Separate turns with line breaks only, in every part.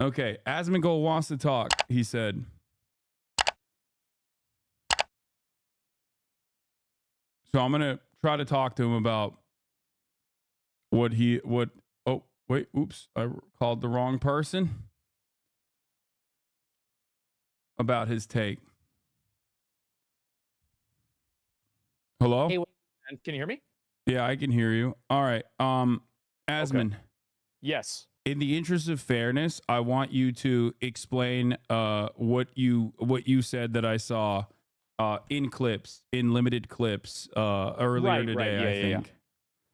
Okay, Asmongold wants to talk, he said. So I'm going to try to talk to him about oh, wait, oops, I called the wrong person. About his take. Hello?
Hey, can you hear me?
Yeah, I can hear you. All right. Asmon.
Okay. Yes.
In the interest of fairness, I want you to explain what you said that I saw in limited clips earlier today,
Yeah,
I
yeah, yeah.
think.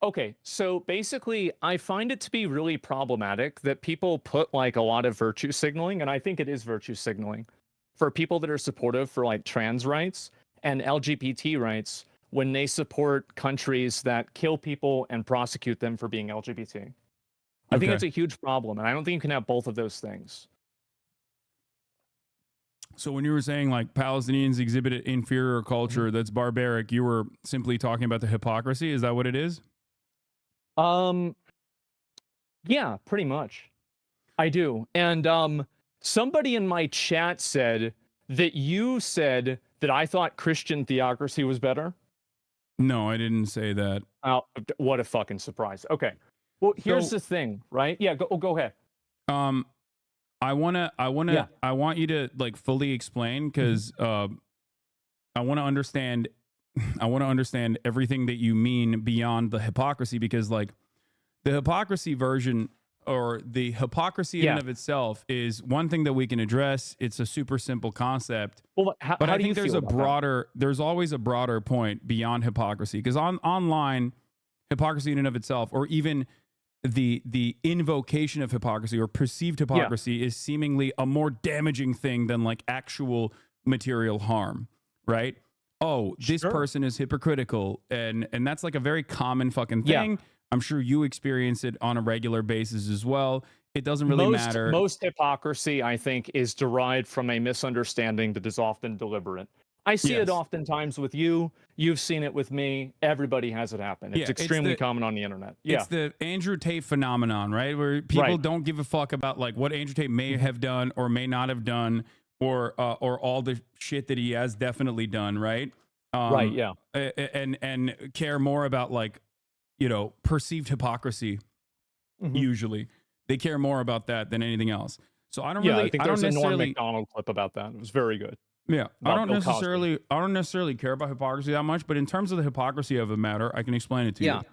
Okay, so basically, I find it to be really problematic that people put like a lot of virtue signaling, and I think it is virtue signaling for people that are supportive for like trans rights and LGBT rights when they support countries that kill people and prosecute them for being LGBT. I think
Okay.
it's a huge problem, and I don't think you can have both of those things.
So when you were saying like Palestinians exhibited inferior culture that's barbaric, you were simply talking about the hypocrisy. Is that what it is?
Um, yeah, pretty much. I do. And somebody in my chat said that you said that I thought Christian theocracy was better.
No, I didn't say that.
Oh, what a fucking surprise. Okay. Well, here's
So
the thing, right? Yeah, go ahead.
um
Yeah.
I want you to like fully explain because I want to understand I want to understand everything that you mean beyond the hypocrisy because like the hypocrisy version or the hypocrisy in and
Yeah.
of itself is one thing that we can address. It's a super simple concept.
Well,
But
how
I
do you
think there's
feel
a
about that?
broader, there's always a broader point beyond hypocrisy because online hypocrisy in and of itself, or even the invocation of hypocrisy or perceived
Yeah.
hypocrisy is seemingly a more damaging thing than like actual material harm, right? Oh, this
Sure.
person is hypocritical, and that's like a very common fucking
Yeah.
thing. I'm sure you experience it on a regular basis as well. It doesn't really matter.
Most hypocrisy, I think, is derived from a misunderstanding that is often deliberate. I see it
Yes.
oftentimes with you. You've seen it with me. Everybody has it happen. It's
Yeah,
extremely common on the internet. Yeah.
it's the Andrew Tate phenomenon, right? Where people
Right.
don't give a fuck about like what Andrew Tate may have done or may not have done, or all the shit that he has definitely done, right?
Right. Yeah.
And care more about like perceived hypocrisy.
Mhm.
Usually, they care more about that than anything else. So I
Yeah, I think
I don't
there's a Norm
necessarily,
Macdonald clip about that. It was very good.
yeah,
About Bill Cosby.
I don't necessarily care about hypocrisy that much. But in terms of the hypocrisy of a matter, I can explain it to
Yeah.
you.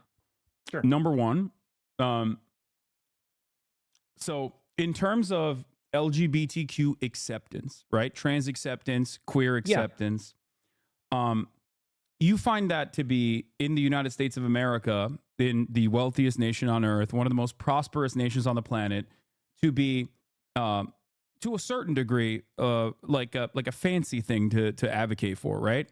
Sure.
Number one, um, so in terms of LGBTQ acceptance, right? Trans acceptance, queer
Yeah.
acceptance, you find that to be in the United States of America, in the wealthiest nation on earth, one of the most prosperous nations on the planet, to be to a certain degree like a fancy thing to advocate for, right?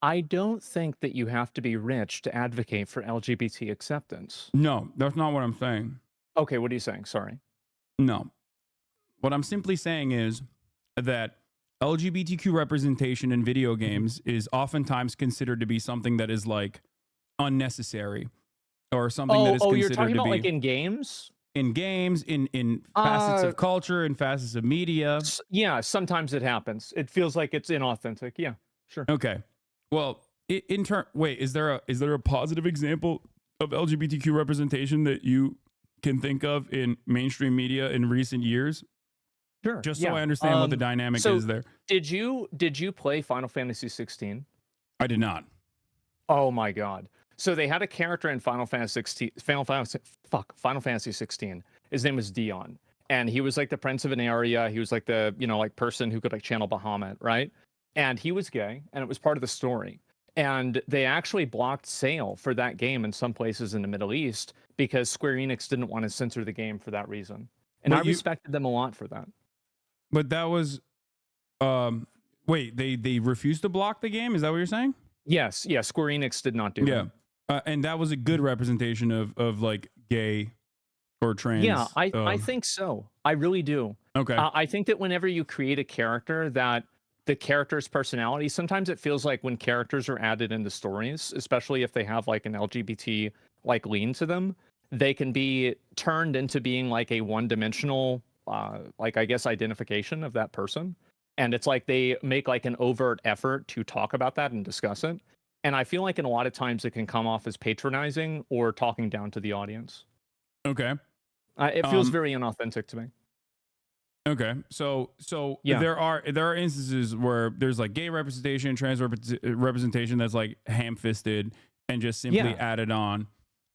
I don't think that you have to be rich to advocate for LGBT acceptance.
No, that's not what I'm saying.
Okay, what are you saying? Sorry.
No. What I'm simply saying is that LGBTQ representation in video games is oftentimes considered to be something that is like unnecessary or something that is
You're
considered
talking
to
about like
be
in games?
in games, in facets
Uh,
of culture, in facets of media.
yeah, sometimes it happens. It feels like it's inauthentic. Yeah, sure.
Okay. Well, wait, is there a positive example of LGBTQ representation that you can think of in mainstream media in recent years?
Sure.
Just so
Yeah.
I understand what the dynamic
So
is there.
did you play Final Fantasy 16?
I did not.
Oh my god. So they had a character in Final Fantasy 16. His name was Dion. And he was like the prince of an area. He was like the, like person who could like channel Bahamut, right? And he was gay, and it was part of the story. And they actually blocked sale for that game in some places in the Middle East because Square Enix didn't want to censor the game for that reason. And I respected them a lot for that.
But that was wait, they refused to block the game? Is that what you're saying?
Yes, yeah, Square Enix did not do that.
And that was a good representation of like gay or trans.
Yeah, I think so. I really do.
Okay.
I think that whenever you create a character, that the character's personality, sometimes it feels like when characters are added into stories, especially if they have like an LGBT like lean to them, they can be turned into being like a one-dimensional like I guess identification of that person, and it's like they make like an overt effort to talk about that and discuss it. And I feel like in a lot of times it can come off as patronizing or talking down to the audience.
Okay.
It feels
Um,
very inauthentic to me.
okay. So
Yeah.
there are instances where there's like gay representation, trans representation that's like ham-fisted and just simply
Yeah.
added on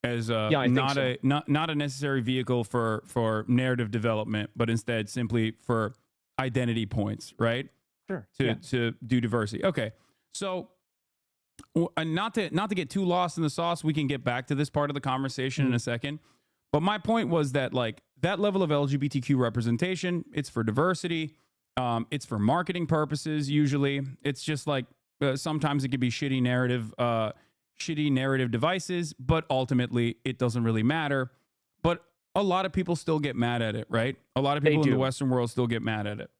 as
Yeah, I think so.
not a necessary vehicle for narrative development, but instead simply for identity points, right?
Sure.
To
Yeah.
to do diversity. Okay. So and not to get too lost in the sauce, we can get back to this part of the conversation in a second. But my point was that like that level of LGBTQ representation, it's for diversity, it's for marketing purposes. Usually, it's just like sometimes it could be shitty narrative devices, but ultimately it doesn't really matter. But a lot of people still get mad at it, right? A lot of
They
people in the
do.
Western world still get mad at it,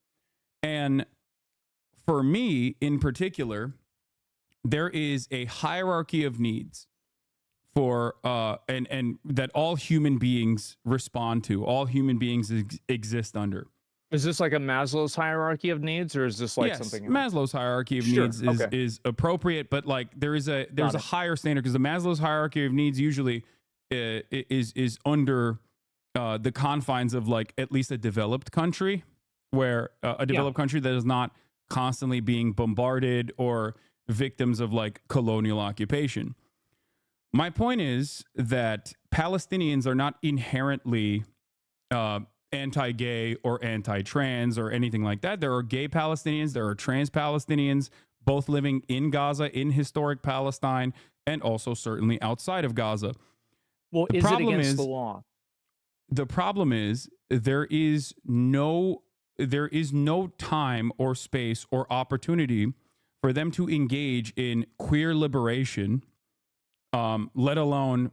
and for me in particular, there is a hierarchy of needs for and that all human beings respond to, all human beings exist under.
Is this like a Maslow's hierarchy of needs, or is this like
Yes,
something else?
Maslow's hierarchy of
Sure.
needs
Okay.
is appropriate, but like there's a
Got it.
higher standard because the Maslow's hierarchy of needs usually is under the confines of like at least a developed country, where a developed country that is not constantly being bombarded or victims of like colonial occupation. My point is that Palestinians are not inherently anti-gay or anti-trans or anything like that. There are gay Palestinians, there are trans Palestinians, both living in Gaza, in historic Palestine, and also certainly outside of Gaza.
Well,
The
is it
problem
against
is-
the law?
The problem is there is no time or space or opportunity for them to engage in queer liberation, let alone,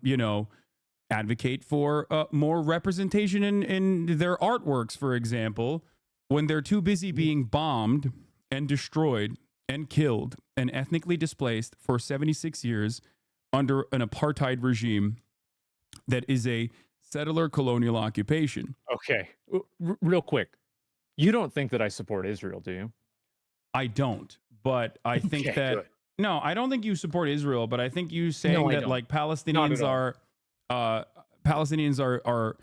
advocate for more representation in their artworks, for example, when they're too busy being bombed and destroyed and killed and ethnically displaced for 76 years under an apartheid regime that is a settler colonial occupation.
Okay. Real quick. You don't think that I support Israel, do you?
I don't, but I think
Okay,
that
good.
no, I don't think you support Israel, but I think you saying
I
that
don't.
like
Not
Palestinians
at all.
are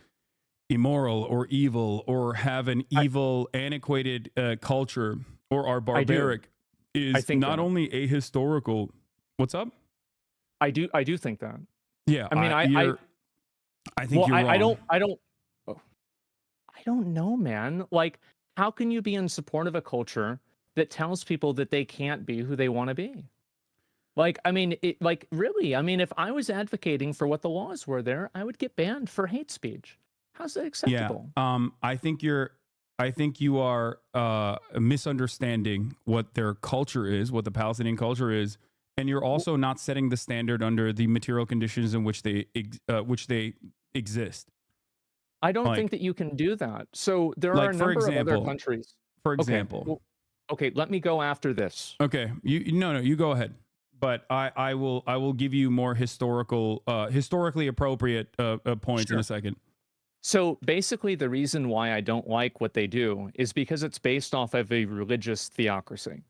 immoral or evil or have an evil antiquated culture or are barbaric is
think
not
that.
only ahistorical. What's up?
I do think that.
Yeah,
I mean,
I think you're wrong.
I don't know, man. Like, how can you be in support of a culture that tells people that they can't be who they want to be? Like, I mean, really, I mean, if I was advocating for what the laws were there, I would get banned for hate speech. How's that acceptable?
I think you are misunderstanding what their culture is, what the Palestinian culture is, and you're also not setting the standard under the material conditions in which they exist.
I don't
like-
think that you can do that. So there
like,
are a
for
number of other
example-
countries.
For
Okay,
example,
well, okay, let me go after this.
okay, you go ahead, but I will give you more historically appropriate points in a second.
So basically, the reason why I don't like what they do is because it's based off of a religious theocracy.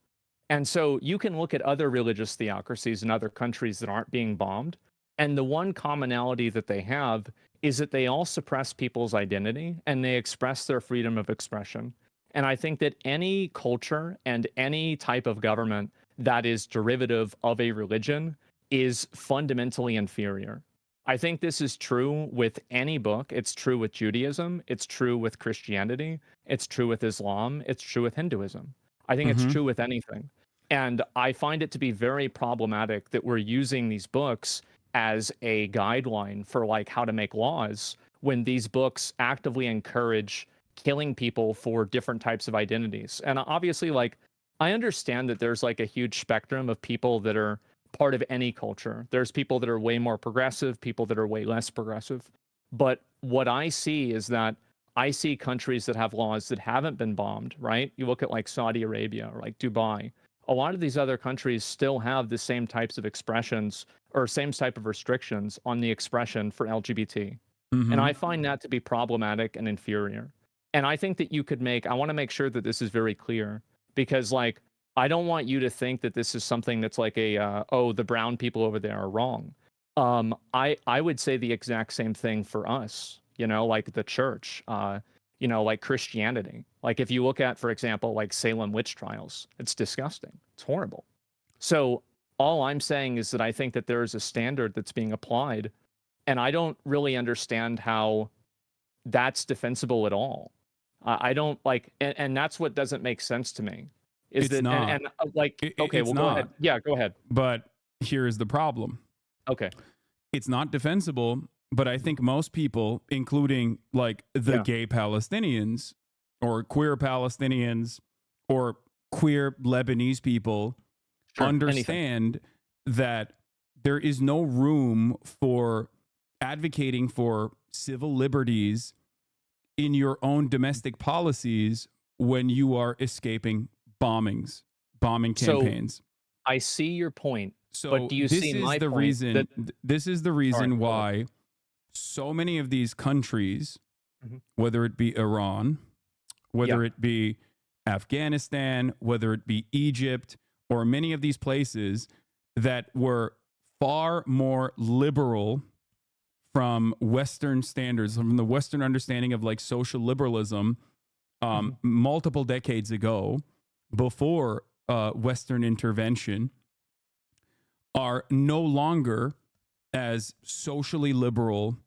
And so you can look at other religious theocracies in other countries that aren't being bombed. And the one commonality that they have is that they all suppress people's identity and they express their freedom of expression. And I think that any culture and any type of government that is derivative of a religion is fundamentally inferior. I think this is true with any book. It's true with Judaism. It's true with Christianity. It's true with Islam. It's true with Hinduism. I think it's true with anything. And I find it to be very problematic that we're using these books as a guideline for like how to make laws when these books actively encourage killing people for different types of identities. And obviously, like, I understand that there's like a huge spectrum of people that are part of any culture. There's people that are way more progressive, people that are way less progressive. But what I see is that I see countries that have laws that haven't been bombed, right? You look at like Saudi Arabia or like Dubai. A lot of these other countries still have the same types of expressions or same type of restrictions on the expression for LGBT. And I find that to be problematic and inferior. And I think that I want to make sure that this is very clear, because like, I don't want you to think that this is something that's like oh, the brown people over there are wrong. I would say the exact same thing for us, like the church, like Christianity. Like if you look at, for example, like Salem witch trials, it's disgusting. It's horrible. So all I'm saying is that I think that there is a standard that's being applied, and I don't really understand how that's defensible at all. I don't like, and that's what doesn't make sense to me. Is
It's
that
not.
like, okay,
It's
well, go
not.
ahead. Yeah, go ahead.
But here is the problem.
Okay.
It's not defensible, but I think most people, including like the
Yeah.
gay Palestinians or queer Palestinians or queer Lebanese people,
Sure. Anything.
understand that there is no room for advocating for civil liberties in your own domestic policies when you are escaping bombing
So
campaigns.
I see your point,
So
but do you
this
see
is
my
the
point
reason.
that
This is the
Sorry,
reason
go ahead.
why so many of these countries,
Mhm.
whether it be Iran, whether
Yeah.
it be Afghanistan, whether it be Egypt, or many of these places that were far more liberal from Western standards, from the Western understanding of like social liberalism,
Mhm.
multiple decades ago, before Western intervention, are no longer as socially liberal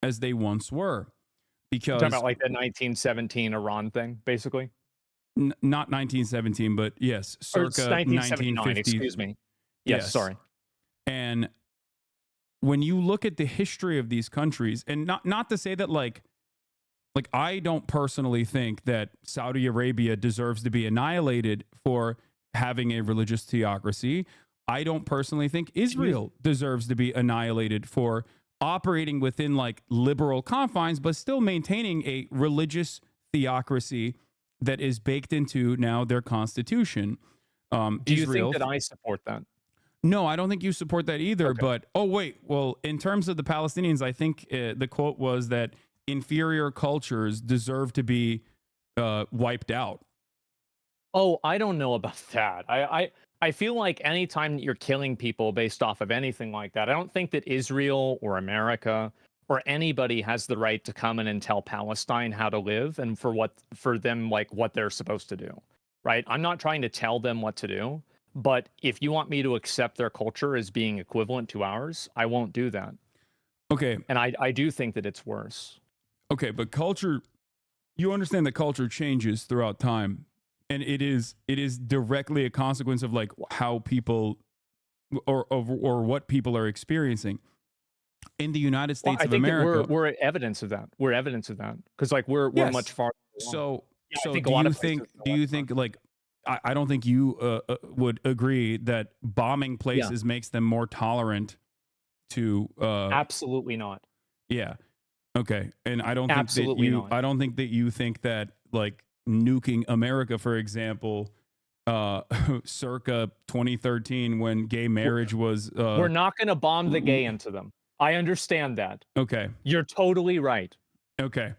as they once were.
You're talking
Because
about like the 1917 Iran thing, basically?
not 1917, but yes,
Or it's
circa
1979,
1950.
excuse me. Yes,
Yes.
sorry.
And when you look at the history of these countries, and not to say that like I don't personally think that Saudi Arabia deserves to be annihilated for having a religious theocracy. I don't personally think Israel deserves to be annihilated for operating within like liberal confines, but still maintaining a religious theocracy that is baked into now their constitution.
Do you think
Israel.
that I support that?
No, I don't think you support that either.
Okay.
But oh wait, well, in terms of the Palestinians, I think the quote was that inferior cultures deserve to be wiped out.
Oh, I don't know about that. I feel like anytime that you're killing people based off of anything like that, I don't think that Israel or America or anybody has the right to come in and tell Palestine how to live and for them like what they're supposed to do. Right? I'm not trying to tell them what to do, but if you want me to accept their culture as being equivalent to ours, I won't do that.
Okay,
And I do think that it's worse.
okay, but culture, you understand that culture changes throughout time, and it is directly a consequence of like how people or what people are experiencing in the United
Well,
States
I
of
think that
America.
we're evidence of that. We're evidence of that because like we're much
Yes.
farther along.
So
Yeah, I
so
think a
do
lot
you
of places
think
are less fun.
like I don't think you would agree that bombing
Yeah,
places makes them more tolerant to
absolutely not.
yeah. Okay. And
Absolutely not.
I don't think that you think that like nuking America, for example, circa 2013 when gay
We're,
marriage was
we're not going to bomb the gay into them. I understand that.
okay.
You're totally right.
Okay.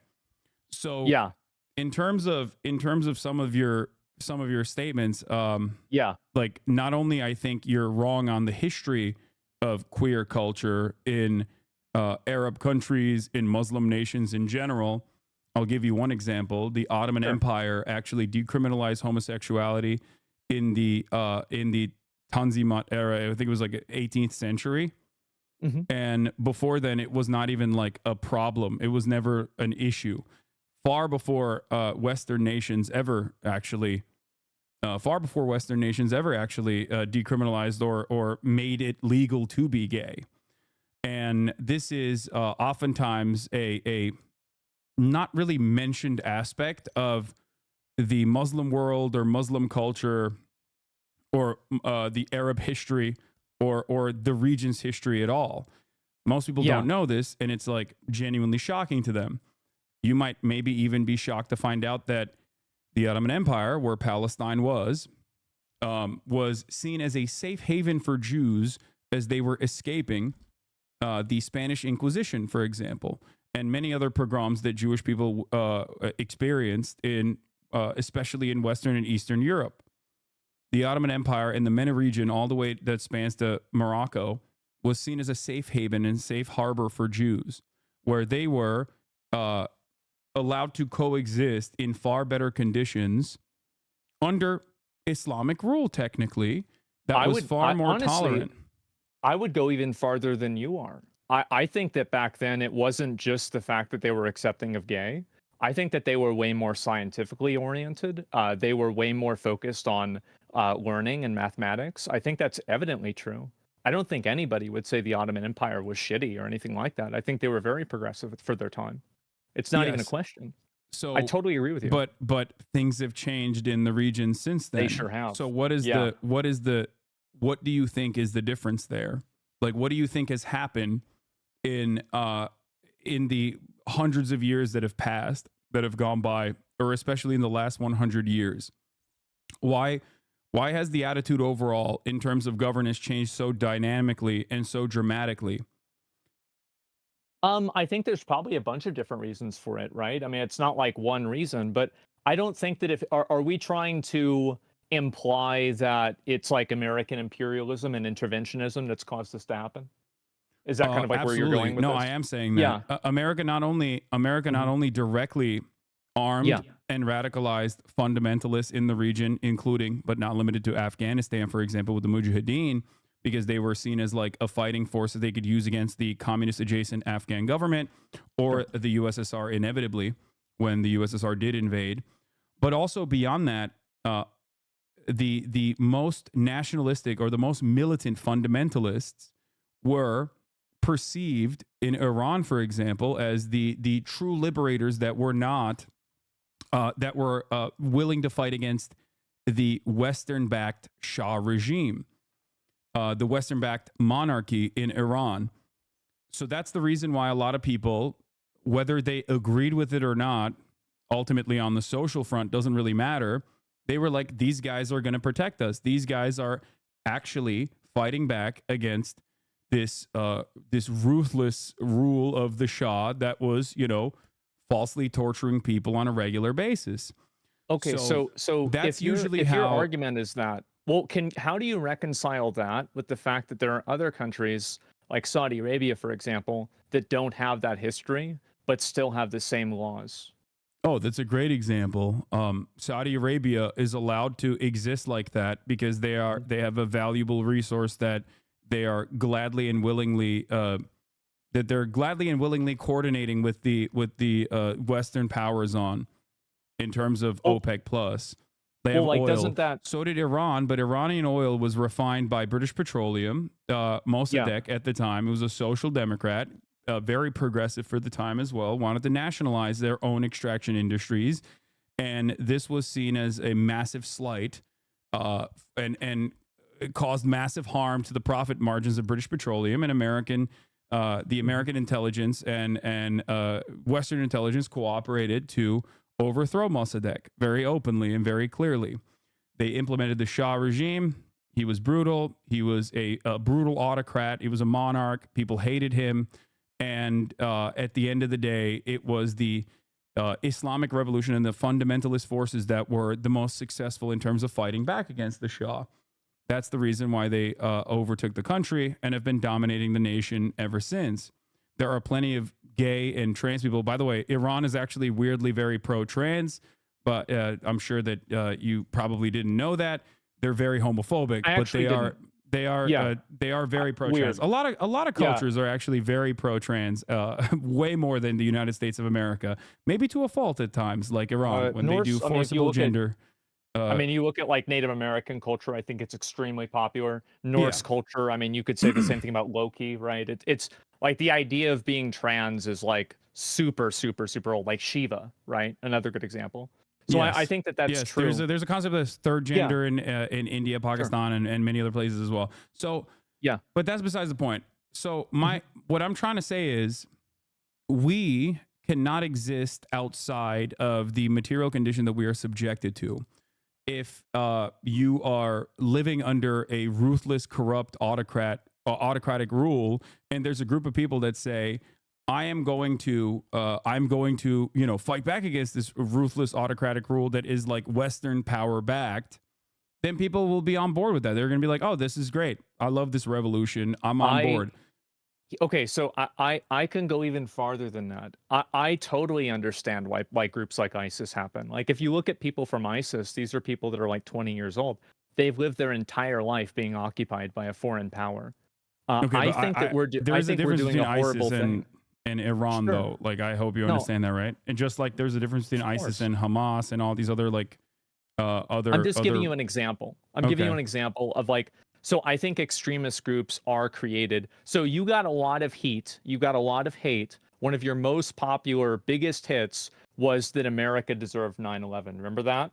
So
Yeah,
in terms of some of your statements,
yeah,
like not only I think you're wrong on the history of queer culture in Arab countries, in Muslim nations in general. I'll give you one example. The Ottoman
sure.
Empire actually decriminalized homosexuality in the Tanzimat era. I think it was like 18th century.
Hmm.
And before then, it was not even like a problem. It was never an issue. Far before Western nations ever actually decriminalized or made it legal to be gay. And this is oftentimes a not really mentioned aspect of the Muslim world or Muslim culture or the Arab history or the region's history at all. Most people
Yeah,
don't know this, and it's like genuinely shocking to them. You might maybe even be shocked to find out that the Ottoman Empire, where Palestine was seen as a safe haven for Jews as they were escaping the Spanish Inquisition, for example. and many other pogroms that Jewish people experienced in, especially in Western and Eastern Europe. The Ottoman Empire in the MENA region, all the way that spans to Morocco, was seen as a safe haven and safe harbor for Jews, where they were allowed to coexist in far better conditions under Islamic rule, technically, that was far more
honestly,
tolerant.
I would go even farther than you are. I think that back then it wasn't just the fact that they were accepting of gay. I think that they were way more scientifically oriented. They were way more focused on learning and mathematics. I think that's evidently true. I don't think anybody would say the Ottoman Empire was shitty or anything like that. I think they were very progressive for their time. It's not even a
Yes.
question.
So
I totally agree with you.
But things have changed in the region since then.
They sure have.
So what do you think is the difference there? Like, what do you think has happened in the hundreds of years that have passed, that have gone by, or especially in the last 100 years? Why has the attitude overall in terms of governance changed so dynamically and so dramatically?
I think there's probably a bunch of different reasons for it, right? I mean, it's not like one reason, but I don't think that are we trying to imply that it's like American imperialism and interventionism that's caused this to happen? Is that kind of like where you're going with
no,
this?
I am saying that.
Yeah.
America not only directly armed
Yeah.
and radicalized fundamentalists in the region, including but not limited to Afghanistan, for example, with the Mujahideen, because they were seen as like a fighting force that they could use against the communist adjacent Afghan government or the USSR, inevitably, when the USSR did invade. But also beyond that, the most nationalistic or the most militant fundamentalists were perceived in Iran, for example, as the true liberators that were not willing to fight against the Western-backed Shah regime, the Western-backed monarchy in Iran. So that's the reason why a lot of people, whether they agreed with it or not, ultimately on the social front doesn't really matter. They were like, these guys are going to protect us. These guys are actually fighting back against this ruthless rule of the Shah that was, falsely torturing people on a regular basis.
Okay, so
that's
if your argument is that, well, how do you reconcile that with the fact that there are other countries like Saudi Arabia, for example, that don't have that history but still have the same laws?
Oh, that's a great example. Saudi Arabia is allowed to exist like that because they have a valuable resource that they are gladly and willingly coordinating with the Western powers on, in terms of OPEC plus. They have oil.
Doesn't that?
So did Iran, but Iranian oil was refined by British Petroleum, Mossadegh at the time. It was a social democrat, very progressive for the time as well, wanted to nationalize their own extraction industries. And this was seen as a massive slight and it caused massive harm to the profit margins of British Petroleum and the American intelligence and Western intelligence cooperated to overthrow Mossadegh very openly and very clearly. They implemented the Shah regime. He was brutal. He was a brutal autocrat. He was a monarch. People hated him. And at the end of the day, it was the Islamic Revolution and the fundamentalist forces that were the most successful in terms of fighting back against the Shah. That's the reason why they overtook the country and have been dominating the nation ever since. There are plenty of gay and trans people. By the way, Iran is actually weirdly very pro-trans, but I'm sure that you probably didn't know that. They're very homophobic, but they are very pro-trans. A lot of cultures are actually very pro-trans, way more than the United States of America. Maybe to a fault at times, like Iran, when they do forcible gender.
You look at like Native American culture, I think it's extremely popular. Norse culture, I mean, you could say the same thing about Loki, right? It's like the idea of being trans is like super, super, super old, like Shiva, right? Another good example. So I think that's true.
There's a concept of third gender in India, Pakistan, and many other places as well. So but that's besides the point. So what I'm trying to say is we cannot exist outside of the material condition that we are subjected to. If you are living under a ruthless, corrupt autocratic rule, and there's a group of people that say, I'm going to fight back against this ruthless autocratic rule that is like Western power backed, then people will be on board with that. They're going to be like, oh, this is great. I love this revolution. I'm on
I
board.
Okay, so I can go even farther than that. I totally understand why groups like ISIS happen. Like if you look at people from ISIS, these are people that are like 20 years old. They've lived their entire life being occupied by a foreign power.
Okay,
I
but
think that
there
I
is a
think we're
difference
doing
between
a horrible
ISIS
thing.
and Iran,
Sure.
though. Like, I hope you
No,
understand that, right? And just like there's a difference between
of
ISIS
course.
and Hamas and all these other like
I'm
other
just giving
other.
you an example. I'm giving you
Okay,
an example of like, so I think extremist groups are created. So you got a lot of heat, you got a lot of hate. One of your most popular, biggest hits was that America deserved 9/11. Remember that?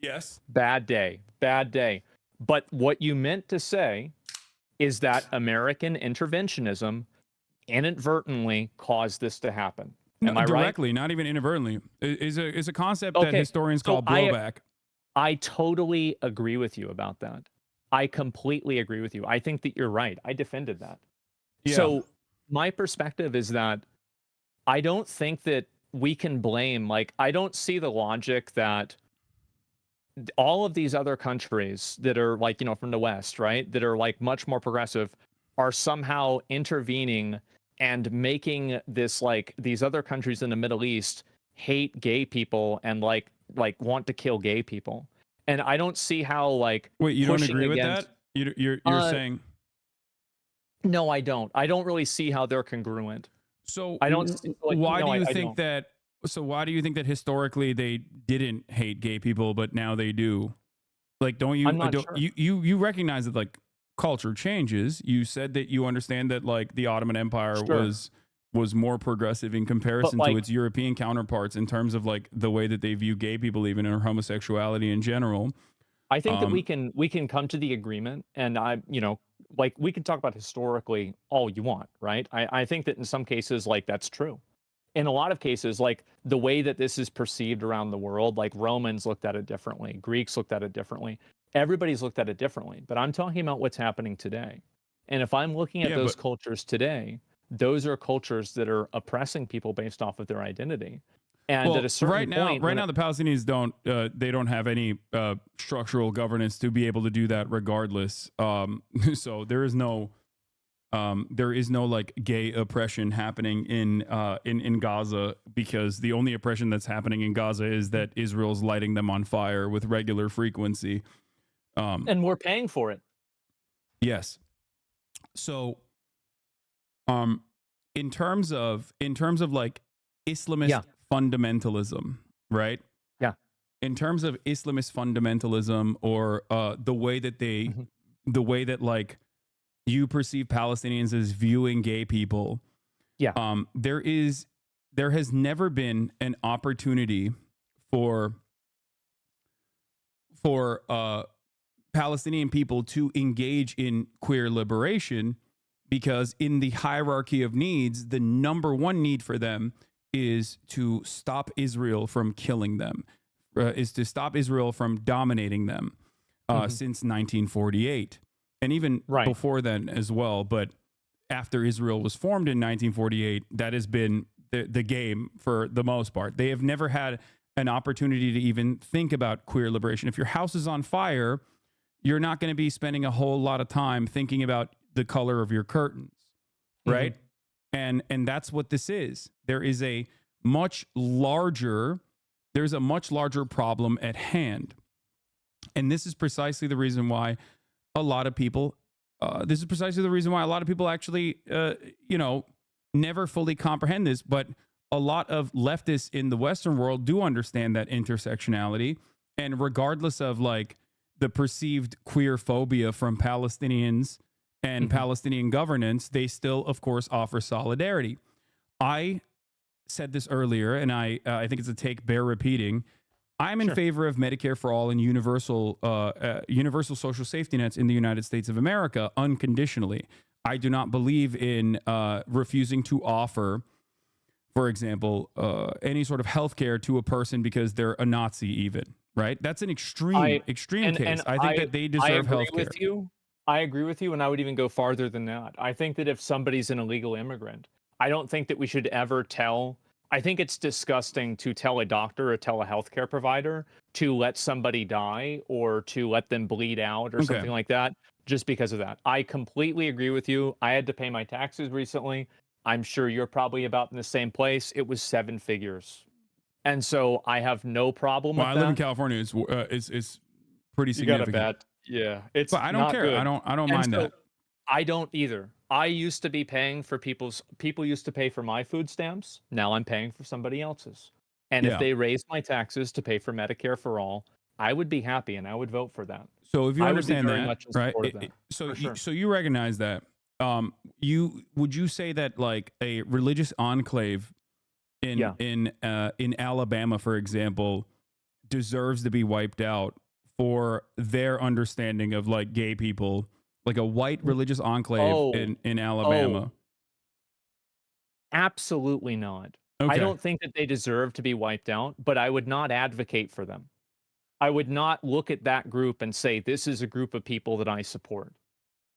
yes.
Bad day, bad day. But what you meant to say is that American interventionism inadvertently caused this to happen.
No,
Am I right?
directly, not even inadvertently. Is a concept that
Okay.
historians
So
call blowback.
I totally agree with you about that. I completely agree with you. I think that you're right. I defended that.
Yeah.
So my perspective is that I don't think that we can blame, like, I don't see the logic that all of these other countries that are like, from the West, right, that are like much more progressive are somehow intervening and making this like these other countries in the Middle East hate gay people and like want to kill gay people. And I don't see how like
Wait, you don't
pushing
agree with
against
that? You're
uh
saying
no, I don't. I don't really see how they're congruent.
so?
I don't see like
Why
no,
do you
I
think
don't.
that? So why do you think that historically they didn't hate gay people, but now they do? Like, don't you
I'm not
don't
sure.
you recognize that like culture changes? You said that you understand that like the Ottoman Empire
Sure.
was more progressive in
But
comparison to
like
its European counterparts in terms of like the way that they view gay people, even or homosexuality in general.
I think that
Um,
we can come to the agreement and like we can talk about historically all you want, right? I think that in some cases like that's true. In a lot of cases, like the way that this is perceived around the world, like Romans looked at it differently, Greeks looked at it differently. Everybody's looked at it differently, but I'm talking about what's happening today. And if I'm looking at
yeah,
those
but
cultures today, those are cultures that are oppressing people based off of their identity. And at a
well,
certain point
right
when
now, the Palestinians don't have any structural governance to be able to do that, regardless. So there is no like gay oppression happening in Gaza, because the only oppression that's happening in Gaza is that Israel's lighting them on fire with regular frequency. Um,
and we're paying for it.
yes. So um, in terms of like Islamist
Yeah.
fundamentalism, right?
Yeah.
In terms of Islamist fundamentalism, or
Mhm.
the way that like you perceive Palestinians as viewing gay people,
Yeah.
There has never been an opportunity for for Palestinian people to engage in queer liberation, because in the hierarchy of needs, the number one need for them is to stop Israel from killing them, is to stop Israel from dominating them,
Mhm.
since 1948, and even
Right.
before then as well. But after Israel was formed in 1948, that has been the game for the most part. They have never had an opportunity to even think about queer liberation. If your house is on fire, you're not going to be spending a whole lot of time thinking about the color of your curtains,
Mhm.
right? And that's what this is. Much larger there's a much larger problem at hand. And this is precisely the reason why a lot of people actually never fully comprehend this, but a lot of leftists in the Western world do understand that intersectionality. And regardless of like the perceived queer phobia from Palestinians and
Mhm.
Palestinian governance, they still, of course, offer solidarity. I said this earlier, and I think it's a take bear repeating. I'm in
Sure.
favor of Medicare for all and universal social safety nets in the United States of America unconditionally. I do not believe in refusing to offer, for example, any sort of health care to a person because they're a Nazi, even, right? That's an
I
extreme
and
case. I think that they
I
deserve
agree
health care.
with you. I agree with you, and I would even go farther than that. I think that if somebody's an illegal immigrant, I don't think that we should ever tell. I think it's disgusting to tell a doctor or tell a healthcare provider to let somebody die or to let them bleed out or
Okay.
something like that just because of that. I completely agree with you. I had to pay my taxes recently. I'm sure you're probably about in the same place. It was 7 figures. And so I have no problem
Well,
with
I live in
that.
California. It's pretty
You got a
significant,
bet. Yeah, it's
but I don't
not
care.
good.
I don't
And
mind that.
so I don't either. I used to be paying for people used to pay for my food stamps. Now I'm paying for somebody else's. And if
Yeah.
they raise my taxes to pay for Medicare for all, I would be happy and I would vote for that.
So if you
I would be
understand
very
that,
much in
right?
support of that.
So
For sure.
so you recognize that. You would you say that like a religious enclave
Yeah.
in Alabama, for example, deserves to be wiped out for their understanding of like gay people, like a white religious enclave
Oh,
in
oh,
Alabama?
absolutely not. I
Okay.
don't think that they deserve to be wiped out, but I would not advocate for them. I would not look at that group and say, this is a group of people that I support.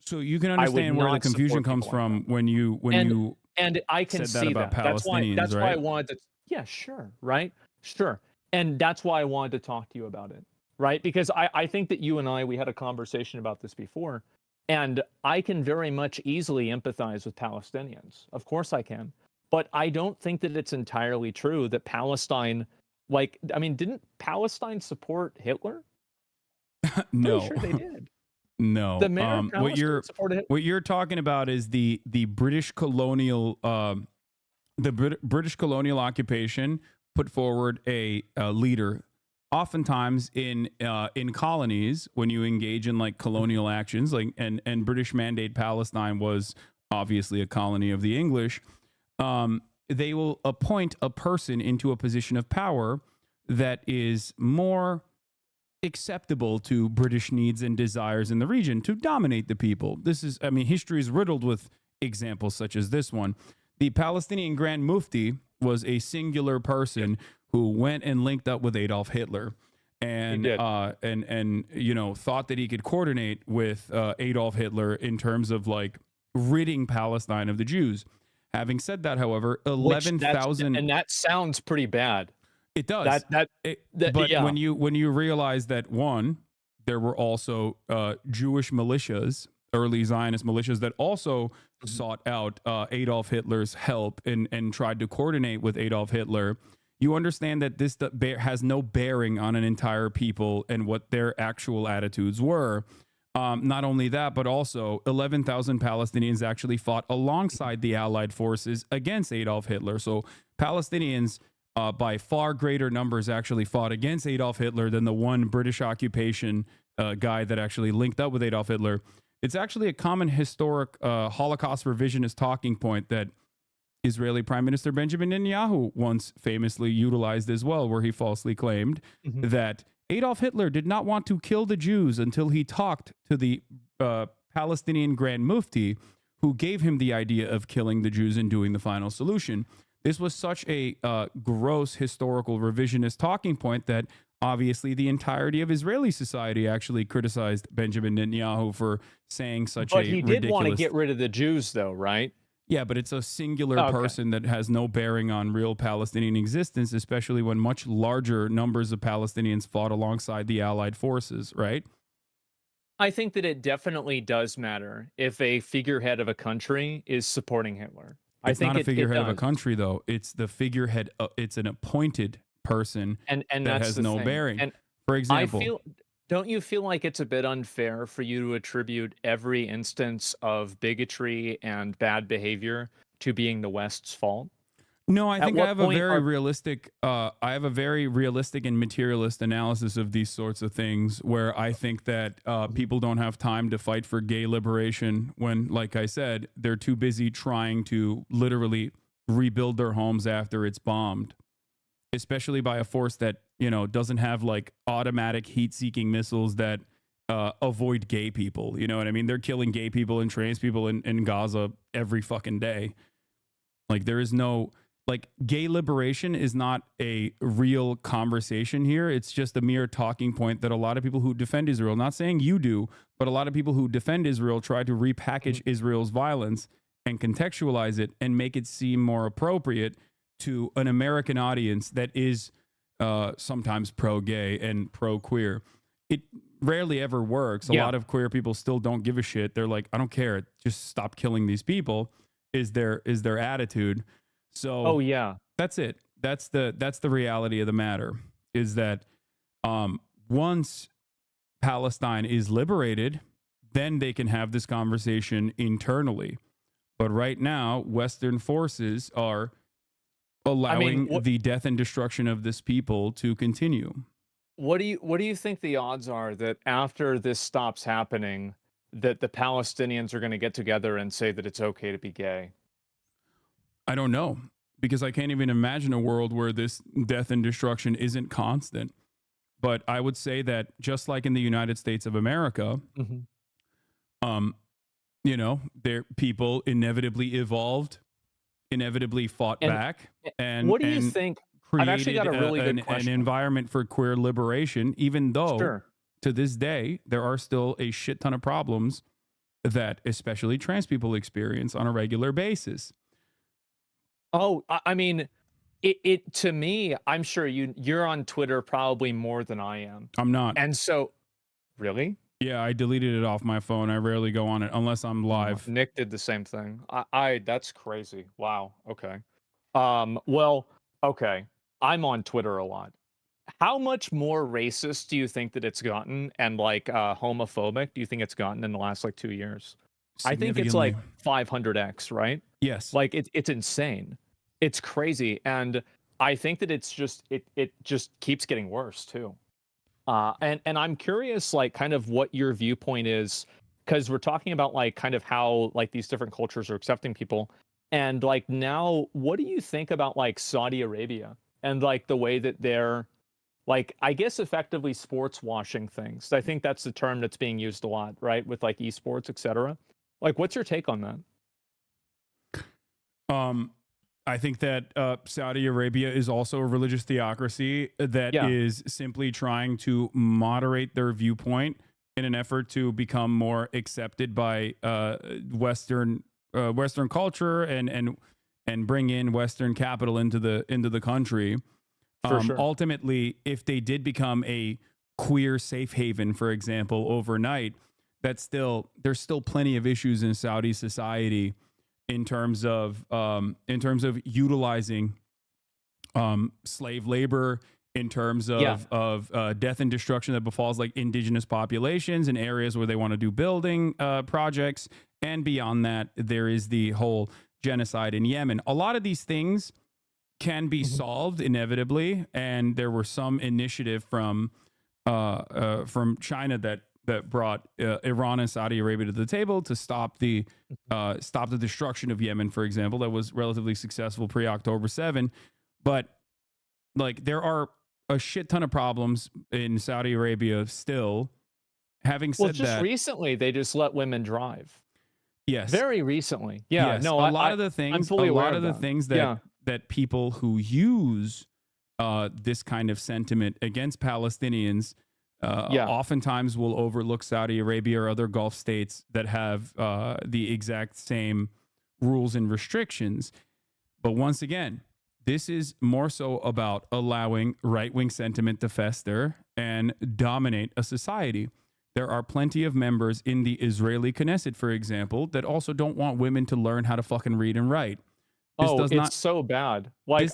So you can
I would
understand where the
not
confusion
support
comes
people like that.
from when
And
you
I can
said that
see
about
that.
Palestinians,
That's why I
right?
wanted to. Yeah, sure, right? Sure. And that's why I wanted to talk to you about it, right? Because I think that you and we had a conversation about this before, and I can very much easily empathize with Palestinians. Of course I can. But I don't think that it's entirely true that Palestine, like, I mean, didn't Palestine support Hitler? Pretty
No.
sure they did. The
No.
mayor of Palestine supported Hitler.
What you're talking about is the British colonial British colonial occupation put forward a leader. Oftentimes in colonies, when you engage in like colonial actions, like and British Mandate Palestine was obviously a colony of the English. They will appoint a person into a position of power that is more acceptable to British needs and desires in the region to dominate the people. This is, I mean, history is riddled with examples such as this one. The Palestinian Grand Mufti was a singular person who went and linked up with Adolf Hitler
He
and
did.
you know thought that he could coordinate with Adolf Hitler in terms of like ridding Palestine of the Jews. Having said that, however,
Which
11,000
that sounds pretty bad.
it does.
That that
But
yeah.
when you realize that one, there were also Jewish militias, early Zionist militias that also
Mhm.
sought out Adolf Hitler's help and tried to coordinate with Adolf Hitler. You understand that this has no bearing on an entire people and what their actual attitudes were. Not only that, but also 11,000 Palestinians actually fought alongside the Allied forces against Adolf Hitler. So Palestinians by far greater numbers actually fought against Adolf Hitler than the one British occupation guy that actually linked up with Adolf Hitler. It's actually a common historic Holocaust revisionist talking point that Israeli Prime Minister Benjamin Netanyahu once famously utilized as well, where he falsely claimed
Mhm.
that Adolf Hitler did not want to kill the Jews until he talked to the Palestinian Grand Mufti, who gave him the idea of killing the Jews and doing the final solution. This was such a gross historical revisionist talking point that obviously the entirety of Israeli society actually criticized Benjamin Netanyahu for saying such
But
a
he did want to
ridiculous.
get rid of the Jews though, right?
Yeah, but it's a singular
Okay.
person that has no bearing on real Palestinian existence, especially when much larger numbers of Palestinians fought alongside the Allied forces, right?
I think that it definitely does matter if a figurehead of a country is supporting Hitler. I
It's
think
not a
it
figurehead of a
does.
country, though. It's the figurehead. It's an appointed person
And
that
that's
has
the
no
thing.
bearing.
And
For
I
example,
feel don't you feel like it's a bit unfair for you to attribute every instance of bigotry and bad behavior to being the West's fault?
no, I
At
think I
what
have a
point
very
are
realistic. I have a very realistic and materialist analysis of these sorts of things, where I think that
Mhm.
people don't have time to fight for gay liberation when, like I said, they're too busy trying to literally rebuild their homes after it's bombed, especially by a force that doesn't have like automatic heat-seeking missiles that avoid gay people. You know what I mean? They're killing gay people and trans people in Gaza every fucking day. Like there is no like gay liberation is not a real conversation here. It's just a mere talking point that a lot of people who defend Israel, not saying you do, but a lot of people who defend Israel try to repackage
Mhm.
Israel's violence and contextualize it and make it seem more appropriate to an American audience that is sometimes pro-gay and pro-queer. It rarely ever works. A lot of queer people still don't give a shit. They're like, I don't care. Just stop killing these people. Is their attitude. So that's it. That's the reality of the matter. Is that once Palestine is liberated, then they can have this conversation internally. But right now, Western forces are allowing the death and destruction of this people to continue.
What do you think the odds are that after this stops happening, that the Palestinians are going to get together and say that it's okay to be gay?
I don't know, because I can't even imagine a world where this death and destruction isn't constant. But I would say that just like in the United States of America, you know, there people inevitably evolved, inevitably fought back, and
what do you think? I've actually got a really good question.
An environment for queer liberation, even though to this day there are still a shit ton of problems that especially trans people experience on a regular basis.
Oh, I mean, it to me, I'm sure you're on Twitter probably more than I am.
I'm not.
And so, really?
Yeah, I deleted it off my phone. I rarely go on it unless I'm live.
Nick did the same thing. I that's crazy. Wow. Okay. Well, okay. I'm on Twitter a lot. How much more racist do you think that it's gotten, and like homophobic do you think it's gotten in the last like 2 years? I think it's like 500x, right?
Yes.
Like it's insane. It's crazy. And I think that it's just it just keeps getting worse too. And I'm curious, like, kind of what your viewpoint is, because we're talking about like kind of how like these different cultures are accepting people, and like now, what do you think about like Saudi Arabia and like the way that they're like, I guess, effectively sports washing things? I think that's the term that's being used a lot, right, with like esports, etc. Like, what's your take on that?
I think that Saudi Arabia is also a religious theocracy that is simply trying to moderate their viewpoint in an effort to become more accepted by Western culture and bring in Western capital into the country. Ultimately, if they did become a queer safe haven, for example, overnight, there's still plenty of issues in Saudi society in terms of utilizing slave labor, in terms of death and destruction that befalls like indigenous populations in areas where they want to do building projects. And beyond that, there is the whole genocide in Yemen. A lot of these things can be solved inevitably, and there were some initiative from China that brought Iran and Saudi Arabia to the table to stop the destruction of Yemen, for example. That was relatively successful pre-October 7. But like, there are a shit ton of problems in Saudi Arabia still. Having said that,
recently they just let women drive.
Yes,
very recently. Yeah,
yes.
no,
a lot of the things that people who use this kind of sentiment against Palestinians oftentimes will overlook Saudi Arabia or other Gulf states that have the exact same rules and restrictions. But once again, this is more so about allowing right-wing sentiment to fester and dominate a society. There are plenty of members in the Israeli Knesset, for example, that also don't want women to learn how to fucking read and write.
It's so bad. Like,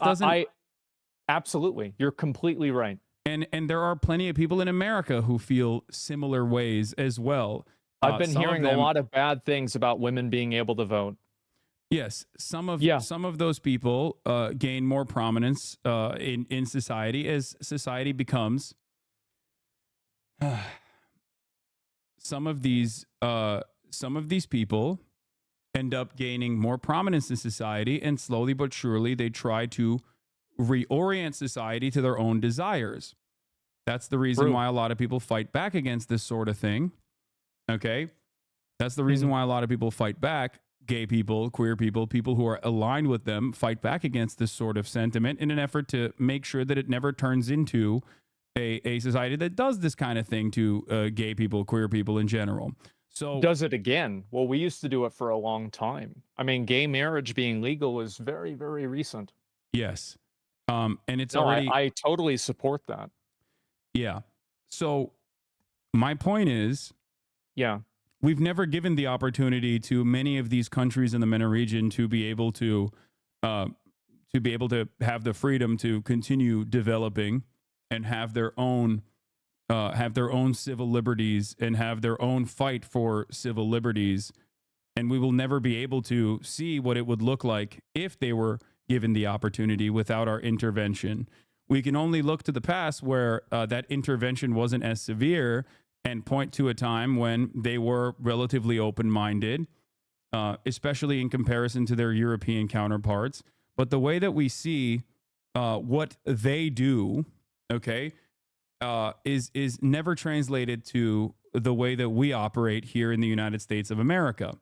absolutely, you're completely right.
And there are plenty of people in America who feel similar ways as well.
I've been hearing a lot of bad things about women being able to vote.
Yes, some of those people gain more prominence in society as society becomes. Some of these people end up gaining more prominence in society, and slowly but surely they try to reorient society to their own desires. That's the reason why a lot of people fight back against this sort of thing. Okay? That's the reason why a lot of people fight back. Gay people, queer people, people who are aligned with them fight back against this sort of sentiment in an effort to make sure that it never turns into a society that does this kind of thing to gay people, queer people in general. So
Does it again? Well, we used to do it for a long time. I mean, gay marriage being legal is very, very recent.
yes, and it's
No,
already
I totally support that.
yeah. So my point is,
Yeah.
we've never given the opportunity to many of these countries in the MENA region uh, to be able to have the freedom to continue developing and have their own civil liberties and have their own fight for civil liberties. And we will never be able to see what it would look like if they were given the opportunity without our intervention. We can only look to the past where that intervention wasn't as severe and point to a time when they were relatively open minded, especially in comparison to their European counterparts. But the way that we see what they do, okay, is never translated to the way that we operate here in the United States of America.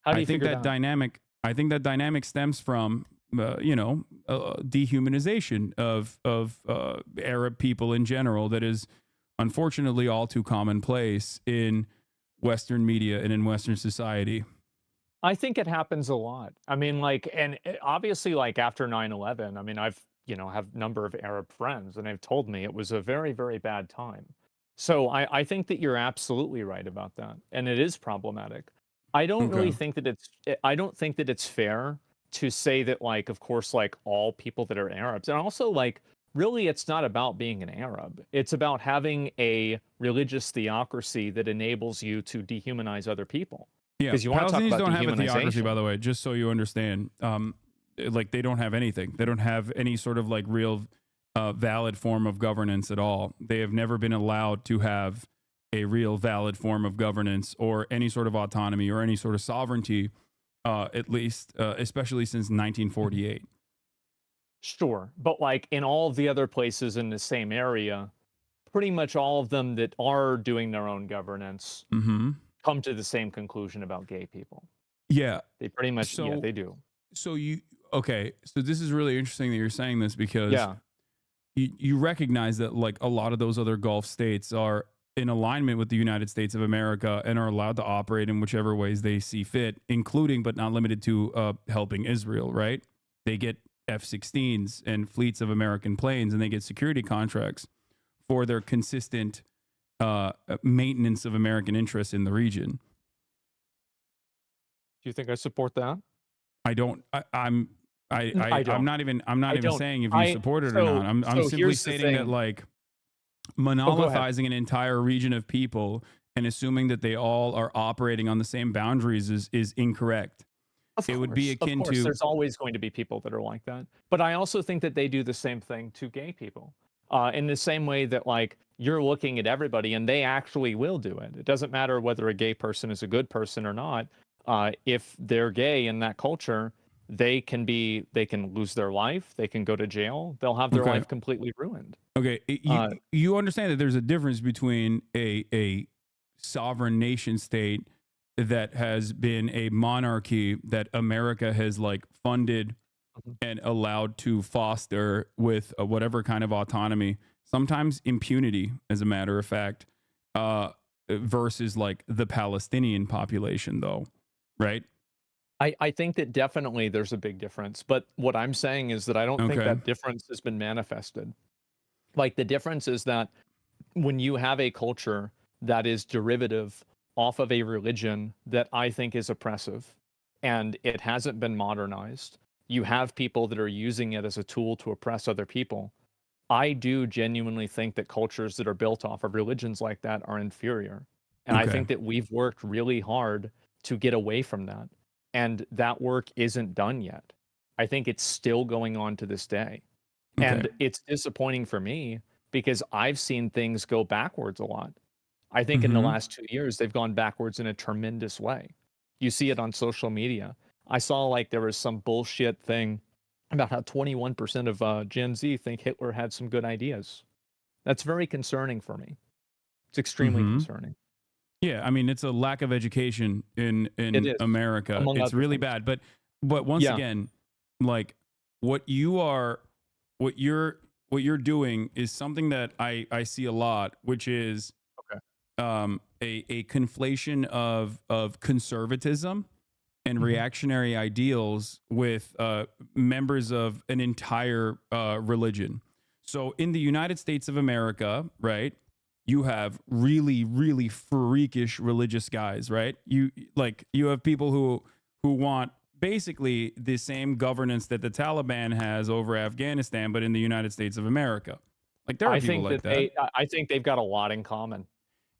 How do
I
you
think
figure
that
that?
dynamic. I think that dynamic stems from dehumanization of Arab people in general. That is unfortunately all too commonplace in Western media and in Western society.
I think it happens a lot. I mean, like, and obviously, like after 9/11, I mean, I've, have a number of Arab friends and they've told me it was a very, very bad time. So I think that you're absolutely right about that. And it is problematic. I don't
Okay.
really think that I don't think that it's fair to say that, like, of course, like all people that are Arabs, and also like, really, it's not about being an Arab. It's about having a religious theocracy that enables you to dehumanize other people.
Yeah,
Because you want to talk
Palestinians
about
don't have a theocracy, by
dehumanization.
the way. Just so you understand, like they don't have anything. They don't have any sort of like real, valid form of governance at all. They have never been allowed to have a real valid form of governance or any sort of autonomy or any sort of sovereignty, at least, especially since
Mhm.
1948.
Sure. But like in all of the other places in the same area, pretty much all of them that are doing their own governance
Hmm.
come to the same conclusion about gay people.
Yeah.
They pretty much, yeah,
So,
they do.
so you okay? So this is really interesting that you're saying this because
Yeah.
you recognize that like a lot of those other Gulf states are in alignment with the United States of America and are allowed to operate in whichever ways they see fit, including but not limited to helping Israel, right? They get F-16s and fleets of American planes, and they get security contracts for their consistent maintenance of American interests in the region.
Do you think I support that?
I don't.
I
I'm
don't.
not even. I'm not
I
even
don't.
saying if you
I
support it or not.
so
I'm
so
simply
here's the
stating that
thing.
like
Oh, go ahead.
monopolizing an entire region of people and assuming that they all are operating on the same boundaries is incorrect. It would be
Of
akin
course,
to
there's always going to be people that are like that. But I also think that they do the same thing to gay people. In the same way that, like, you're looking at everybody and they actually will do it. It doesn't matter whether a gay person is a good person or not. If they're gay in that culture, they can lose their life, they can go to jail, they'll have their
okay.
life completely ruined.
Okay,
Uh,
you understand that there's a difference between a sovereign nation state that has been a monarchy that America has like funded
mhm.
and allowed to foster with whatever kind of autonomy, sometimes impunity, as a matter of fact, uh, versus like the Palestinian population, though, right?
I think that definitely there's a big difference, but what I'm saying is that I don't think
Okay.
that difference has been manifested. Like, the difference is that when you have a culture that is derivative off of a religion that I think is oppressive and it hasn't been modernized, you have people that are using it as a tool to oppress other people. I do genuinely think that cultures that are built off of religions like that are inferior. And I
Okay.
think that we've worked really hard to get away from that. And that work isn't done yet. I think it's still going on to this day.
Okay.
And it's disappointing for me because I've seen things go backwards a lot. I think in the
Hmm.
last 2 years, they've gone backwards in a tremendous way. You see it on social media. I saw like there was some bullshit thing about how 21% of Gen Z think Hitler had some good ideas. That's very concerning for me. It's extremely
Hmm.
concerning.
Yeah, I mean, it's a lack of education
It
in
is,
America.
among
It's
other
really
things.
bad. But once
Yeah.
again, like what you are, what you're doing is something that I see a lot, which is
Okay.
a conflation of conservatism and
Mhm.
reactionary ideals with members of an entire religion. So in the United States of America, right, you have really, really freakish religious guys, right? You have people who want basically the same governance that the Taliban has over Afghanistan, but in the United States of America. Like there are people like that.
I think they've got a lot in common.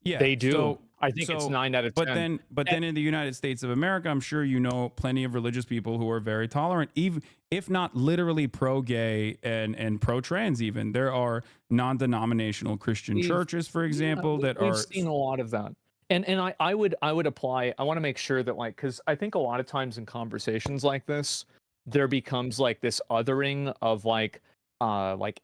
Yeah.
They do. I think it's
So
9 out of
but
10.
then in the United States of America, I'm sure you know plenty of religious people who are very tolerant, even if not literally pro-gay and pro-trans even. There are non-denominational Christian
We've
churches, for
yeah,
example, that
we've
are
seen a lot of that. And I would apply I wanna make sure that, like, because I think a lot of times in conversations like this, there becomes, like, this othering of, like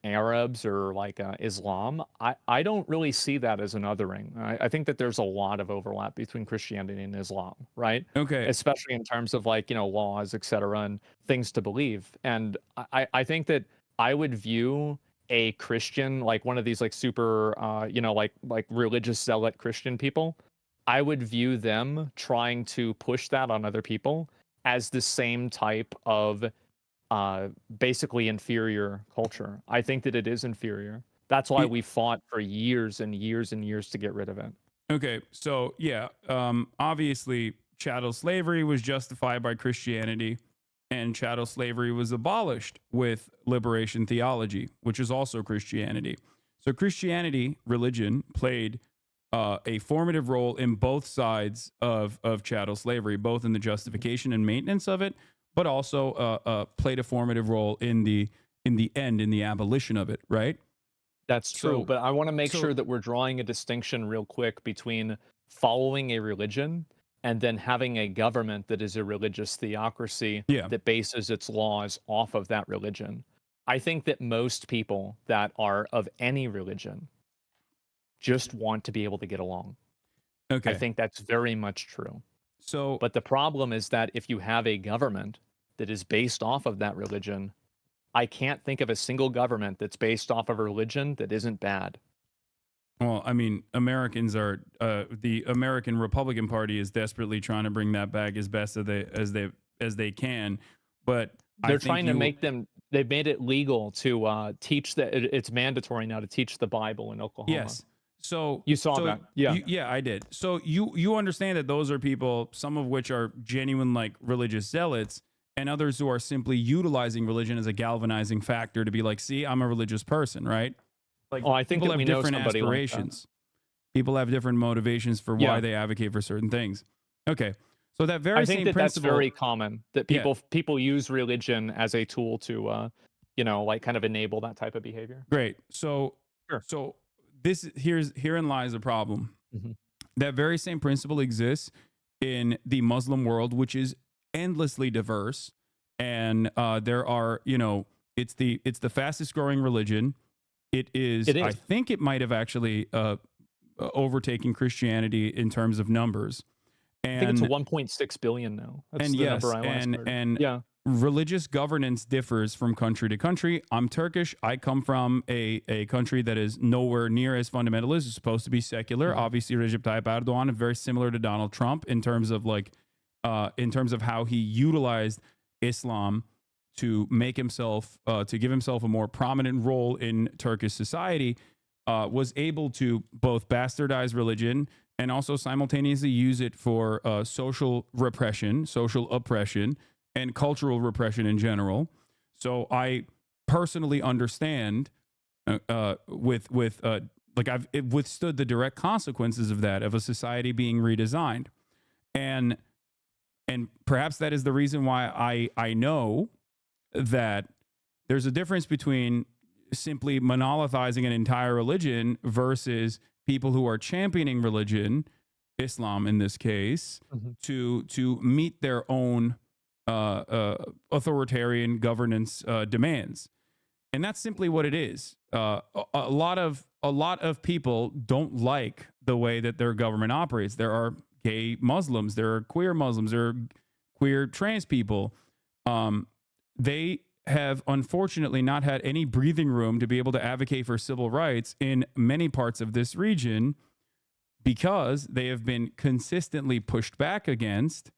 Arabs or, like, Islam. I don't really see that as an othering. I think that there's a lot of overlap between Christianity and Islam, right?
okay.
Especially in terms of, like, laws, etcetera, and things to believe. And I think that I would view a Christian, like one of these like super like religious zealot Christian people, I would view them trying to push that on other people as the same type of basically inferior culture. I think that it is inferior. That's why
Y-
we fought for years and years and years to get rid of it.
Okay. So yeah, obviously chattel slavery was justified by Christianity, and chattel slavery was abolished with liberation theology, which is also Christianity. So Christianity, religion, played a formative role in both sides of chattel slavery, both in the justification and maintenance of it, but also played a formative role in the end, in the abolition of it. Right.
That's true,
So
but I want to make
so
sure that we're drawing a distinction real quick between following a religion and then having a government that is a religious theocracy
yeah.
that bases its laws off of that religion. I think that most people that are of any religion just want to be able to get along. I
Okay.
think that's very much true.
So
But the problem is that if you have a government that is based off of that religion, I can't think of a single government that's based off of a religion that isn't bad.
well, I mean, Americans are the American Republican Party is desperately trying to bring that back as best as they can, but I
They're
think
trying to
you
make them they've made it legal to, teach it's mandatory now to teach the Bible in Oklahoma.
yes. So
You saw
so
that. Yeah.
yeah, I did. So you understand that those are people, some of which are genuine like religious zealots, and others who are simply utilizing religion as a galvanizing factor to be like, see, I'm a religious person, right? Like
Oh, I think
people
that
have
we know
different
somebody like that.
aspirations. People have different motivations for why
Yeah.
they advocate for certain things. Okay. So that
I
very
think
same
that that's
principle,
very common, that
yeah,
people use religion as a tool to, like, kind of enable that type of behavior.
great. So
Sure.
so herein lies the problem.
Mhm.
That very same principle exists in the Muslim world, which is endlessly diverse, and there are it's the fastest growing religion. It is,
It
I
is.
think it might have actually overtaken Christianity in terms of numbers,
I think it's a
and
1.6 billion now. That's
and
the number
yes,
I last heard.
and
Yeah.
religious governance differs from country to country. I'm Turkish. I come from a country that is nowhere near as fundamentalist. It's supposed to be secular.
Mhm.
Obviously, Recep Tayyip Erdogan is very similar to Donald Trump in terms of in terms of how he utilized Islam to make himself to give himself a more prominent role in Turkish society. Was able to both bastardize religion and also simultaneously use it for social repression, social oppression, and cultural repression in general. So I personally understand like I've it withstood the direct consequences of that, of a society being redesigned, and perhaps that is the reason why I know that there's a difference between simply monolithizing an entire religion versus people who are championing religion, Islam in this case,
Mhm.
to meet their own authoritarian governance demands, and that's simply what it is. A lot of people don't like the way that their government operates. There are gay Muslims, there are queer Muslims, there are queer trans people. They have unfortunately not had any breathing room to be able to advocate for civil rights in many parts of this region because they have been consistently pushed back against,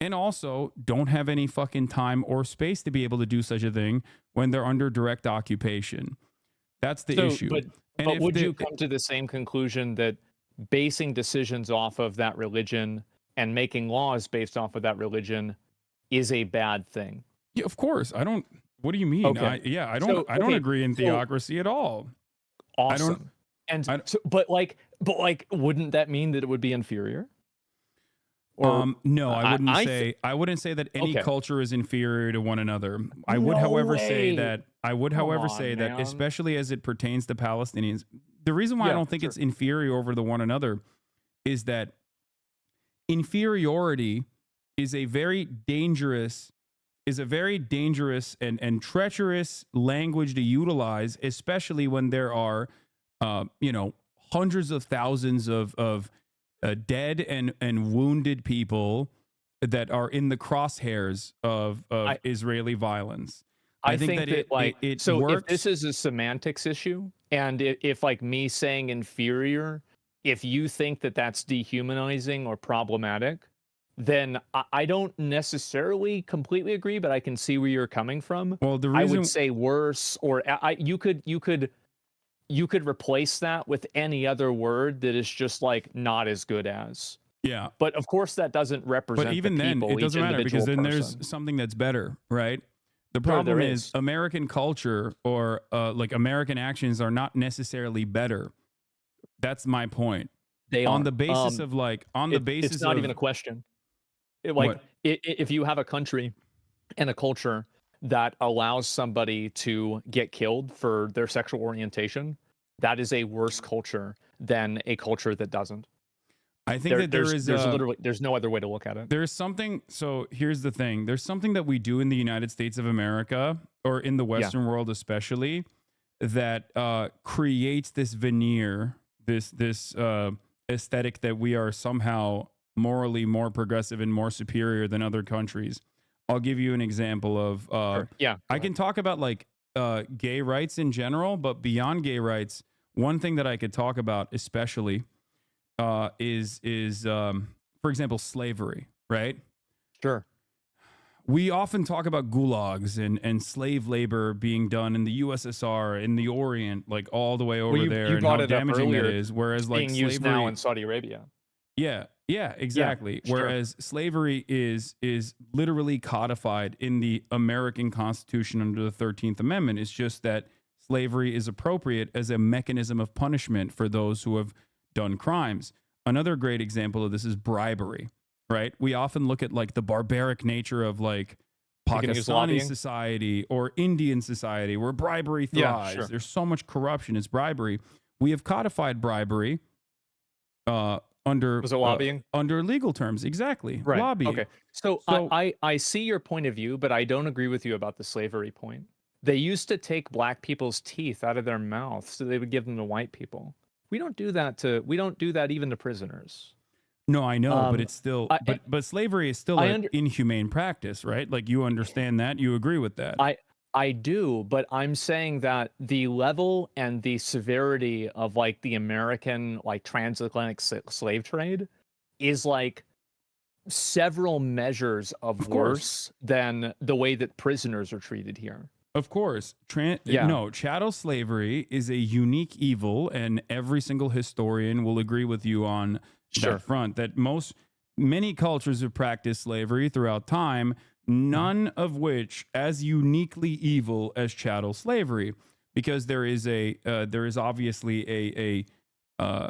and also don't have any fucking time or space to be able to do such a thing when they're under direct occupation. That's the issue.
But would you come to the same conclusion that basing decisions off of that religion and making laws based off of that religion is a bad thing?
Yeah, of course. I don't. What do you mean?
Okay.
I don't agree in theocracy at all.
Awesome. But wouldn't that mean that it would be inferior?
Or, no, I wouldn't say that any culture is inferior to one another. I would, however, say that especially as it pertains to Palestinians, the reason why I don't think it's inferior over the one another is that inferiority is a very dangerous and treacherous language to utilize, especially when there are hundreds of thousands of dead and wounded people that are in the crosshairs of Israeli violence.
I think that it works. If this is a semantics issue, and if like me saying inferior, if you think that that's dehumanizing or problematic, then I don't necessarily completely agree, but I can see where you're coming from.
Well,
I would say worse, or you could replace that with any other word that is just like not as good as.
Yeah.
But of course that doesn't represent. But even then,
it doesn't matter, because then there's something that's better, right? The problem is American culture or like American actions are not necessarily better. That's my point.
They
on
are.
The basis of like
it's not even a question. If you have a country and a culture that allows somebody to get killed for their sexual orientation, that is a worse culture than a culture that doesn't.
I think
there's no other way to look at it.
There's something. So here's the thing. There's something that we do in the United States of America, or in the Western world especially, that creates this veneer, this aesthetic that we are somehow morally more progressive and more superior than other countries. I'll give you an example of I can talk about like gay rights in general, but beyond gay rights, one thing that I could talk about especially is for example, slavery, right?
Sure.
We often talk about gulags and slave labor being done in the USSR, in the Orient, like all the way over there, and how damaging that is. Whereas like
being used now in Saudi Arabia.
Yeah, exactly. Yeah, whereas slavery is literally codified in the American Constitution under the 13th Amendment. It's just that slavery is appropriate as a mechanism of punishment for those who have done crimes. Another great example of this is bribery, right? We often look at like the barbaric nature of like Pakistani society or Indian society where bribery thrives. Yeah, sure. There's so much corruption. It's bribery. We have codified bribery under
lobbying?
Under legal terms. Exactly.
Right.
Lobbying.
Okay. So I see your point of view, but I don't agree with you about the slavery point. They used to take black people's teeth out of their mouths so they would give them to white people. We don't do that even to prisoners.
No, I know, but it's still but slavery is still an inhumane practice, right? Like you understand that, you agree with that.
I do, but I'm saying that the level and the severity of like the American like transatlantic slave trade is like several measures of worse than the way that prisoners are treated here.
Of course. No, chattel slavery is a unique evil, and every single historian will agree with you on that front, that many cultures have practiced slavery throughout time, none of which as uniquely evil as chattel slavery, because there is obviously a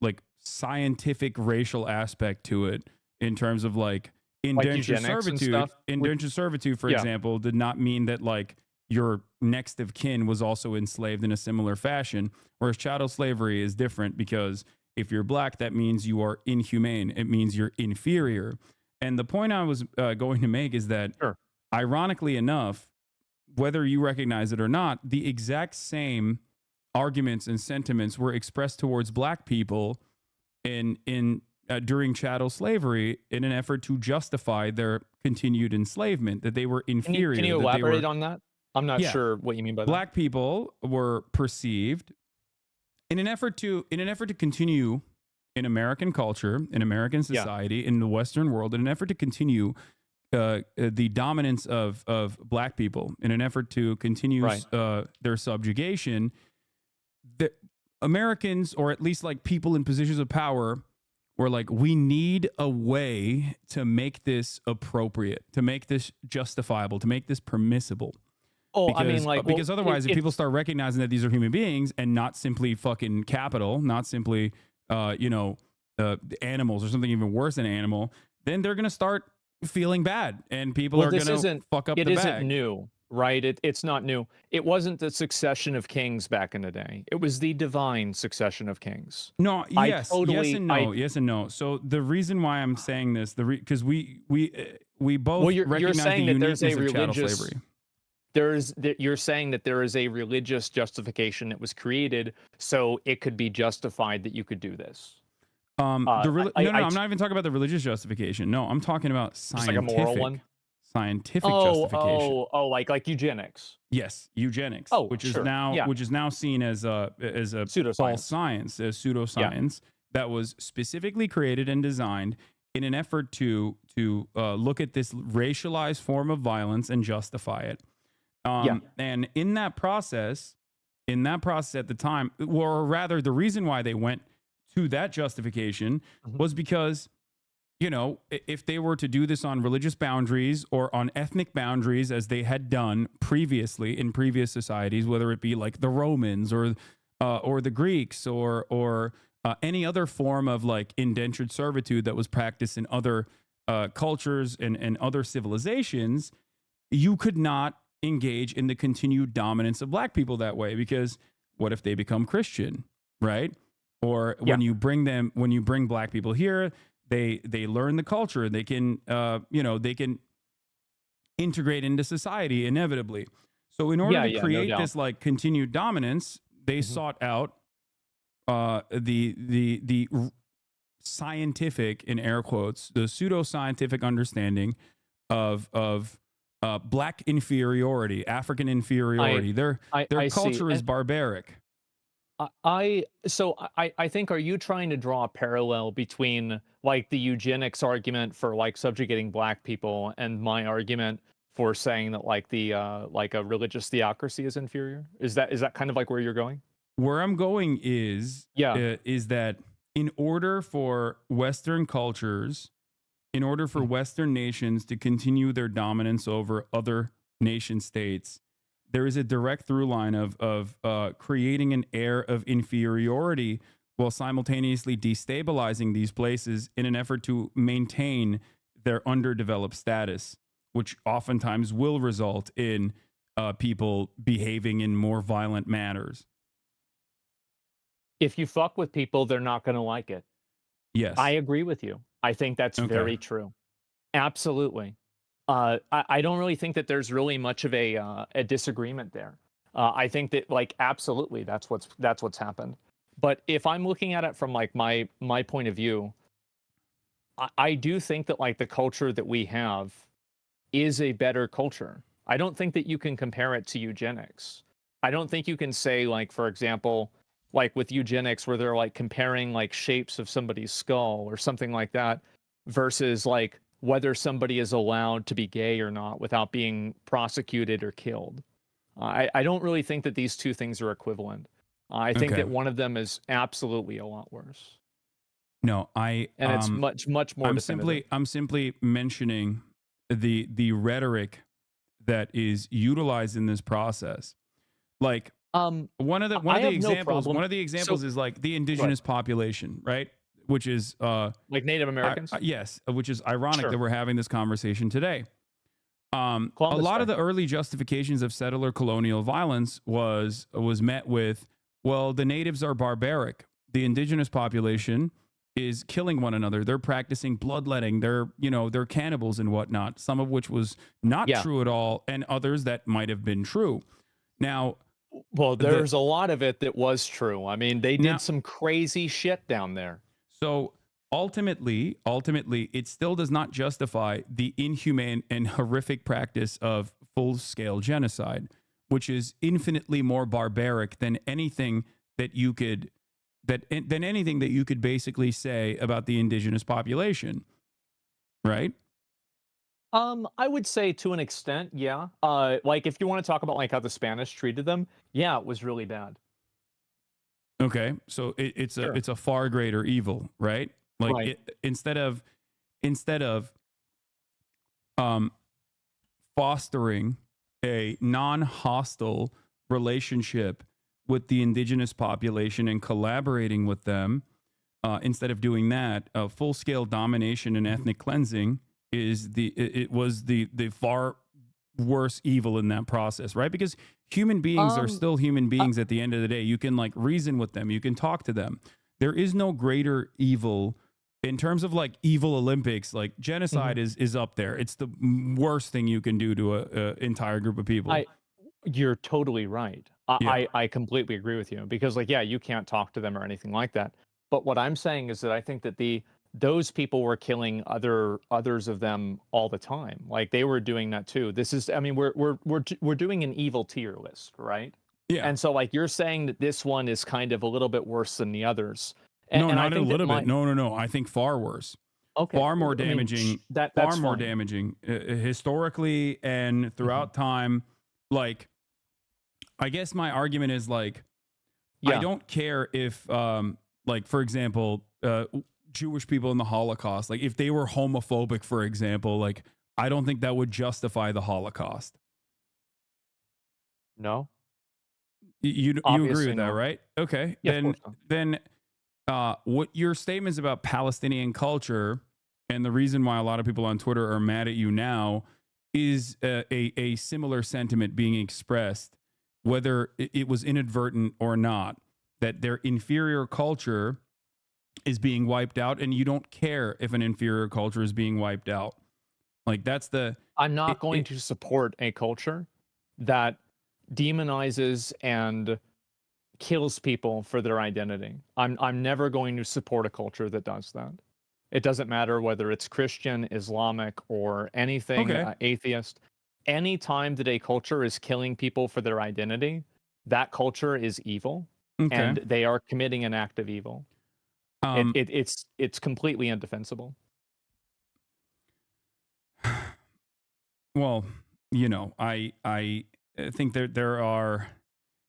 like scientific racial aspect to it in terms of like indentured servitude. Indentured servitude, for example, did not mean that like your next of kin was also enslaved in a similar fashion, whereas chattel slavery is different, because if you're black, that means you are inhumane. It means you're inferior. And the point I was going to make is that, ironically enough, whether you recognize it or not, the exact same arguments and sentiments were expressed towards black people during chattel slavery in an effort to justify their continued enslavement, that they were inferior.
Can you elaborate on that? I'm not sure what you mean by that.
Black people were perceived in an effort to continue in American culture, in American
Yeah.
society, in the Western world, in an effort to continue the dominance of black people, in an effort to continue
Right.
their subjugation, the Americans, or at least like people in positions of power, were like, we need a way to make this appropriate, to make this justifiable, to make this permissible.
Oh, I mean, like, well,
Because otherwise, if people
it's
start recognizing that these are human beings and not simply fucking capital, not simply animals or something even worse than animal, then they're gonna start feeling bad, and people
well,
are
this
gonna
isn't
fuck up
it
the
isn't
bag.
new, right? It's not new. It wasn't the succession of kings back in the day. It was the divine succession of kings.
No,
I
yes, yes
totally,
and no, yes and no. So the reason why I'm saying this, because we both
well, you're
recognize the
saying that there's
uniqueness
a
of chattel
religious
slavery.
you're saying that there is a religious justification that was created so it could be justified that you could do this.
No, I'm
I
not even talking about the religious justification. No, I'm talking about
just like a moral one.
scientific justification.
Like eugenics.
Yes, eugenics,
Oh,
which is
sure.
now
Yeah.
seen as a
Pseudoscience.
false science, as pseudoscience that was specifically created and designed in an effort to look at this racialized form of violence and justify it. And in that process at the time, or rather, the reason why they went to that justification was because, if they were to do this on religious boundaries or on ethnic boundaries, as they had done previously in previous societies, whether it be like the Romans or the Greeks or any other form of like indentured servitude that was practiced in other cultures and other civilizations, you could not engage in the continued dominance of black people that way, because what if they become Christian, right? Or when you bring black people here, they learn the culture, they can they can integrate into society inevitably. So in order to create
no
this like continued dominance, they sought out the scientific, in air quotes, the pseudoscientific understanding of black inferiority, African inferiority. Their culture is barbaric.
I think, are you trying to draw a parallel between like the eugenics argument for like subjugating black people and my argument for saying that like the like a religious theocracy is inferior? Is that kind of like where you're going?
Where I'm going is that in order for Western cultures, in order for Western nations to continue their dominance over other nation states, there is a direct through line of creating an air of inferiority while simultaneously destabilizing these places in an effort to maintain their underdeveloped status, which oftentimes will result in people behaving in more violent manners.
If you fuck with people, they're not going to like it.
Yes.
I agree with you. I think that's very true. Absolutely. I don't really think that there's really much of a disagreement there. I think that like absolutely that's what's happened. But if I'm looking at it from like my point of view, I do think that like the culture that we have is a better culture. I don't think that you can compare it to eugenics. I don't think you can say like, for example, like with eugenics where they're like comparing like shapes of somebody's skull or something like that versus like whether somebody is allowed to be gay or not without being prosecuted or killed. I don't really think that these two things are equivalent. I think that one of them is absolutely a lot worse.
No,
and it's much more.
I'm simply mentioning the rhetoric that is utilized in this process. Like one of the examples is like the indigenous population, right? Which is
like Native Americans.
Yes, which is ironic that we're having this conversation today. A
Columbus
lot of the early justifications of settler colonial violence was met with, well, the natives are barbaric. The indigenous population is killing one another. They're practicing bloodletting. They're cannibals and whatnot. Some of which was not true at all, and others that might have been true. Now,
well, there's a lot of it that was true. I mean, they did some crazy shit down there.
So ultimately, it still does not justify the inhumane and horrific practice of full-scale genocide, which is infinitely more barbaric than anything that you could than anything that you could basically say about the indigenous population, right?
I would say to an extent, yeah. Like if you want to talk about like how the Spanish treated them, yeah, it was really bad.
Okay, so
Sure.
it's a far greater evil, right? Like
Right.
instead of um, fostering a non-hostile relationship with the indigenous population and collaborating with them, instead of doing that, full-scale domination and ethnic cleansing it was the far worse evil in that process, right? Because human beings are
Um,
still human
uh,
beings at the end of the day. You can like reason with them, you can talk to them. There is no greater evil in terms of like evil Olympics. Like
mhm.
genocide is up there. It's the worst thing you can do to a entire group of people.
I You're totally right. I,
Yeah.
I completely agree with you because like yeah, you can't talk to them or anything like that. But what I'm saying is that I think that those people were killing others of them all the time. Like they were doing that too. This is I mean we're doing an evil tier list, right?
Yeah.
And so like you're saying that this one is kind of a little bit worse than the others.
No,
And I
not a
think that
little bit.
my
No, no, no. I think far worse.
okay,
Far more
I mean
damaging, far
that's
more
fine.
damaging historically and
Mhm.
throughout time. Like, I guess my argument is like, I
Yeah.
don't care if, like, for example, Jewish people in the Holocaust, like, if they were homophobic, for example, like, I don't think that would justify the Holocaust.
No.
You agree
Obviously
with that,
not.
right? Okay,
Yeah, of course not.
then what your statements about Palestinian culture and the reason why a lot of people on Twitter are mad at you now is a similar sentiment being expressed, whether it was inadvertent or not, that their inferior culture is being wiped out, and you don't care if an inferior culture is being wiped out. Like that's the
I'm not going
it
to support a culture that demonizes and kills people for their identity. I'm never going to support a culture that does that. It doesn't matter whether it's Christian, Islamic, or anything
okay,
atheist. Any time that a culture is killing people for their identity, that culture is evil,
okay.
and they are committing an act of evil.
Um,
It's completely indefensible.
well, I think there are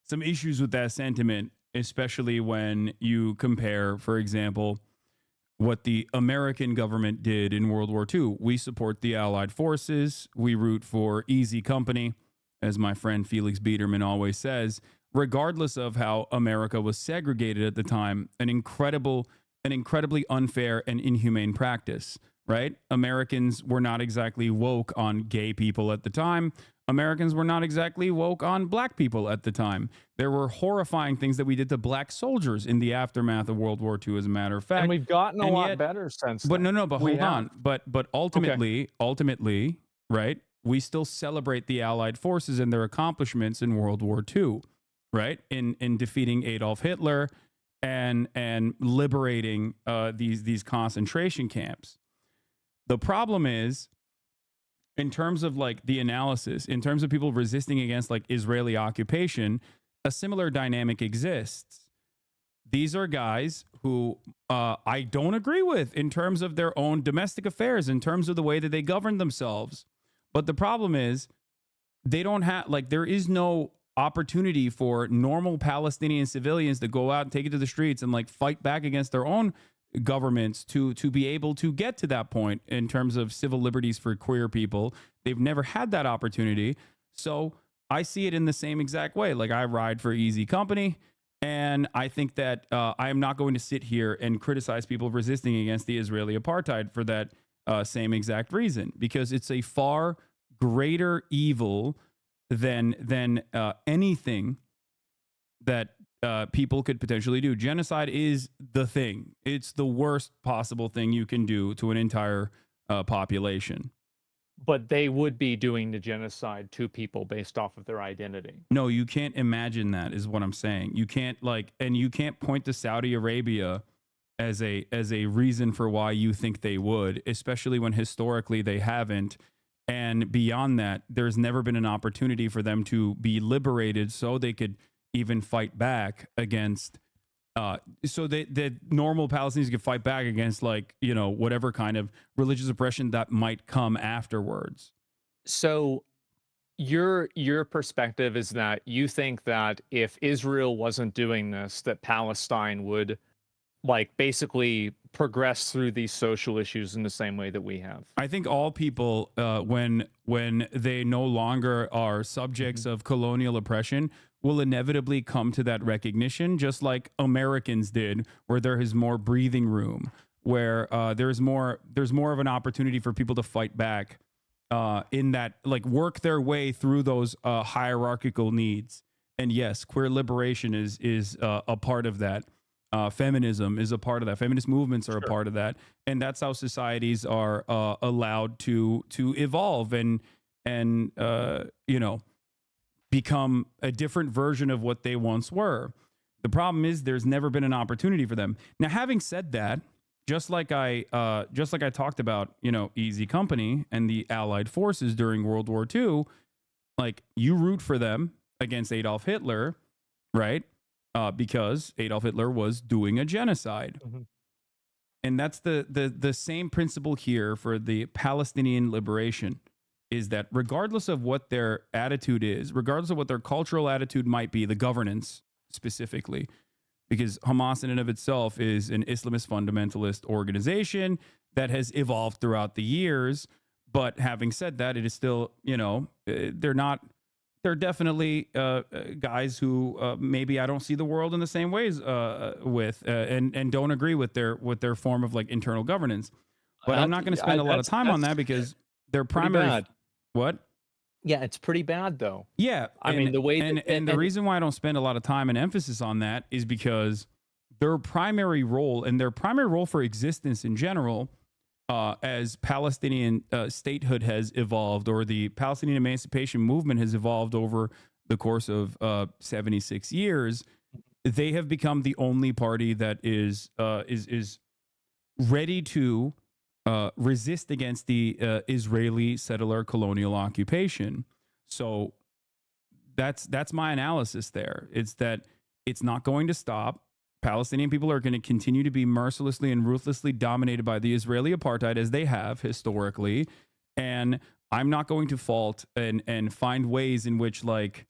some issues with that sentiment, especially when you compare, for example, what the American government did in World War II. We support the Allied forces. We root for easy company, as my friend Felix Biederman always says, regardless of how America was segregated at the time, an incredibly unfair and inhumane practice, right? Americans were not exactly woke on gay people at the time. Americans were not exactly woke on black people at the time. There were horrifying things that we did to black soldiers in the aftermath of World War II, as a matter of
And
fact.
we've gotten a
And
lot
yet,
better since
but no,
then.
no, but
We
hold
have.
on. But
Okay.
ultimately, right? We still celebrate the Allied forces and their accomplishments in World War II, right? In defeating Adolf Hitler and liberating these concentration camps. The problem is, in terms of like the analysis, in terms of people resisting against like Israeli occupation, a similar dynamic exists. These are guys who I don't agree with in terms of their own domestic affairs, in terms of the way that they govern themselves. But the problem is, they don't have, like, there is no opportunity for normal Palestinian civilians to go out and take it to the streets and like fight back against their own governments to be able to get to that point in terms of civil liberties for queer people. They've never had that opportunity. So I see it in the same exact way. Like, I ride for easy company. And I think that I am not going to sit here and criticize people resisting against the Israeli apartheid for that same exact reason, because it's a far greater evil than anything that people could potentially do. Genocide is the thing. It's the worst possible thing you can do to an entire population.
But they would be doing the genocide to people based off of their identity.
No, you can't imagine that, is what I'm saying. You can't, like, and you can't point to Saudi Arabia as a reason for why you think they would, especially when historically they haven't. And beyond that, there's never been an opportunity for them to be liberated so they could even fight back against So that normal Palestinians can fight back against, like, whatever kind of religious oppression that might come afterwards.
So your perspective is that you think that if Israel wasn't doing this, that Palestine would like basically progress through these social issues in the same way that we have.
I think all people, when they no longer are subjects
Mhm.
of colonial oppression, will inevitably come to that recognition, just like Americans did, where there is more breathing room, where there's more of an opportunity for people to fight back, in that, like, work their way through those hierarchical needs. And yes, queer liberation is a part of that. Feminism is a part of that. Feminist movements are a
Sure.
part of that, and that's how societies are allowed to evolve and become a different version of what they once were. The problem is there's never been an opportunity for them. Now, having said that, just like I talked about, Easy Company and the Allied forces during World War II, like, you root for them against Adolf Hitler, right? Because Adolf Hitler was doing a genocide.
Mhm.
And that's the same principle here for the Palestinian liberation, is that regardless of what their attitude is, regardless of what their cultural attitude might be, the governance specifically, because Hamas in and of itself is an Islamist fundamentalist organization that has evolved throughout the years. But having said that, it is still, they're not, they're definitely guys who maybe I don't see the world in the same ways with, and don't agree with their form of, like, internal governance. But I'm not going to spend a lot of time on
That's
that because their
pretty
primary
bad.
what?
Yeah, it's pretty bad though.
Yeah,
I
and
mean, the way that
and the reason why I don't spend a lot of time and emphasis on that is because their primary role, and their primary role for existence in general, as Palestinian statehood has evolved, or the Palestinian emancipation movement has evolved over the course of 76 years, they have become the only party that is ready to resist against the Israeli settler colonial occupation. So that's my analysis there. It's that it's not going to stop. Palestinian people are going to continue to be mercilessly and ruthlessly dominated by the Israeli apartheid, as they have historically. And I'm not going to fault and find ways in which, like,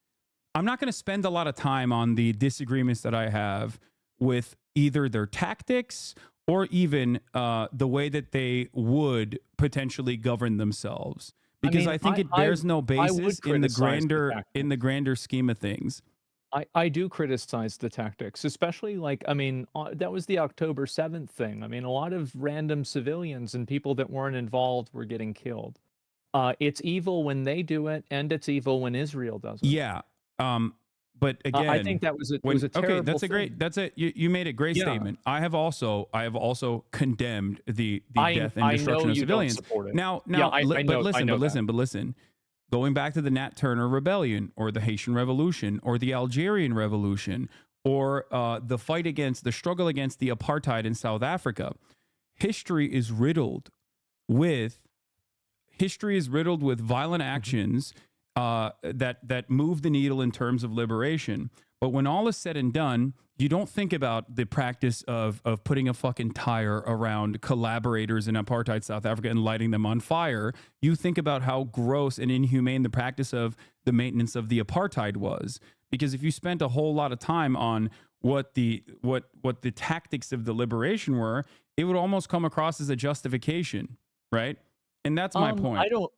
I'm not going to spend a lot of time on the disagreements that I have with either their tactics or even the way that they would potentially govern themselves,
I
because
mean,
I think it bears no
I
basis
would criticize the tactics.
in the grander scheme of things.
I do criticize the tactics, especially like I mean, that was the October 7th thing. I mean, a lot of random civilians and people that weren't involved were getting killed. It's evil when they do it, and it's evil when Israel does it.
Yeah. Um, but
I
again,
think that was it was
when
a
okay,
terrible thing.
that's a you made a great
Yeah,
statement. I have also condemned the death and
I know
destruction of
you don't
civilians.
support it.
Now
Yeah,
now li-
I know that.
but listen. Going back to the Nat Turner Rebellion, or the Haitian Revolution, or the Algerian Revolution, or the struggle against the apartheid in South Africa, history is riddled with violent
Mhm.
actions that move the needle in terms of liberation. But when all is said and done, you don't think about the practice of putting a fucking tire around collaborators in apartheid South Africa and lighting them on fire. You think about how gross and inhumane the practice of the maintenance of the apartheid was. Because if you spent a whole lot of time on what the tactics of the liberation were, it would almost come across as a justification, right? And that's my
I
point.
don't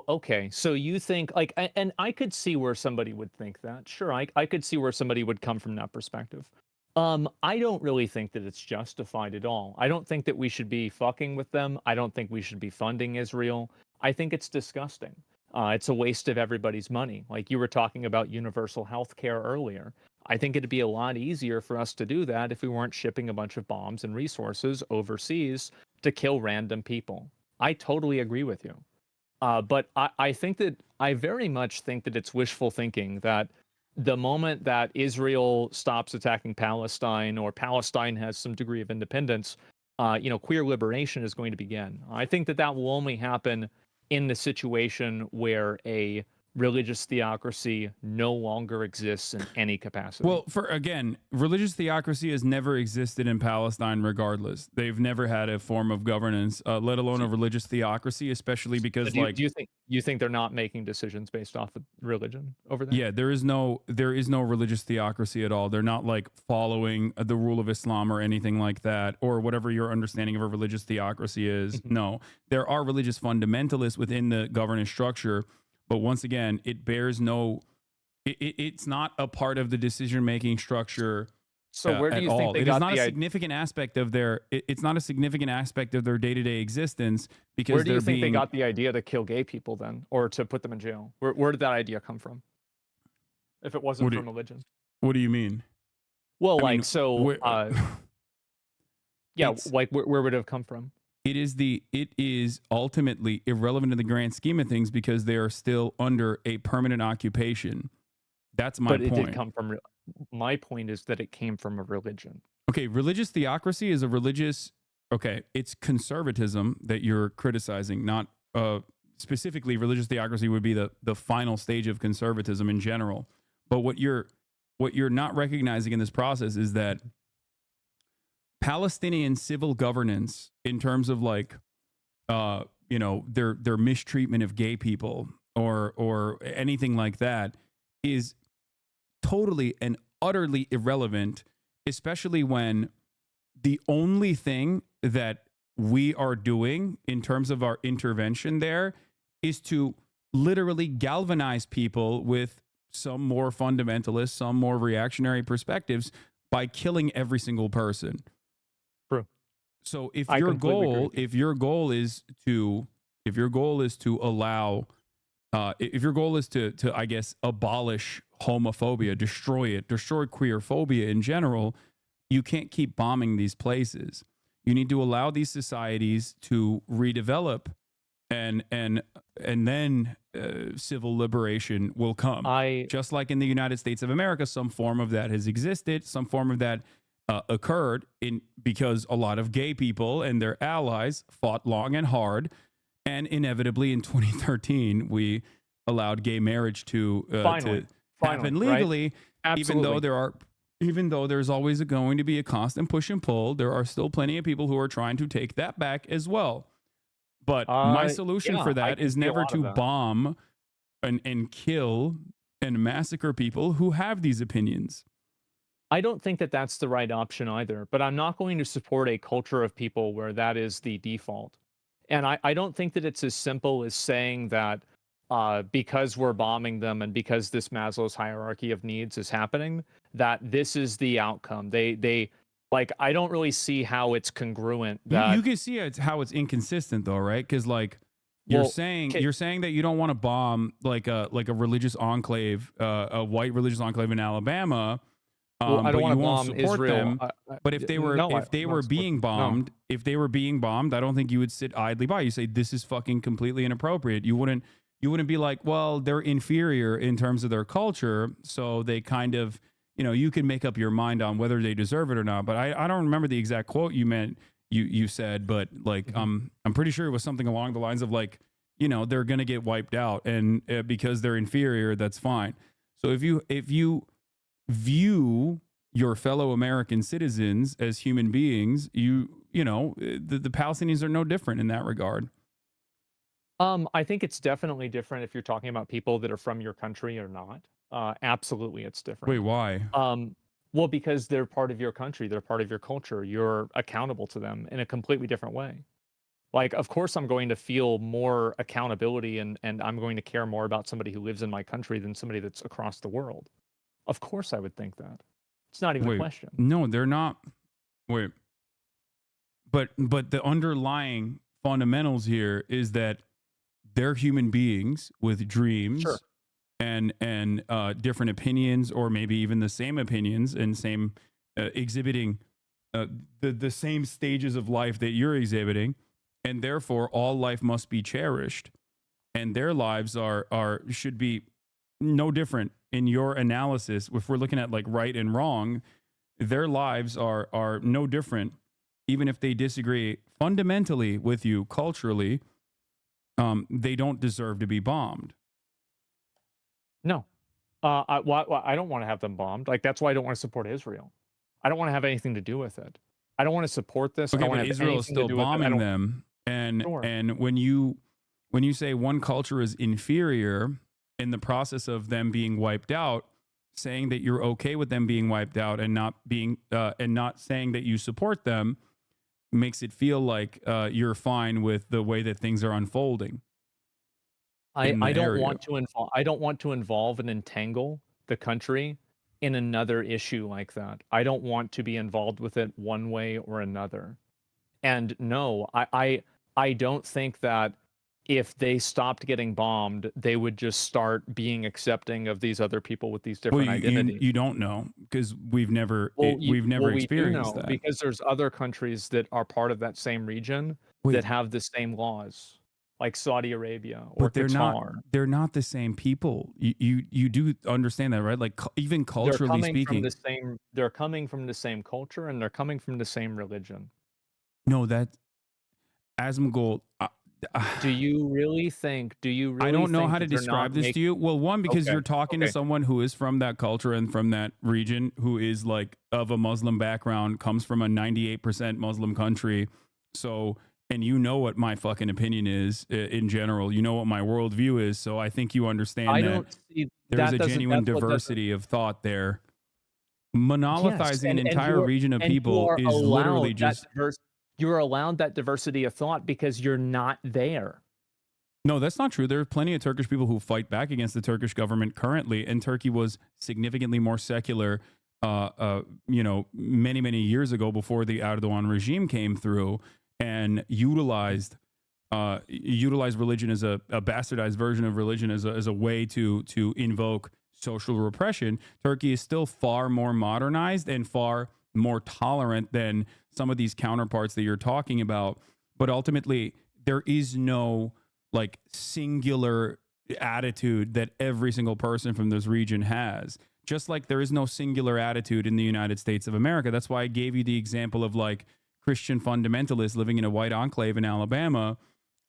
okay. So you think like and I could see where somebody would think that. Sure, I could see where somebody would come from that perspective. I don't really think that it's justified at all. I don't think that we should be fucking with them. I don't think we should be funding Israel. I think it's disgusting. It's a waste of everybody's money. Like you were talking about universal health care earlier. I think it'd be a lot easier for us to do that if we weren't shipping a bunch of bombs and resources overseas to kill random people. I totally agree with you. But I think that I very much think that it's wishful thinking that the moment that Israel stops attacking Palestine or Palestine has some degree of independence, queer liberation is going to begin. I think that that will only happen in the situation where a religious theocracy no longer exists in any capacity.
Well, again, religious theocracy has never existed in Palestine regardless. They've never had a form of governance, let alone a religious theocracy, especially because
do you think they're not making decisions based off of religion over there?
Yeah, there is no religious theocracy at all. They're not like following the rule of Islam or anything like that, or whatever your understanding of a religious theocracy is. No, there are religious fundamentalists within the governance structure, but once again, it bears no. It's not a part of the decision making structure.
So where do you think they
it
got
is not
the
a significant aspect of their. It's not a significant aspect of their day to day existence because
where do you think
being,
they got the idea to kill gay people then, or to put them in jail? Where did that idea come from? If it wasn't from religion.
What do you mean?
Well,
I
like
mean,
so. Yeah, like where would it have come from?
It is ultimately irrelevant in the grand scheme of things because they are still under a permanent occupation. That's my point.
But it did come from. My point is that it came from a religion.
Okay, religious theocracy is a religious. Okay, it's conservatism that you're criticizing, not specifically religious theocracy would be the final stage of conservatism in general. But what you're not recognizing in this process is that Palestinian civil governance, in terms of like, their mistreatment of gay people or anything like that, is totally and utterly irrelevant, especially when the only thing that we are doing in terms of our intervention there is to literally galvanize people with some more fundamentalist, some more reactionary perspectives by killing every single person.
True.
So if your goal is to allow if your goal is to I guess abolish homophobia, destroy queerphobia in general, you can't keep bombing these places. You need to allow these societies to redevelop, and then civil liberation will come. Just like in the United States of America, some form of that has existed, some form of that occurred because a lot of gay people and their allies fought long and hard, and inevitably in 2013 we allowed gay marriage to happen legally.
Right?
Even though there's always going to be a constant push and pull, there are still plenty of people who are trying to take that back as well. But my solution for that is never to bomb and kill and massacre people who have these opinions.
I don't think that that's the right option either, but I'm not going to support a culture of people where that is the default. And I don't think that it's as simple as saying that because we're bombing them and because this Maslow's hierarchy of needs is happening, that this is the outcome. They like, I don't really see how it's congruent. That
you can see how it's inconsistent though, right? Because like you're saying that you don't want to bomb like a religious enclave, a white religious enclave in Alabama.
I don't want to bomb
support
Israel.
them. But if they were being bombed, I don't think you would sit idly by. You say this is fucking completely inappropriate. You wouldn't be like, well, they're inferior in terms of their culture, so they kind of, you can make up your mind on whether they deserve it or not. But I don't remember the exact quote you said, but like I'm pretty sure it was something along the lines of like, they're gonna get wiped out, and because they're inferior, that's fine. So if you view your fellow American citizens as human beings, the Palestinians are no different in that regard.
I think it's definitely different if you're talking about people that are from your country or not. Absolutely, it's different.
Wait, why?
Well, because they're part of your country, they're part of your culture. You're accountable to them in a completely different way. Like, of course, I'm going to feel more accountability and I'm going to care more about somebody who lives in my country than somebody that's across the world. Of course, I would think that. It's not even a question.
No, they're not. Wait. But the underlying fundamentals here is that they're human beings with dreams.
Sure.
and different opinions, or maybe even the same opinions and same exhibiting the same stages of life that you're exhibiting, and therefore all life must be cherished, and their lives should be no different in your analysis. If we're looking at like right and wrong, their lives are no different, even if they disagree fundamentally with you culturally. They don't deserve to be bombed.
No. I don't want to have them bombed. Like that's why I don't want to support Israel. I don't want to have anything to do with it. I don't want to support this. I
Okay,
don't want
but
to have
Israel is
anything to
still
do with it. I
bombing
don't.
them, and
Sure.
when you say one culture is inferior in the process of them being wiped out, saying that you're okay with them being wiped out and not saying that you support them makes it feel like you're fine with the way that things are unfolding in
I
the
don't
area.
want to involve. I don't want to involve and entangle the country in another issue like that. I don't want to be involved with it one way or another. And no, I don't think that if they stopped getting bombed, they would just start being accepting of these other people with these
Well,
different
you
identities.
you don't know because we've never
We do
experienced
know
that.
because there's other countries that are part of that same region that
Wait,
have the same laws, like Saudi Arabia or
but
Qatar.
they're not the same people. You do understand that, right? Like even culturally speaking.
They're coming from the same culture and they're coming from the same religion.
No, that Asmongold.
Do you
I
really
don't know
think
how to
that they're not
describe this to
making
you. Well, one, because
okay,
you're talking to
okay.
someone who is from that culture and from that region, who is like of a Muslim background, comes from a 98% Muslim country. So, and you know what my fucking opinion is in general. You know what my worldview is. So I think you
I
understand that
don't see
there's
that
a
doesn't
genuine
that's what doesn't
diversity of thought there.
yes,
Monolithizing an entire region of
and you
people
are
is literally
allowed that
just
you're allowed that diversity of thought because you're not there.
no, that's not true. There are plenty of Turkish people who fight back against the Turkish government currently, and Turkey was significantly more secular, many, many years ago before the Erdogan regime came through and utilized religion as a bastardized version of religion as a way to invoke social repression. Turkey is still far more modernized and far more tolerant than some of these counterparts that you're talking about. But ultimately, there is no like singular attitude that every single person from this region has. Just like there is no singular attitude in the United States of America. That's why I gave you the example of like Christian fundamentalists living in a white enclave in Alabama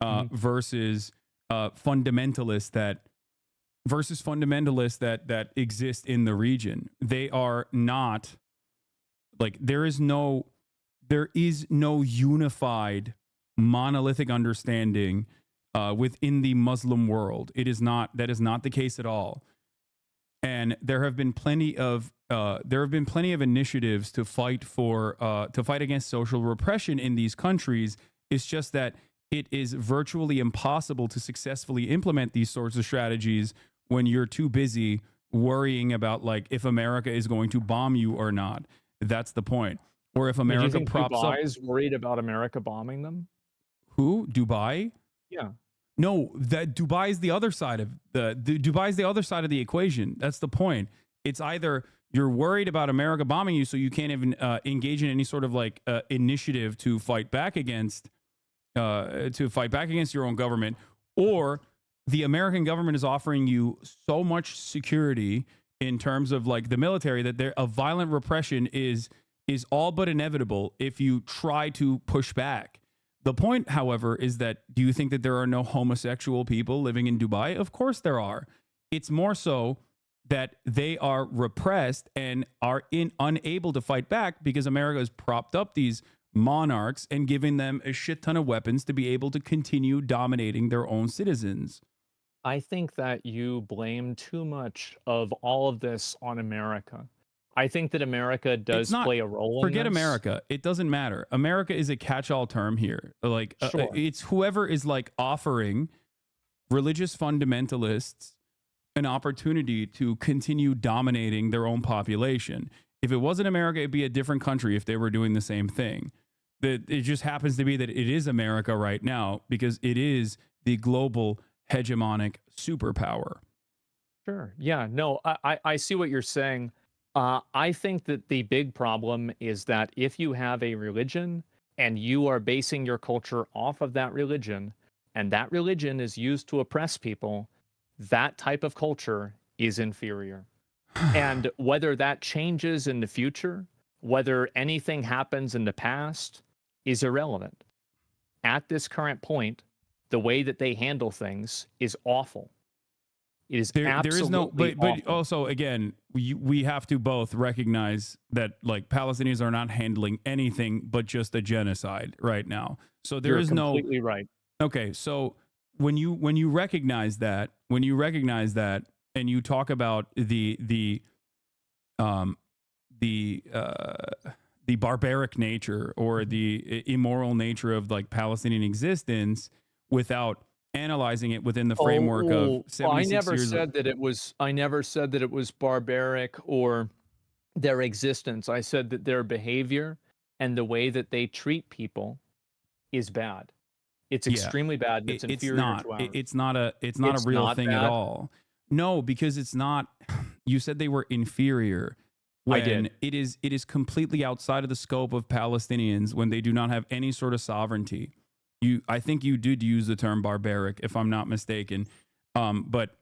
Mhm.
versus fundamentalists that exist in the region. They are not like there is no unified monolithic understanding within the Muslim world. That is not the case at all. And there have been plenty of initiatives to fight against social repression in these countries. It's just that it is virtually impossible to successfully implement these sorts of strategies when you're too busy worrying about like if America is going to bomb you or not. That's the point. Or if
Do you
America
think
props up
Dubai is worried about America bombing them?
who? Dubai?
Yeah.
No, that Dubai is the other side of the Dubai is the other side of the equation. That's the point. It's either you're worried about America bombing you, so you can't even engage in any sort of like initiative to fight back against your own government, or the American government is offering you so much security in terms of like the military that a violent repression is all but inevitable if you try to push back. The point, however, is that do you think that there are no homosexual people living in Dubai? Of course there are. It's more so that they are repressed and are unable to fight back because America has propped up these monarchs and given them a shit ton of weapons to be able to continue dominating their own citizens.
I think that you blame too much of all of this on America. I think that America
It's
does
not
play a role in
forget
this.
America. It doesn't matter. America is a catch-all term here. Like
Sure.
it's whoever is like offering religious fundamentalists an opportunity to continue dominating their own population. If it wasn't America, it'd be a different country if they were doing the same thing. That it just happens to be that it is America right now because it is the global hegemonic superpower.
Sure. Yeah. No, I see what you're saying. I think that the big problem is that if you have a religion and you are basing your culture off of that religion, and that religion is used to oppress people, that type of culture is inferior. And whether that changes in the future, whether anything happens in the past, is irrelevant. At this current point, the way that they handle things is awful. It is
there is no,
absolutely
but
awful.
also again, we have to both recognize that like Palestinians are not handling anything but just a genocide right now. So there
You're
is no,
completely right.
okay. So when you recognize that, and you talk about um the barbaric nature or
Mhm.
the immoral nature of like Palestinian existence without analyzing it within the framework of
Oh, I
76
never
years of,
said that it was barbaric or their existence. I said that their behavior and the way that they treat people is bad. It's
yeah,
extremely bad and it's
it's
inferior
not
to ours.
it's not a
It's
real
not
thing at
bad.
all. No, because it's not. You said they were inferior
I
when
did.
it is completely outside of the scope of Palestinians when they do not have any sort of sovereignty. I think you did use the term barbaric if I'm not mistaken. But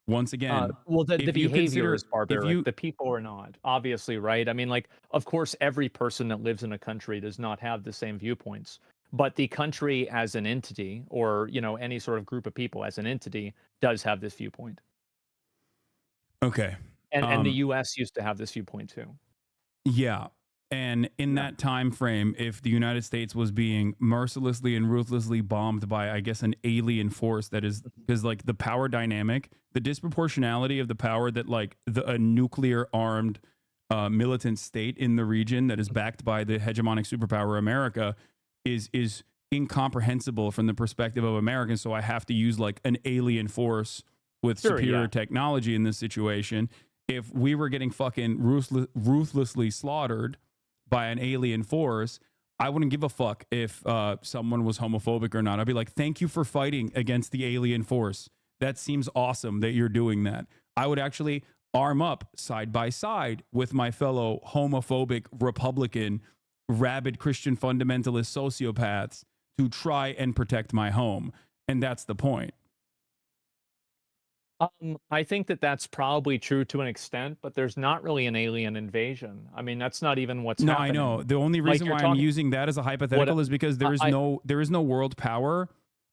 once again,
Well, the
if you
behavior
consider
is
if
barbaric.
you
The people are not, obviously, right? I mean, like, of course, every person that lives in a country does not have the same viewpoints, but the country as an entity, or any sort of group of people as an entity, does have this viewpoint.
okay.
And the
Um
U.S. used to have this viewpoint too.
Yeah. And in
Yeah.
that time frame, if the United States was being mercilessly and ruthlessly bombed by, I guess, an alien force that is
Mhm.
because like the power dynamic, the disproportionality of the power that like a nuclear armed militant state in the region that is
Mhm.
backed by the hegemonic superpower America is incomprehensible from the perspective of Americans. So I have to use like an alien force with
Sure.
superior
Yeah.
technology in this situation. If we were getting fucking ruthlessly slaughtered by an alien force, I wouldn't give a fuck if someone was homophobic or not. I'd be like, thank you for fighting against the alien force. That seems awesome that you're doing that. I would actually arm up side by side with my fellow homophobic Republican, rabid Christian fundamentalist sociopaths to try and protect my home. And that's the point.
I think that that's probably true to an extent, but there's not really an alien invasion. I mean, that's not even what's
No, I know.
happening.
The only
Like
reason
you're
why I'm
talking,
using that as a
what
hypothetical is because there is
I
no world power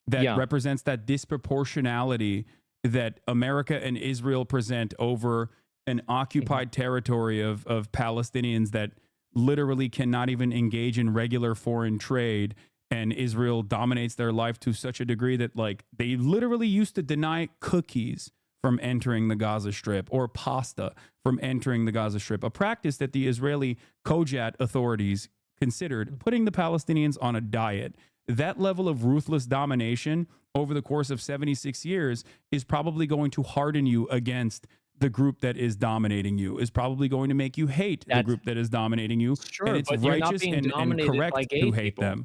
that
yeah.
represents that disproportionality that America and Israel present over an
Mhm.
occupied territory of Palestinians that literally cannot even engage in regular foreign trade, and Israel dominates their life to such a degree that like they literally used to deny cookies from entering the Gaza Strip or pasta from entering the Gaza Strip, a practice that the Israeli Kojat authorities considered putting the Palestinians on a diet. That level of ruthless domination over the course of 76 years is probably going to harden you against the group that is dominating you, is probably going to make you hate the
That's
group that is dominating you. And
sure,
it's
but you're not
righteous
being
and
dominated by
correct
gay
to hate
people.
them.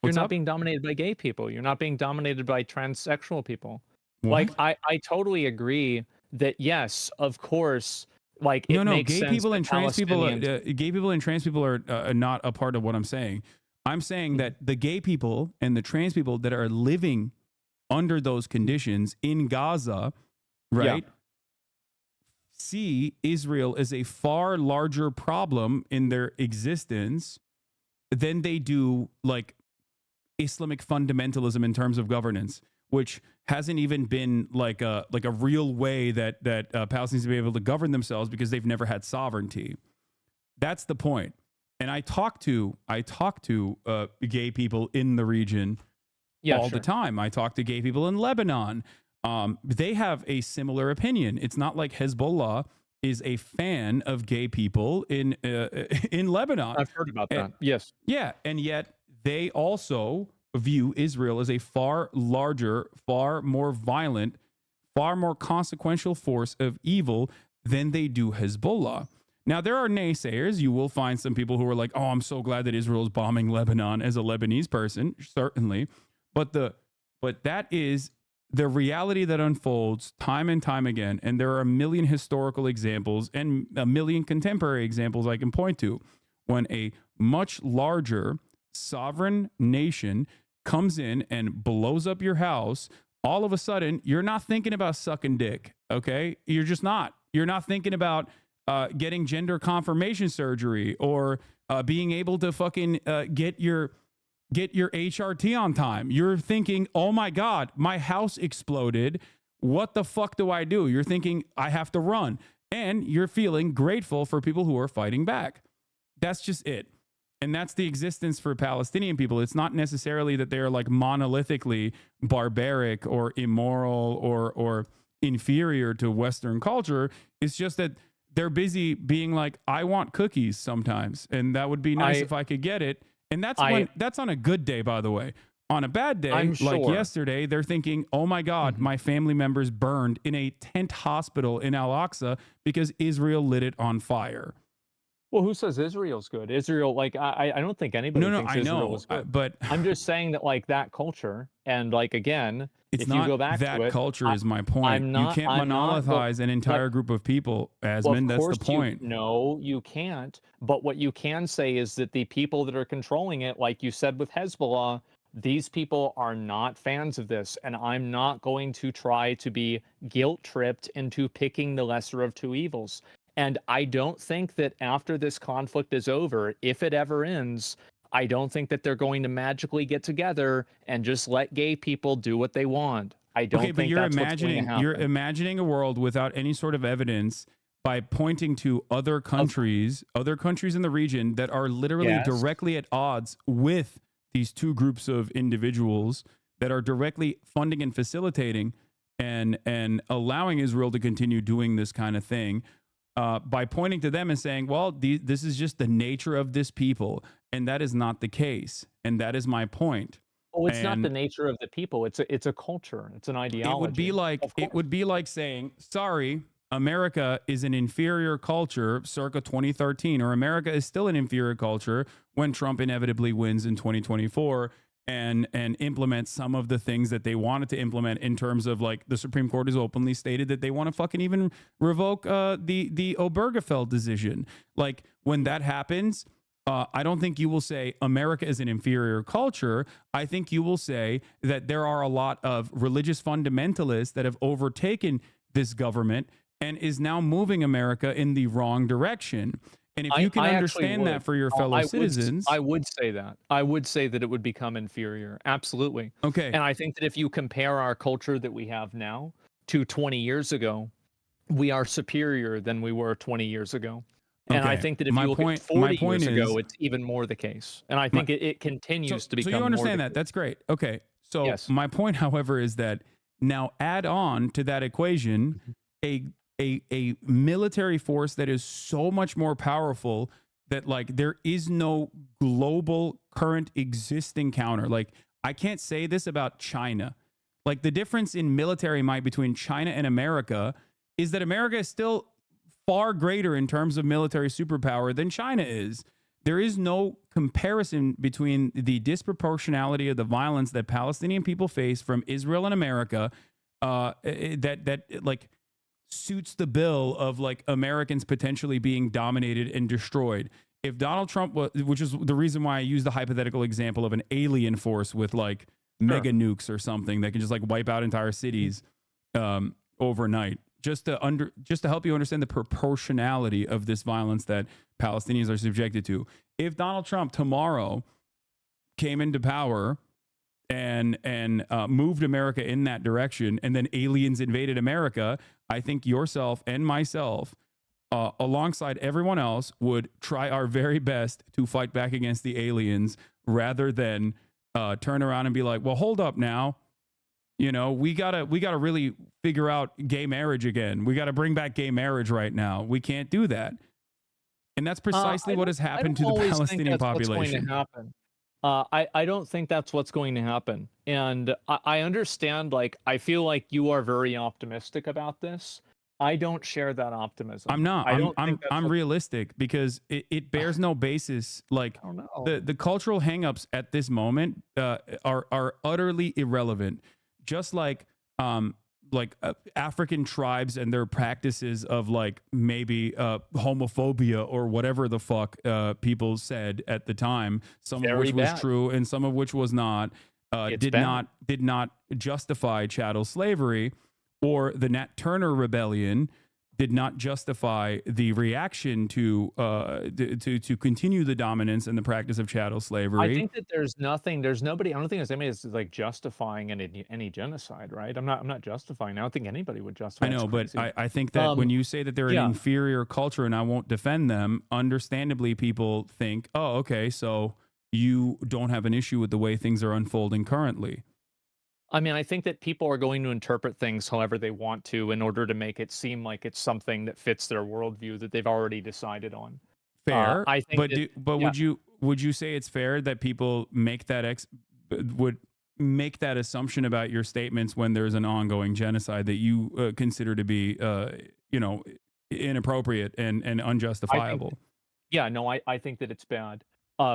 You're
What's
not
up?
being dominated by gay people. You're not being dominated by transsexual people. Like
What?
I totally agree that yes, of course, like
No,
it
no.
makes sense that Palestinians.
Gay people and trans people are not a part of what I'm saying. I'm saying
Mhm.
that the gay people and the trans people that are living under those conditions in Gaza,
Yeah.
right, see Israel as a far larger problem in their existence than they do like Islamic fundamentalism in terms of governance, which hasn't even been like a real way that Palestinians be able to govern themselves because they've never had sovereignty. That's the point. And I talk to gay people in the region
Yeah,
all the
sure.
time. I talk to gay people in Lebanon. They have a similar opinion. It's not like Hezbollah is a fan of gay people in in Lebanon.
I've heard about
Eh,
that. Yes.
yeah, and yet they also view Israel as a far larger, far more violent, far more consequential force of evil than they do Hezbollah. Now, there are naysayers. You will find some people who are like, oh, I'm so glad that Israel is bombing Lebanon as a Lebanese person, certainly. But that is the reality that unfolds time and time again. And there are a million historical examples and a million contemporary examples I can point to when a much larger sovereign nation comes in and blows up your house. All of a sudden, you're not thinking about sucking dick. Okay. You're just not. You're not thinking about getting gender confirmation surgery or being able to fucking get your HRT on time. You're thinking, oh my God, my house exploded. what the fuck do I do? You're thinking I have to run, and you're feeling grateful for people who are fighting back. That's just it. And that's the existence for Palestinian people. It's not necessarily that they're like monolithically barbaric or immoral or inferior to Western culture. It's just that they're busy being like, I want cookies sometimes, and that would be nice if I could get it. And that's on a good day, by the way. On a bad day, like yesterday, they're thinking, oh my God, my family members burned in a tent hospital in Al-Aqsa because Israel lit it on fire.
Well, who says Israel's good? Israel, like, I don't think anybody thinks Israel is good.
But
I'm just saying that, like, that culture, and like, again,
it's
if
not
you go back
that
to it,
culture is my point. You can't monolithize an entire group of people, Asmon. That's the point.
No, you can't. But what you can say is that the people that are controlling it, like you said with Hezbollah, these people are not fans of this, and I'm not going to try to be guilt-tripped into picking the lesser of two evils. And I don't think that after this conflict is over, if it ever ends, I don't think that they're going to magically get together and just let gay people do what they want. I don't think that's what's going to happen.
You're imagining a world without any sort of evidence by pointing to other countries in the region that are literally directly at odds with these two groups of individuals that are directly funding and facilitating and allowing Israel to continue doing this kind of thing. By pointing to them and saying, well, this is just the nature of this people. And that is not the case. And that is my point.
Oh, it's not the nature of the people. It's a culture. It's an ideology.
It would be like saying, sorry, America is an inferior culture circa 2013, or America is still an inferior culture when Trump inevitably wins in 2024. And implement some of the things that they wanted to implement in terms of, like, the Supreme Court has openly stated that they want to fucking even revoke the Obergefell decision. Like, when that happens, I don't think you will say America is an inferior culture. I think you will say that there are a lot of religious fundamentalists that have overtaken this government and is now moving America in the wrong direction. And if you can understand that for your fellow citizens...
I would say that. I would say that it would become inferior. Absolutely.
Okay.
And I think that if you compare our culture that we have now to 20 years ago, we are superior than we were 20 years ago. And I think that if you look at 40 years ago, it's even more the case. And I think it continues to become more.
So you understand that. That's great. Okay. So my point, however, is that now add on to that equation a military force that is so much more powerful that, like, there is no global current existing counter. Like, I can't say this about China. Like, the difference in military might between China and America is that America is still far greater in terms of military superpower than China is. There is no comparison between the disproportionality of the violence that Palestinian people face from Israel and America that like suits the bill of, like, Americans potentially being dominated and destroyed. If Donald Trump was, which is the reason why I use the hypothetical example of an alien force with, like, mega nukes or something that can just, like, wipe out entire cities overnight, just to help you understand the proportionality of this violence that Palestinians are subjected to. If Donald Trump tomorrow came into power and moved America in that direction, and then aliens invaded America, I think yourself and myself, alongside everyone else, would try our very best to fight back against the aliens rather than turn around and be like, well, hold up now. You know, we gotta really figure out gay marriage again. We gotta bring back gay marriage right now. We can't do that. And that's precisely what has happened to the Palestinian population.
I don't think that's what's going to happen. And I understand, like, I feel like you are very optimistic about this. I don't share that optimism.
I'm not. I'm realistic because it bears no basis. Like, the cultural hangups at this moment are utterly irrelevant. Just like African tribes and their practices of, like, maybe homophobia or whatever the fuck people said at the time, some of which was true and some of which was not, did not justify chattel slavery, or the Nat Turner Rebellion did not justify the reaction to continue the dominance and the practice of chattel
I
slavery.
think that there's nobody. I don't think there's anybody that's like justifying any genocide, right? I'm not justifying. I don't think anybody would justify.
I know,
That's
but
crazy.
I think that when
Um,
you say that they're an
yeah.
inferior culture and I won't defend them, understandably people think, oh, okay, so you don't have an issue with the way things are unfolding currently.
I mean, I think that people are going to interpret things however they want to in order to make it seem like it's something that fits their worldview that they've already decided on.
Fair,
I think
but
that, yeah,
would you say it's fair that people make that would make that assumption about your statements when there's an ongoing genocide that you consider to be you know inappropriate and
I think
unjustifiable?
Yeah, no, I think that it's bad.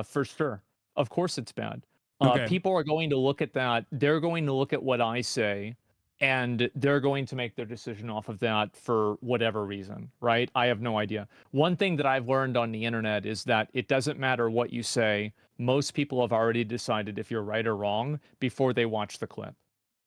For sure. Of course it's bad.
Okay,
People are going to look at that. They're going to look at what I say, and they're going to make their decision off of that for whatever reason, right? I have no idea. One thing that I've learned on the internet is that it doesn't matter what you say. Most people have already decided if you're right or wrong before they watch the clip.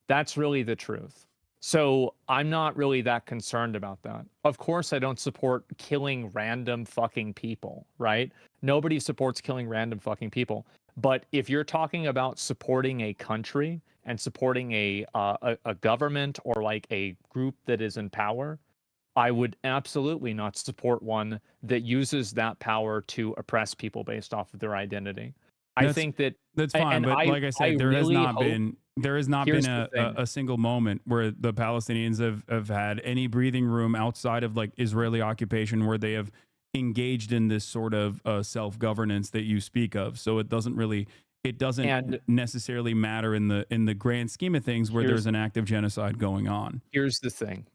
That's really the truth. So I'm not really that concerned about that. Of course, I don't support killing random fucking people, right? Nobody supports killing random fucking people. But if you're talking about supporting a country and supporting a government or like a group that is in power, I would absolutely not support one that uses that power to oppress people based off of their identity. I
that's
think that,
that's fine,
and
but like I
I
said,
really hope.
there has not been
Here's the thing.
a single moment where the Palestinians have had any breathing room outside of like Israeli occupation where they have engaged in this sort of self governance that you speak of. So it doesn't
And
necessarily matter in the grand scheme of things where
here's
there's an active genocide going on.
here's the thing.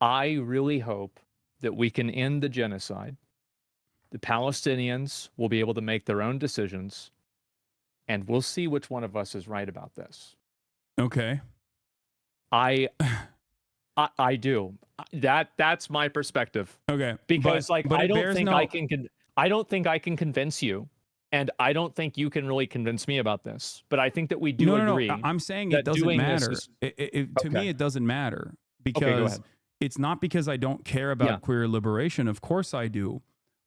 I really hope that we can end the genocide. The Palestinians will be able to make their own decisions, and we'll see which one of us is right about this.
Okay.
I I do. That's my perspective.
Okay.
Because like
But
I
it
don't
bears
think
no
I can I don't think I can convince you, and I don't think you can really convince me about this. But I think that we do
no.
agree
I'm saying it
that
doesn't
doing this
matter.
is
To
okay.
me, it doesn't matter
Okay, go
because
ahead.
it's not because I don't care
Yeah.
about queer liberation. Of course I do.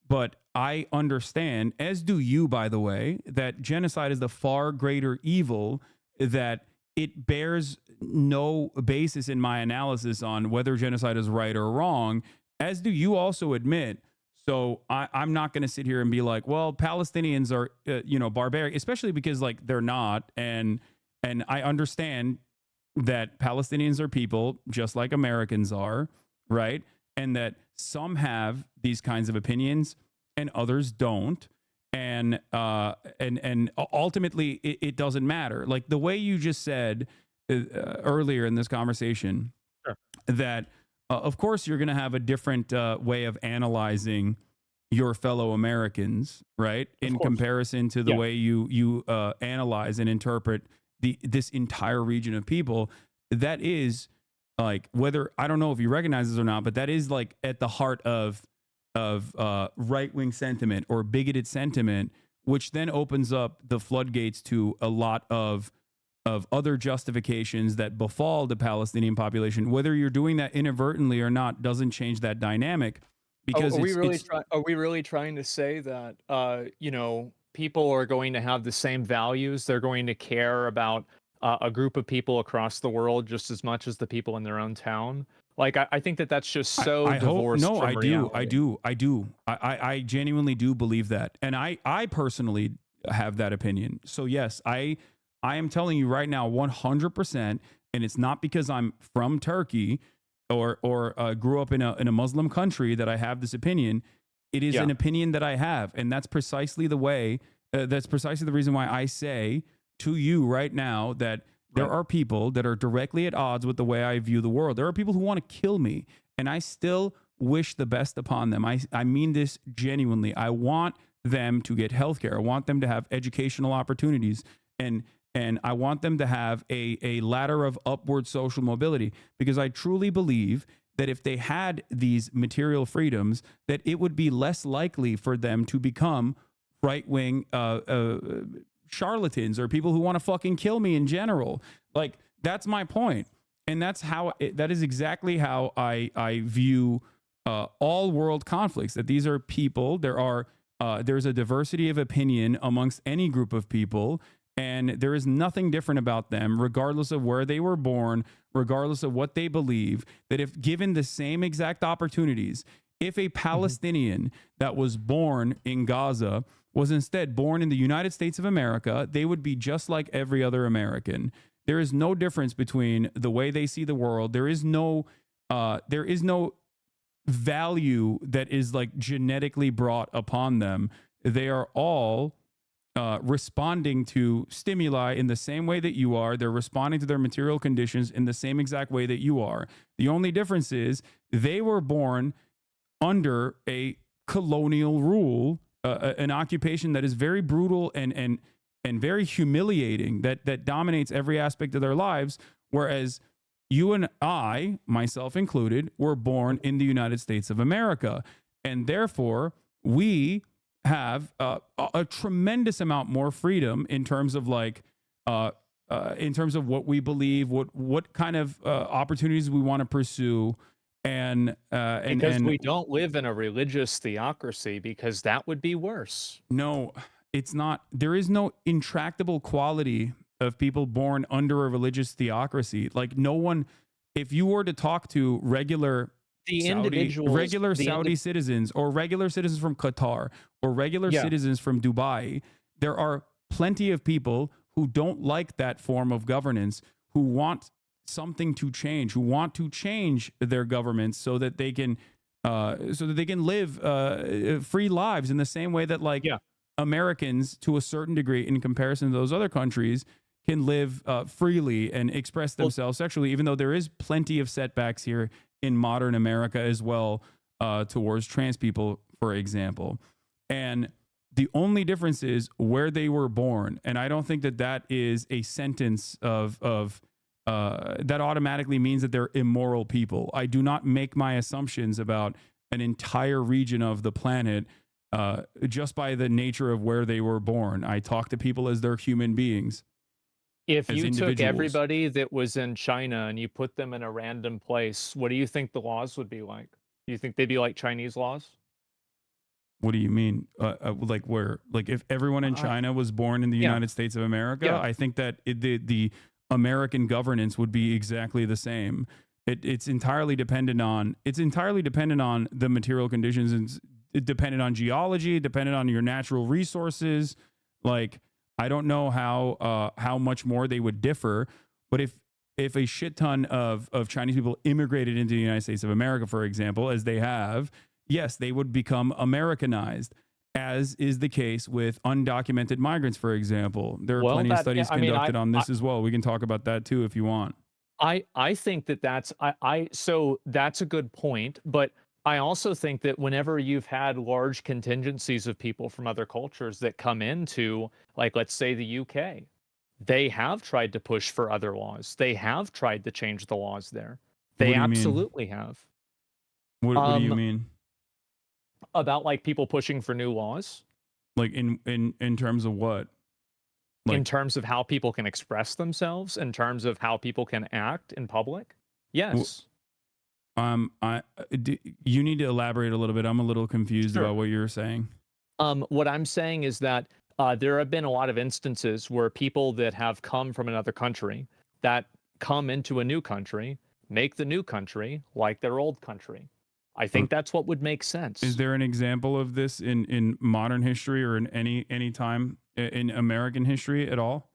But I understand, as do you, by the way, that genocide is the far greater evil, that it bears no basis in my analysis on whether genocide is right or wrong, as do you also admit. So I'm not going to sit here and be like, well, Palestinians are, barbaric, especially because like they're not. And I understand that Palestinians are people just like Americans are, right? And that some have these kinds of opinions and others don't. And ultimately, it doesn't matter. Like the way you just said earlier in this conversation,
Sure.
that of course you're going to have a different way of analyzing your fellow Americans, right?
Of
In
course.
comparison to the
Yeah.
way you analyze and interpret this entire region of people, that is like, whether, I don't know if you recognize this or not, but that is like at the heart of right wing sentiment or bigoted sentiment, which then opens up the floodgates to a lot of other justifications that befall the Palestinian population. Whether you're doing that inadvertently or not doesn't change that dynamic, because
Are we really trying to say that people are going to have the same values? They're going to care about a group of people across the world just as much as the people in their own town? Like I think that that's just so
I hope
divorced
no,
from reality.
I do. I genuinely do believe that. And I personally have that opinion. So yes, I am telling you right now 100%, and it's not because I'm from Turkey or grew up in a Muslim country that I have this opinion. It is
Yeah.
an opinion that I have, and that's precisely the way that's precisely the reason why I say to you right now that there
Right.
are people that are directly at odds with the way I view the world. There are people who want to kill me, and I still wish the best upon them. I mean this genuinely. I want them to get healthcare. I want them to have educational opportunities, and I want them to have a ladder of upward social mobility, because I truly believe that if they had these material freedoms, that it would be less likely for them to become right-wing charlatans or people who want to fucking kill me in general. Like, that's my point. And that's how that is exactly how I view all world conflicts. That these are people. There's a diversity of opinion amongst any group of people, and there is nothing different about them, regardless of where they were born, regardless of what they believe. That if given the same exact opportunities, if a Palestinian that was born in Gaza was instead born in the United States of America, they would be just like every other American. There is no difference between the way they see the world. There is no value that is like genetically brought upon them. They are all responding to stimuli in the same way that you are. They're responding to their material conditions in the same exact way that you are. The only difference is they were born under a colonial rule, an occupation that is very brutal and very humiliating, that dominates every aspect of their lives, whereas you and I, myself included, were born in the United States of America, and therefore we have a tremendous amount more freedom in terms of in terms of what we believe, what kind of opportunities we want to pursue.
Because we don't live in a religious theocracy, because that would be worse.
No, it's not. There is no intractable quality of people born under a religious theocracy. Like no one, if you were to talk to regular Saudi citizens, or regular citizens from Qatar, or regular citizens from Dubai, there are plenty of people who don't like that form of governance, who want something to change, who want to change their governments so that they can live free lives in the same way that Americans, to a certain degree, in comparison to those other countries, can live freely and express themselves sexually, even though there is plenty of setbacks here in modern America as well, towards trans people, for example. And the only difference is where they were born. And I don't think that is a sentence that automatically means that they're immoral people. I do not make my assumptions about an entire region of the planet just by the nature of where they were born. I talk to people as they're human beings.
If you took everybody that was in China and you put them in a random place, what do you think the laws would be like? Do you think they'd be like Chinese laws?
What do you mean? Like where? Like if everyone in China was born in the United States of America, I think that the American governance would be exactly the same. It's entirely dependent on the material conditions, and it dependent on geology, dependent on your natural resources. Like I don't know how much more they would differ, but if a shit ton of Chinese people immigrated into the United States of America, for example, as they have, yes, they would become Americanized, as is the case with undocumented migrants, for example. There are plenty of studies conducted on this as well. We can talk about that too if you want.
I think that's so that's a good point, but I also think that whenever you've had large contingencies of people from other cultures that come into, like, let's say the UK, they have tried to push for other laws. They have tried to change the laws there. They absolutely have.
What do you mean?
About like people pushing for new laws?
Like in terms of what?
In terms of how people can express themselves, in terms of how people can act in public? Yes.
You need to elaborate a little bit. I'm a little confused about what you're saying.
What I'm saying is that there have been a lot of instances where people that have come from another country that come into a new country, make the new country like their old country. I think that's what would make sense.
Is there an example of this in modern history or in any time in American history at all?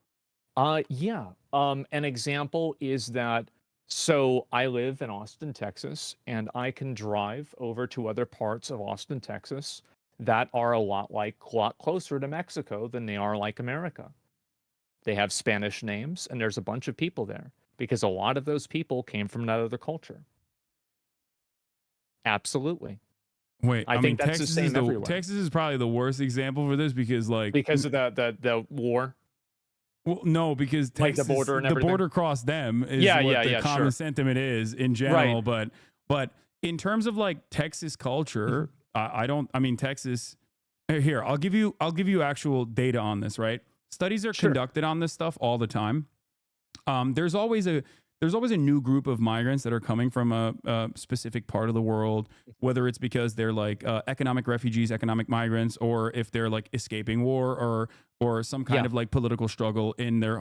Yeah. An example is that, so I live in Austin, Texas, and I can drive over to other parts of Austin, Texas that are a lot closer to Mexico than they are like America. They have Spanish names, and there's a bunch of people there because a lot of those people came from another culture. Absolutely.
Wait,
I think that's the same everywhere.
Texas is probably the worst example for this because of
the war.
Well, no, because Texas,
like the border and everything.
The border crossed them is what the common sentiment is in general. Right. But in terms of like Texas culture, Texas. Here, I'll give you actual data on this. Right, studies are conducted on this stuff all the time. There's always there's always a new group of migrants that are coming from a specific part of the world, whether it's because they're like economic refugees, economic migrants, or if they're like escaping war or some kind
Yeah.
of like political struggle in their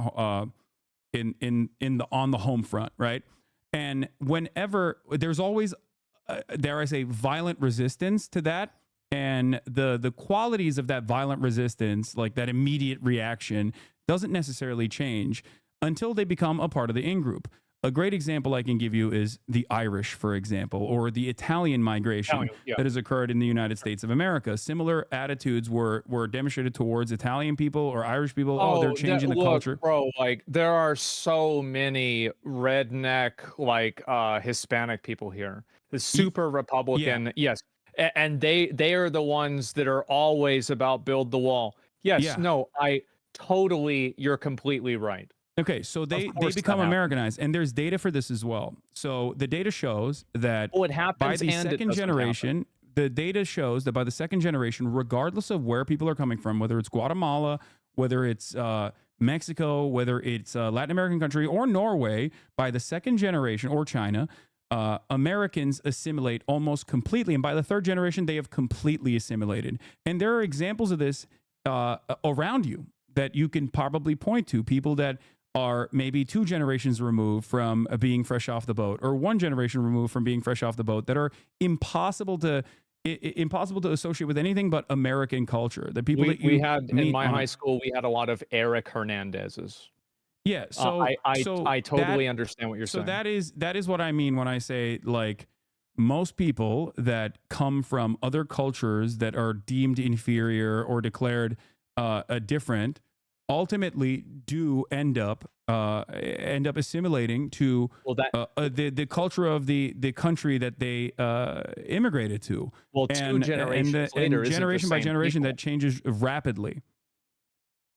in the on the home front, right? And whenever there's always dare I say violent resistance to that, and the qualities of that violent resistance, like that immediate reaction, doesn't necessarily change until they become a part of the in group. A great example I can give you is the Irish, for example, or the Italian migration
Yeah.
that has occurred in the United States of America. Similar attitudes were demonstrated towards Italian people or Irish people. Oh, they're changing the
Look,
culture.
bro, like there are so many redneck, like Hispanic people here. The super
Yeah,
Republican, yes. And they are the ones that are always about build the wall. Yes,
yeah.
no, I totally, you're completely right.
Okay, so
Of
they
course that
become
happens.
Americanized, and there's data for this as well. So the data shows that
Oh, it
by
happens
the
and it
second
doesn't happen.
generation, the data shows that by the second generation, regardless of where people are coming from, whether it's Guatemala, whether it's Mexico, whether it's a Latin American country or Norway, by the second generation or China, Americans assimilate almost completely, and by the third generation, they have completely assimilated. And there are examples of this around you that you can probably point to. People that are maybe two generations removed from being fresh off the boat, or one generation removed from being fresh off the boat, that are impossible to impossible to associate with anything but American culture. The people that
We
you
had in
meet
my
on a
high school, we had a lot of Eric Hernandezes.
yeah.
I
That
totally understand what you're
so
saying.
that is what I mean when I say like most people that come from other cultures that are deemed inferior or declared different ultimately do end up assimilating to
Well, that
the culture of the country that they immigrated to,
well, 2 generations later
and
isn't the
generation by
same
generation
people.
that changes rapidly.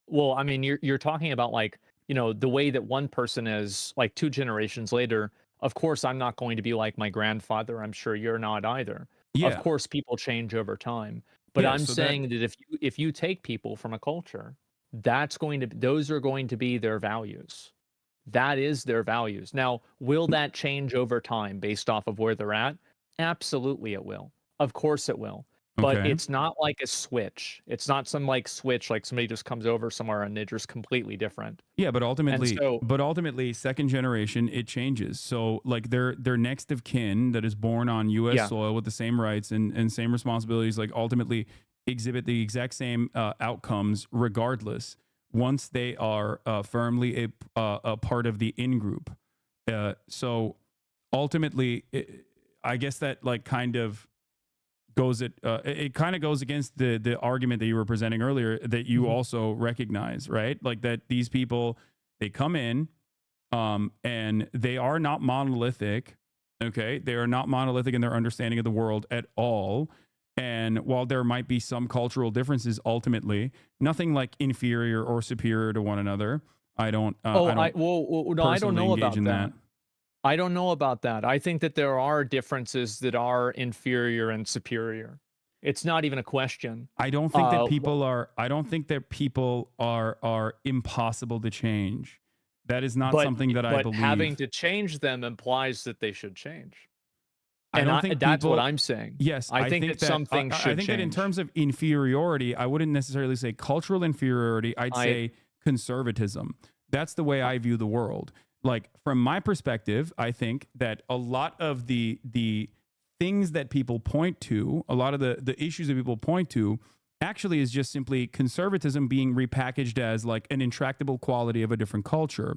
Well, I mean, you're talking about like, the way that one person is like 2 generations later. Of course, I'm not going to be like my grandfather. I'm sure you're not either. Of
Yeah,
course, people change over time. But
yeah.
I'm
So that
saying that if you take people from a culture, those are going to be their values. That is their values. Now, will that change over time based off of where they're at? Absolutely it will. Of course it will. But
okay.
it's not like a switch. It's not some like switch like somebody just comes over somewhere and they're just completely different.
Yeah,
And so,
but ultimately, second generation, it changes. So, like their next of kin that is born on U.S.
yeah.
soil with the same rights and same responsibilities, like ultimately exhibit the exact same outcomes, regardless. Once they are firmly a part of the in group, so ultimately, I guess that like kind of goes it kind of goes against the argument that you were presenting earlier that you
Mhm.
also recognize, right? Like that these people, they come in and they are not monolithic. Okay, they are not monolithic in their understanding of the world at all. And while there might be some cultural differences, ultimately nothing like inferior or superior to one another.
Oh,
I don't
no, I don't
personally
know
engage
about
in that.
that. I don't know about that. I think that there are differences that are inferior and superior. It's not even a question. Wh-
I don't think that people are impossible to change. That is not
but
something that I
having
believe.
to change them implies that they should change.
I
And
don't think
that's what
people
I'm saying.
yes,
I think that some things
I
should
think that in
change.
terms of inferiority, I wouldn't necessarily say cultural inferiority. I'd
I
say conservatism. That's the way I view the world. Like from my perspective, I think that a lot of the things that people point to, a lot of the issues that people point to, actually is just simply conservatism being repackaged as like an intractable quality of a different culture.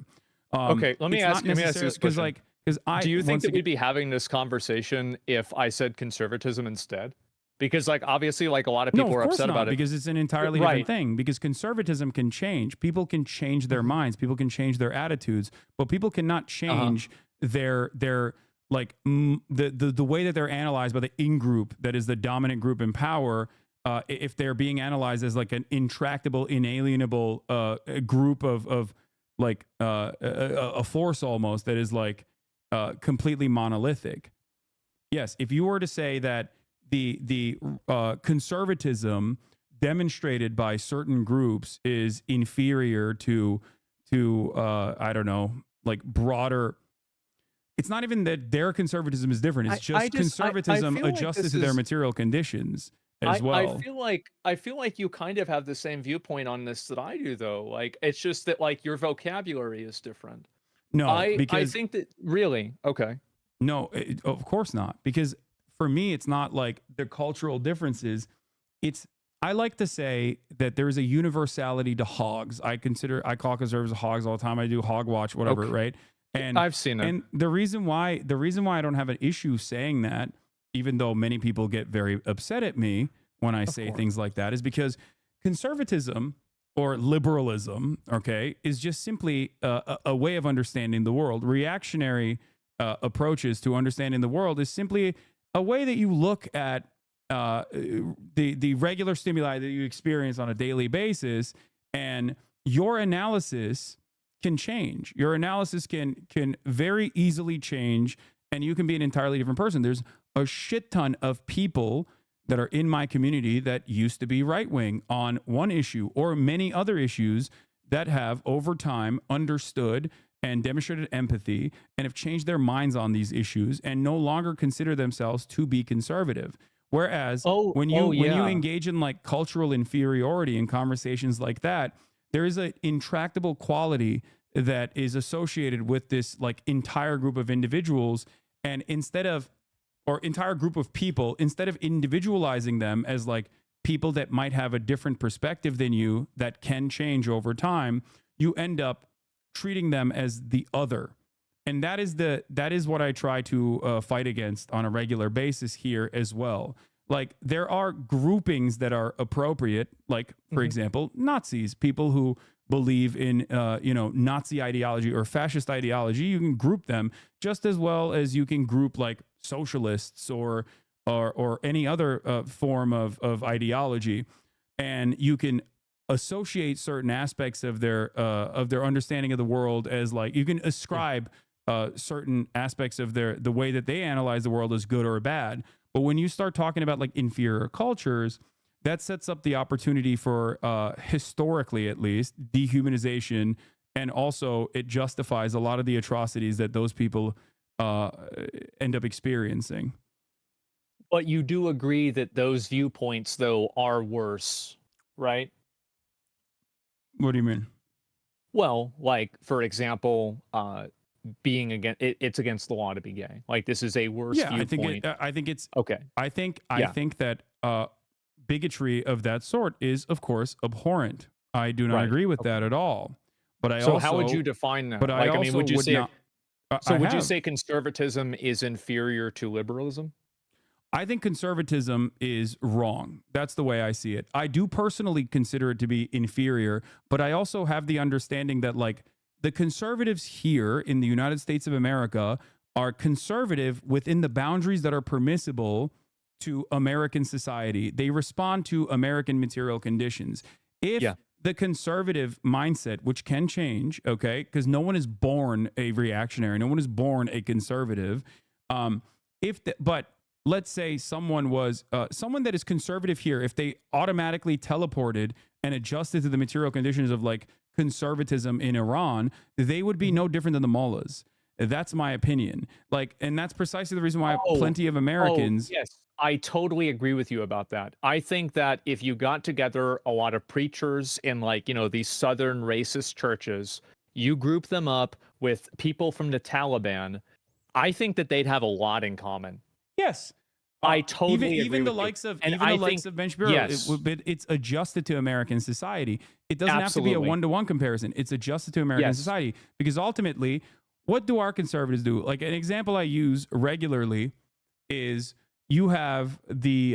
Okay,
It's not
let me ask you
necessarily
this question.
because I
Do you think
once
that
again
we'd be having this conversation if I said conservatism instead? Because like obviously like a lot of
no,
people
of
are
course
upset about
not,
it.
because it's an entirely different
Right.
thing. Because conservatism can change. People can change their
Mhm.
minds. People can change their attitudes, but people cannot
Uh-huh.
change their like the way that they're analyzed by the in group that is the dominant group in power. If they're being analyzed as like an intractable, inalienable group of like a force almost that is like completely monolithic. Yes, if you were to say that the conservatism demonstrated by certain groups is inferior to I don't know, like broader. It's not even that their conservatism is different. It's
I
just
just I
conservatism
feel like
adjusted
this
to their
is
material conditions as
I
well.
feel like you kind of have the same viewpoint on this that I do though. Like it's just that like your vocabulary is different.
No,
I
because
think that really okay.
no, of course not. Because for me, it's not like the cultural differences. It's I like to say that there is a universality to hogs. I call conservatives hogs all the time. I do hog watch, whatever,
Okay.
right? And
I've seen it.
and the reason why I don't have an issue saying that, even though many people get very upset at me when I
Of
say
course.
things like that, is because conservatism or liberalism, okay, is just simply a way of understanding the world. Reactionary approaches to understanding the world is simply a way that you look at the regular stimuli that you experience on a daily basis, and your analysis can change. Your analysis can very easily change, and you can be an entirely different person. There's a shit ton of people that are in my community that used to be right wing on one issue or many other issues that have over time understood and demonstrated empathy and have changed their minds on these issues and no longer consider themselves to be conservative. Whereas
Oh
when you
yeah.
engage in like cultural inferiority in conversations like that, there is an intractable quality that is associated with this like entire group of individuals, and instead of or entire group of people, instead of individualizing them as like people that might have a different perspective than you that can change over time, you end up treating them as the other. And that is what I try to fight against on a regular basis here as well. Like there are groupings that are appropriate, like for
Mhm.
example, Nazis, people who believe in Nazi ideology or fascist ideology. You can group them just as well as you can group like socialists or any other form of ideology, and you can associate certain aspects of their understanding of the world as like you can
Yeah.
ascribe certain aspects of the way that they analyze the world as good or bad. But when you start talking about like inferior cultures, that sets up the opportunity for historically at least dehumanization, and also it justifies a lot of the atrocities that those people uh, end up experiencing.
But you do agree that those viewpoints though are worse, right?
What do you mean?
Well, like for example, being against it's against the law to be gay. Like this is a worse
Yeah, I think
viewpoint.
I think it's
Okay.
I
Yeah.
think that bigotry of that sort is of course abhorrent. I do not
Right.
agree with
Okay.
that at all. But I
So how would you
also
define
but
that?
I
Like I mean,
also
would you
would
say
not. I
would you
have.
say conservatism is inferior to liberalism?
I think conservatism is wrong. That's the way I see it. I do personally consider it to be inferior, but I also have the understanding that like the conservatives here in the United States of America are conservative within the boundaries that are permissible to American society. They respond to American material conditions. If
Yeah.
the conservative mindset, which can change, okay, because no one is born a reactionary, no one is born a conservative. But let's say someone was someone that is conservative here, if they automatically teleported and adjusted to the material conditions of like conservatism in Iran, they would be
Mhm.
no different than the mullahs. That's my opinion. Like, and that's precisely the reason why
Oh,
plenty of
oh,
Americans.
yes. I totally agree with you about that. I think that if you got together a lot of preachers in like, these southern racist churches, you group them up with people from the Taliban, I think that they'd have a lot in common.
Yes.
I
Even
totally agree with you. And
even the
I
likes
think
of Ben Shapiro,
yes,
it's adjusted to American society. It doesn't have to be a
absolutely.
1-to-1 comparison. It's adjusted to American
Yes.
society because ultimately, what do our conservatives do? Like an example I use regularly is you have the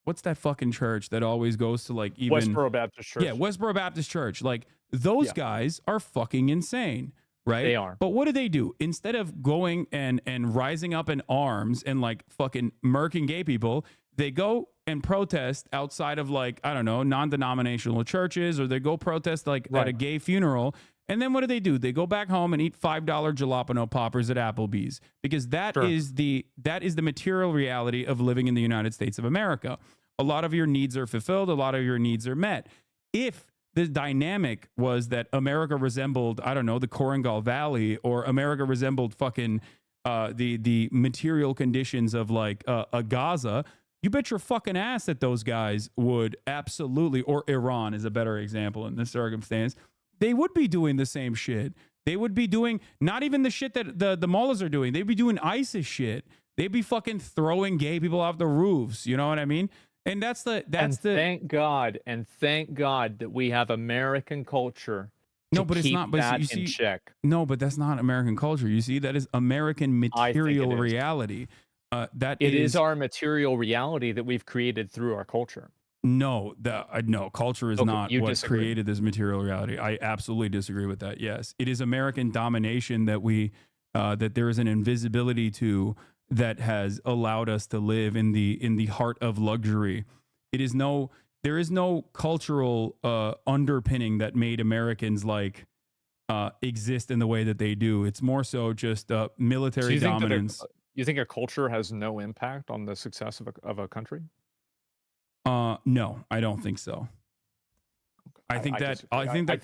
what's that fucking church that always goes to like even
Westboro Baptist
yeah,
Church.
Westboro Baptist Church. Like those
Yeah,
guys are fucking insane, right?
they are.
But what do? Instead of going and rising up in arms and like fucking murking gay people, they go and protest outside of like, I don't know, non-denominational churches, or they go protest like at a
Right.
gay funeral. And then what do? They go back home and eat $5 jalapeno poppers at Applebee's because
Sure.
that is the material reality of living in the United States of America. A lot of your needs are fulfilled, a lot of your needs are met. If the dynamic was that America resembled, I don't know, the Korengal Valley, or America resembled fucking the material conditions of like a Gaza, you bet your fucking ass that those guys would absolutely, or Iran is a better example in this circumstance, they would be doing the same shit. They would be doing not even the shit that the mullahs are doing. They'd be doing ISIS shit. They'd be fucking throwing gay people off the roofs. You know what I mean? And
thank God that we have American culture.
No, but it's not. But
that
you see,
in check.
no, but that's not American culture. You see, that is American material reality.
It is our material reality that we've created through our culture.
No, no, culture is not what
disagree.
created this material reality. I absolutely disagree with that. Yes, it is American domination that that there is an invisibility to that has allowed us to live in the heart of luxury. There is no cultural underpinning that made Americans like exist in the way that they do. It's more so just military dominance.
You think a culture has no impact on the success of a country?
No, I don't think so. I think that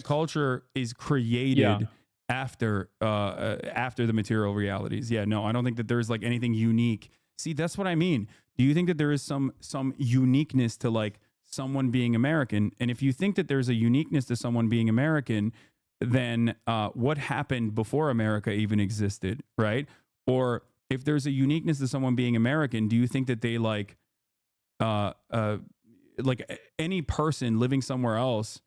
culture is created after the material realities. Yeah, no, I don't think that there's like anything unique. See, that's what I mean. Do you think that there is some uniqueness to like someone being American? And if you think that there's a uniqueness to someone being American, then what happened before America even existed, right? Or if there's a uniqueness to someone being American, do you think that they like any person living somewhere else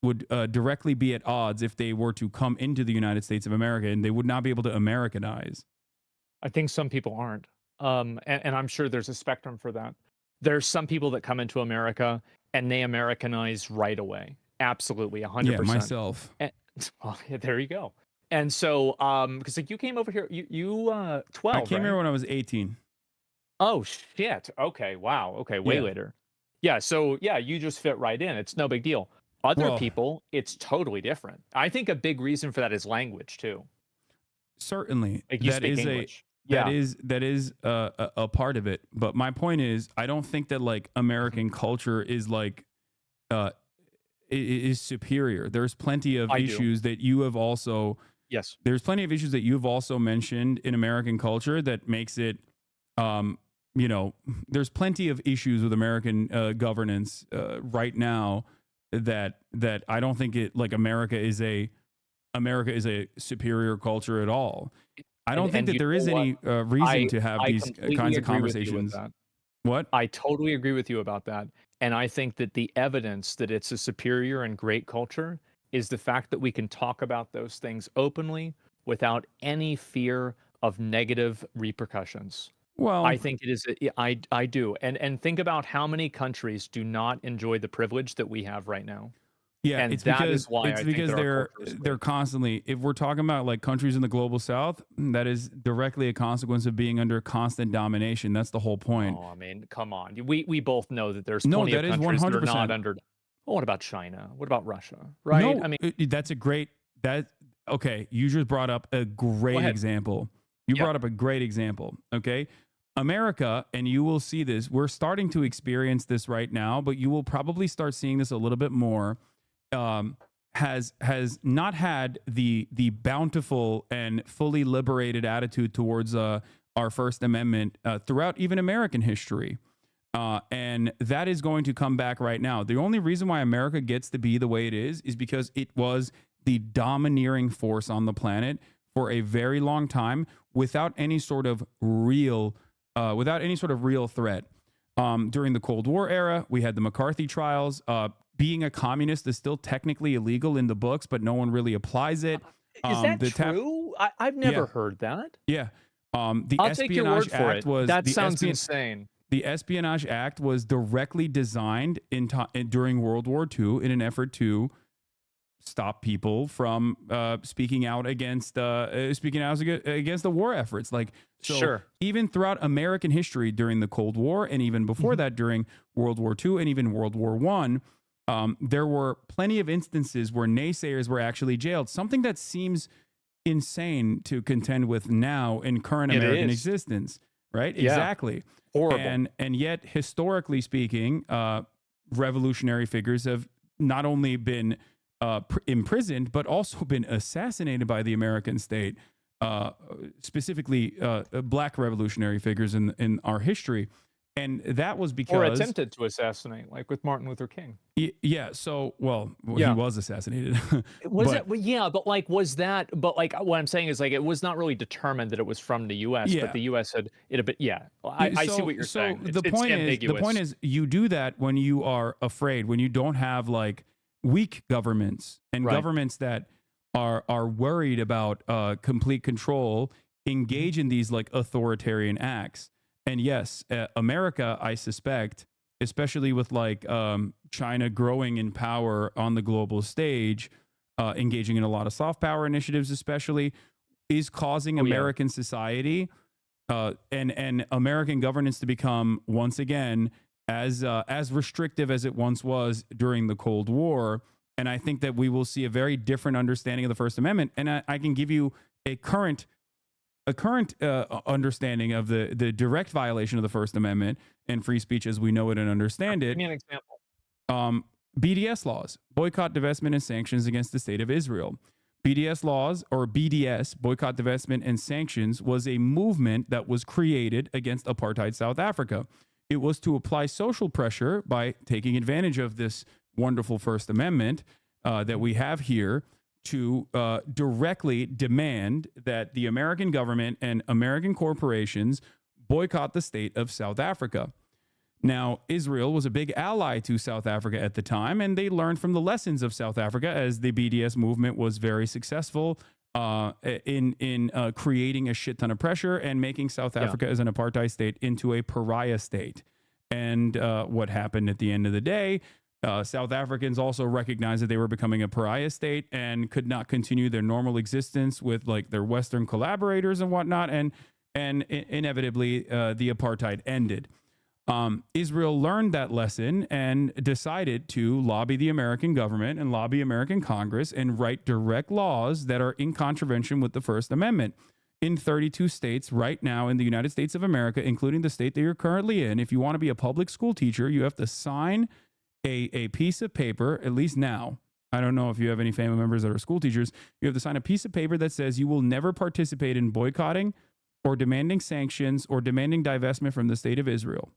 would directly be at odds if they were to come into the United States of America, and they would not be able to Americanize?
I think some people aren't. And I'm sure there's a spectrum for that. There's some people that come into America and they Americanize right away. Absolutely, 100%.
Yeah, myself.
And, well, there you go. And so, because like you came over here, you 12.
I came here when I was 18.
Oh shit. Okay. Wow. Okay. Way later. Yeah. So yeah, you just fit right in. It's no big deal. Other people, it's totally different. I think a big reason for that is language too.
Certainly,
like you speak English.
That is a part of it. But my point is, I don't think that like American culture is like is superior. There's plenty of issues that you have also.
Yes.
There's plenty of issues that you've also mentioned in American culture that makes it, there's plenty of issues with American governance right now that I don't think it like America is a superior culture at all. I don't think that there is any reason to have these kinds of conversations. What?
I totally agree with you about that. And I think that the evidence that it's a superior and great culture is the fact that we can talk about those things openly without any fear of negative repercussions.
Well,
I think it is. I do. And think about how many countries do not enjoy the privilege that we have right now.
Yeah,
and
it's
that
because,
is why
it's
I
because
think
they're constantly, if we're talking about like countries in the global south, that is directly a consequence of being under constant domination. That's the whole point.
Oh, I mean, come on. We both know that there's plenty of countries that are not under. Well, what about China? What about Russia? Right?
No,
I mean,
that's a great okay. You just brought up a great example. You brought up a great example. Okay. America, and you will see this, we're starting to experience this right now, but you will probably start seeing this a little bit more, has not had the bountiful and fully liberated attitude towards our First Amendment throughout even American history. And that is going to come back right now. The only reason why America gets to be the way it is because it was the domineering force on the planet for a very long time without any sort of real threat. During the Cold War era, we had the McCarthy trials. Being a communist is still technically illegal in the books, but no one really applies it.
Is that true? I've never heard that.
Yeah. The
I'll take your word for it. That sounds insane.
The Espionage Act was directly designed during World War II in an effort to stop people from speaking out against the war efforts. Like, so
sure.
Even throughout American history during the Cold War, and even before that during World War II and even World War I, there were plenty of instances where naysayers were actually jailed. Something that seems insane to contend with now in current American existence. Right?
Yeah.
Exactly.
Horrible.
And yet, historically speaking, revolutionary figures have not only been imprisoned, but also been assassinated by the American state, uh, specifically black revolutionary figures in our history. And that was
Or
because,
attempted to assassinate, like with Martin Luther King.
yeah, so, well, he
Yeah.
was assassinated.
Was
But
it? Well, yeah, but like, was that? But like, what I'm saying is, like, it was not really determined that it was from the U.S., but
yeah.
the U.S. had it a bit. Yeah, well, I see what you're
So
saying.
the
It's
point is,
ambiguous.
you do that when you are afraid, when you don't have like weak governments and
Right.
governments that are worried about complete control,
Mhm.
engage in these like authoritarian acts. And yes, America, I suspect, especially with like China growing in power on the global stage, engaging in a lot of soft power initiatives, especially, is causing
Oh yeah.
American society and American governance to become once again as restrictive as it once was during the Cold War. And I think that we will see a very different understanding of the First Amendment. And I can give you a current understanding of the direct violation of the First Amendment and free speech as we know it and understand
Give
it.
me an example.
um, BDS laws, boycott, divestment, and sanctions against the state of Israel. BDS laws, or BDS, boycott, divestment, and sanctions, was a movement that was created against apartheid South Africa. It was to apply social pressure by taking advantage of this wonderful First Amendment that we have here to directly demand that the American government and American corporations boycott the state of South Africa. Now, Israel was a big ally to South Africa at the time, and they learned from the lessons of South Africa as the BDS movement was very successful in creating a shit ton of pressure and making South
Yeah.
Africa as an apartheid state into a pariah state. And what happened at the end of the day, South Africans also recognized that they were becoming a pariah state and could not continue their normal existence with like their Western collaborators and whatnot. And inevitably, the apartheid ended. Israel learned that lesson and decided to lobby the American government and lobby American Congress and write direct laws that are in contravention with the First Amendment. In 32 states right now in the United States of America, including the state that you're currently in, if you want to be a public school teacher, you have to sign a piece of paper, at least now. I don't know if you have any family members that are school teachers. You have to sign a piece of paper that says you will never participate in boycotting or demanding sanctions or demanding divestment from the state of Israel.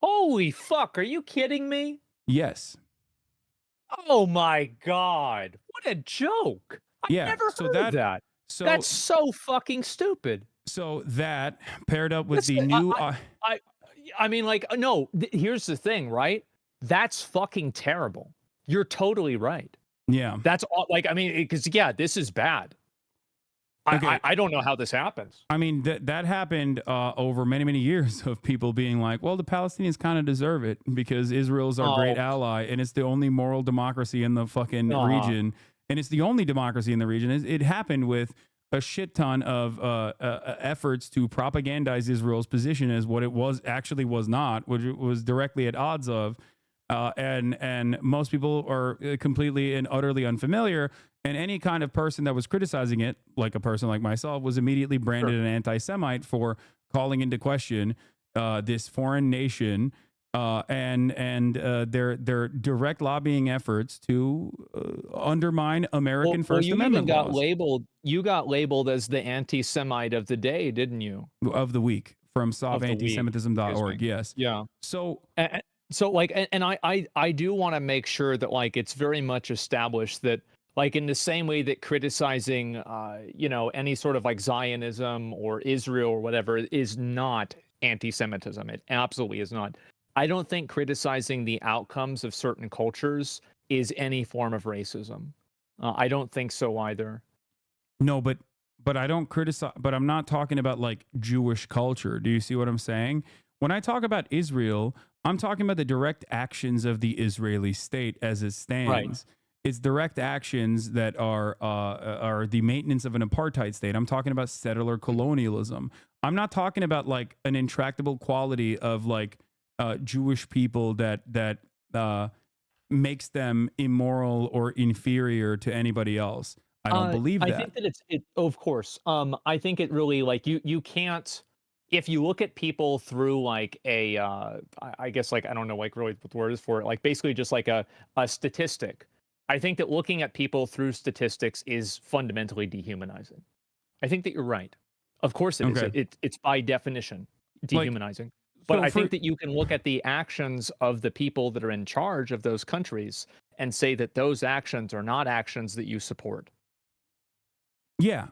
Holy fuck! Are you kidding me?
Yes.
Oh my god! What a joke! I
Yeah.
never heard of that.
So
That's so fucking stupid.
so that paired up with
That's
the new
I I mean, like, no. Here's the thing, right? That's fucking terrible. You're totally right.
yeah.
That's all. Like, I mean, because yeah, this is bad.
Okay.
I don't know how this happens.
I mean that happened over many years of people being like, well, the Palestinians kind of deserve it because Israel's our great
Oh,
ally and it's the only moral democracy in the fucking
uh,
region and it's the only democracy in the region. It happened with a shit ton of efforts to propagandize Israel's position as what it was not, which it was directly at odds of. And most people are completely and utterly unfamiliar. And any kind of person that was criticizing it, like a person like myself, was immediately branded
sure.
an anti-Semite for calling into question this foreign nation and their direct lobbying efforts to undermine American
Well,
First Amendment laws
you got labeled as the anti-Semite of the day, didn't you?
of the week from
Of the week, excuse
sofantisemitism.org.
me.
Yes.
Yeah.
So
So like, and I do want to make sure that like it's very much established that like in the same way that criticizing any sort of like Zionism or Israel or whatever is not anti-Semitism. It absolutely is not. I don't think criticizing the outcomes of certain cultures is any form of racism. I don't think so either.
no, but I don't criticize. But I'm not talking about like Jewish culture. Do you see what I'm saying? When I talk about Israel, I'm talking about the direct actions of the Israeli state as it
Right.
stands. It's direct actions that are the maintenance of an apartheid state. I'm talking about settler colonialism. I'm not talking about like an intractable quality of like Jewish people that makes them immoral or inferior to anybody else. I don't believe
I
that.
think that of course. I think it really like you can't. if you look at people through like I guess like I don't know like really what the word is for it, like basically just like a statistic. I think that looking at people through statistics is fundamentally dehumanizing. I think that you're right. Of course it is.
Okay.
It's by definition
Like,
dehumanizing. But
so
I
for
think that you can look at the actions of the people that are in charge of those countries and say that those actions are not actions that you support
yeah,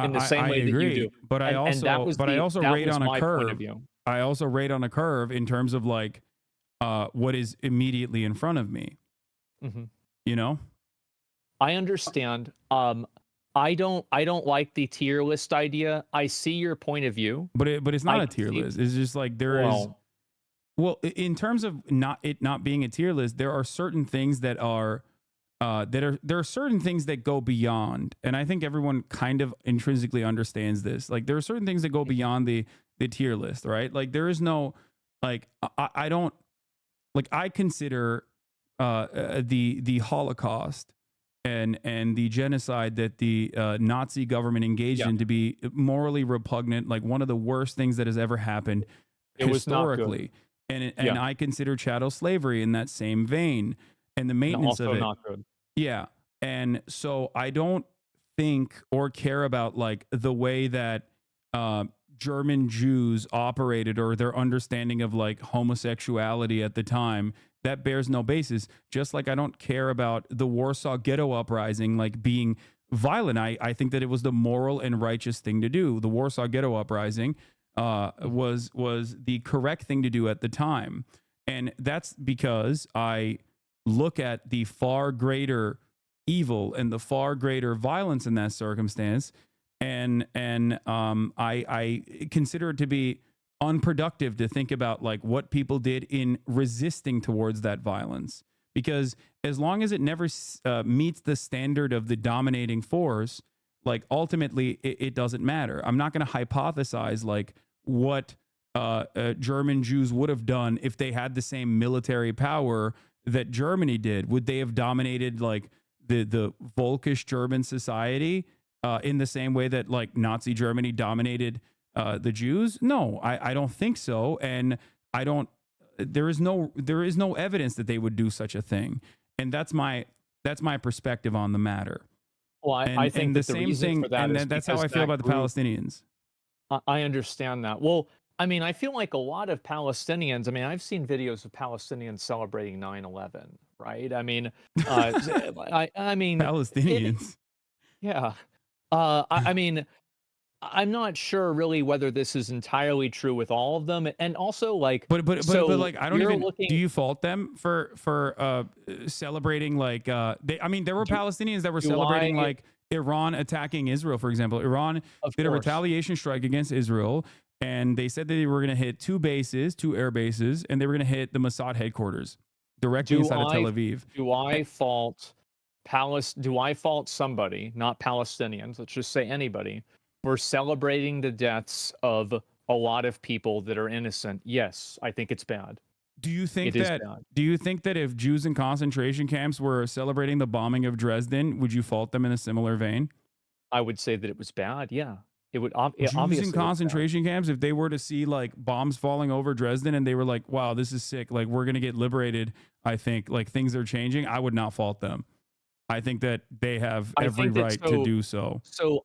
in the same
I
way that you do.
agree, but
And that was
I
the
also
that
rate
was
on a
my point of
curve.
view.
I also rate on a curve in terms of like what is immediately in front of me.
Mhm.
You know,
I understand. I don't like the tier list idea. I see your point of view.
but it's not
I
a
can
tier
see
list. It's just like there is.
well,
Well, in terms of not being a tier list, there are certain things that are there are certain things that go beyond, and I think everyone kind of intrinsically understands this. Like there are certain things that go
mhm,
beyond the tier list, right? Like there is no like I don't like I consider the Holocaust and the genocide that the Nazi government engaged
yeah,
in to be morally repugnant, like one of the worst things that has ever happened
it was not good.
historically. And
Yeah,
I consider chattel slavery in that same vein and the
and
maintenance of
also
it.
not good.
Yeah. And so I don't think or care about like the way that uh, German Jews operated or their understanding of like homosexuality at the time. That bears no basis. Just like I don't care about the Warsaw Ghetto Uprising like being violent. I think that it was the moral and righteous thing to do. The Warsaw Ghetto Uprising
Mhm.
was the correct thing to do at the time. And that's because I look at the far greater evil and the far greater violence in that circumstance, and I consider it to be unproductive to think about like what people did in resisting towards that violence, because as long as it never meets the standard of the dominating force, like ultimately it doesn't matter. I'm not going to hypothesize like what German Jews would have done if they had the same military power that Germany did. Would they have dominated like the Volkish German society in the same way that like Nazi Germany dominated the Jews? No, I don't think so, and I don't. There is no evidence that they would do such a thing, and that's my perspective on the matter.
Well, I think
And the
that the
same
reason
thing,
for that
and
is
that's how
because
I feel
that
about the
group
Palestinians.
I understand that. Well, I mean, I feel like a lot of Palestinians, I mean, I've seen videos of Palestinians celebrating 9/11, right? I mean, I mean, it
Palestinians.
yeah. I mean, I'm not sure really whether this is entirely true with all of them. And also like
But
so
like I don't
you're
even do
looking
you fault them for celebrating like they I mean there were
do
Palestinians that were
do
celebrating
I
like Iran attacking Israel, for example. Iran
of
did a
course.
retaliation strike against Israel, and they said that they were going to hit two bases, two air bases, and they were going to hit the Mossad headquarters directly
Do
inside of Tel
I
Aviv.
do
Eh,
I fault do I fault somebody, not Palestinians, let's just say anybody, for celebrating the deaths of a lot of people that are innocent? Yes, I think it's bad.
Do you
It
think
is
that
bad.
if Jews in concentration camps were celebrating the bombing of Dresden, would you fault them in a similar vein?
I would say that it was bad. Yeah.
Jews in
Obviously it's bad.
concentration camps, if they were to see like bombs falling over Dresden and they were like, wow, this is sick, like we're going to get liberated, I think like things are changing, I would not fault them. I think that they have
I
every
think that
right to do so.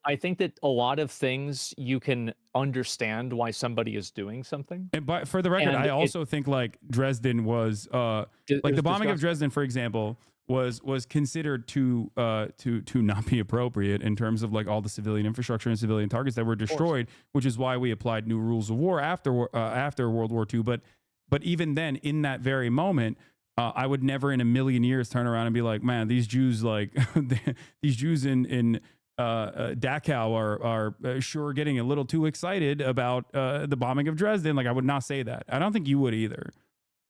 I think that a lot of things you can understand why somebody is doing something,
And but for the record,
and
I also think like Dresden was
it
like the
was
bombing of
disgusting.
Dresden, for example, was considered to not be appropriate in terms of like all the civilian infrastructure and civilian targets that were
Of course.
destroyed, which is why we applied new rules of war after World War II. But even then, in that very moment, I would never in a million years turn around and be like, man, these Jews like these Jews in Dachau are sure getting a little too excited about the bombing of Dresden. Like I would not say that. I don't think you would either.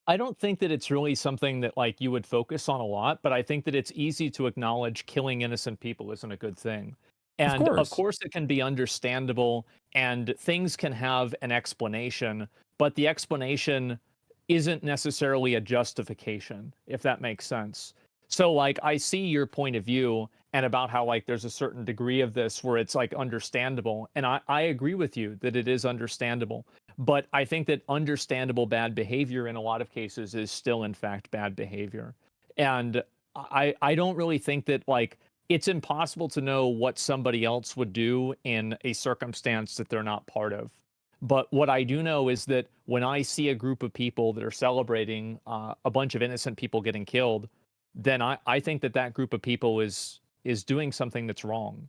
I don't think that it's really something that like you would focus on a lot, but I think that it's easy to acknowledge killing innocent people isn't a good thing.
Of
And of
course.
course it can be understandable and things can have an explanation, but the explanation isn't necessarily a justification, if that makes sense. So like I see your point of view and about how like there's a certain degree of this where it's like understandable. And I agree with you that it is understandable. But I think that understandable bad behavior in a lot of cases is still in fact bad behavior. And I don't really think that like it's impossible to know what somebody else would do in a circumstance that they're not part of. But what I do know is that when I see a group of people that are celebrating a bunch of innocent people getting killed, then I think that that group of people is doing something that's wrong.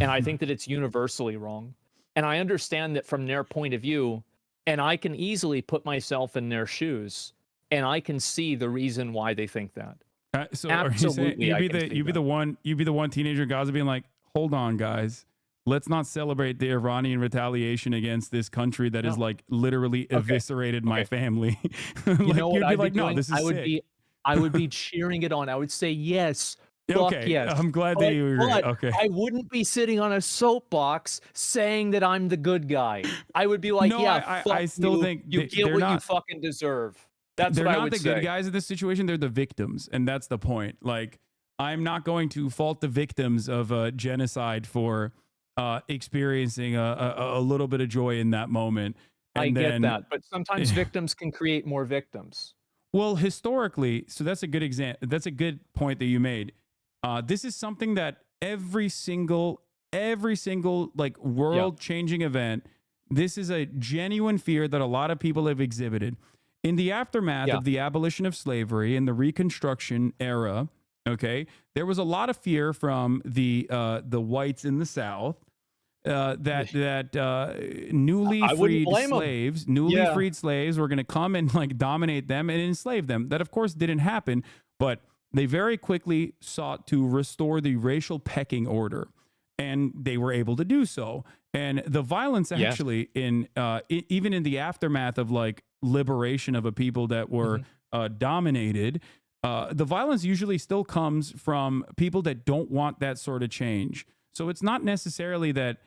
And I think that it's universally wrong. And I understand that from their point of view, and I can easily put myself in their shoes, and I can see the reason why they think that.
So are you saying
Absolutely, I can see
you'd be
that.
the one teenager in Gaza being like, hold on, guys, let's not celebrate the Iranian retaliation against this country that has
No.
like literally
Okay.
eviscerated my
Okay.
family.
You
Like
know what
you'd be
I'd be
like, no,
doing?
this is sick.
I would be cheering it on. I would say, "Yes, fuck
Okay,
yes."
I'm glad that you agree.
But
Okay.
I wouldn't be sitting on a soapbox saying that I'm the good guy. I would be like,
No,
"Yeah,
I
fuck
still
you.
think
You get
they're
what you
not
fucking deserve." That's
they're
what I
not
would
the good
say.
guys in this situation. They're the victims, and that's the point. Like, I'm not going to fault the victims of a genocide for experiencing a little bit of joy in that moment,
I
and
get
then
that, but sometimes victims can create more victims.
well, historically, so that's a good example. That's a good point that you made. This is something that every single like
Yeah.
world changing event. This is a genuine fear that a lot of people have exhibited in the aftermath
Yeah.
of the abolition of slavery in the Reconstruction era. Okay, there was a lot of fear from the whites in the South that
I wouldn't blame them.
newly
Yeah.
freed slaves were going to come and like dominate them and enslave them. That of course didn't happen, but they very quickly sought to restore the racial pecking order, and they were able to do so. And the violence
Yes.
actually even in the aftermath of like liberation of a people that were
Mhm.
dominated. The violence usually still comes from people that don't want that sort of change. So it's not necessarily that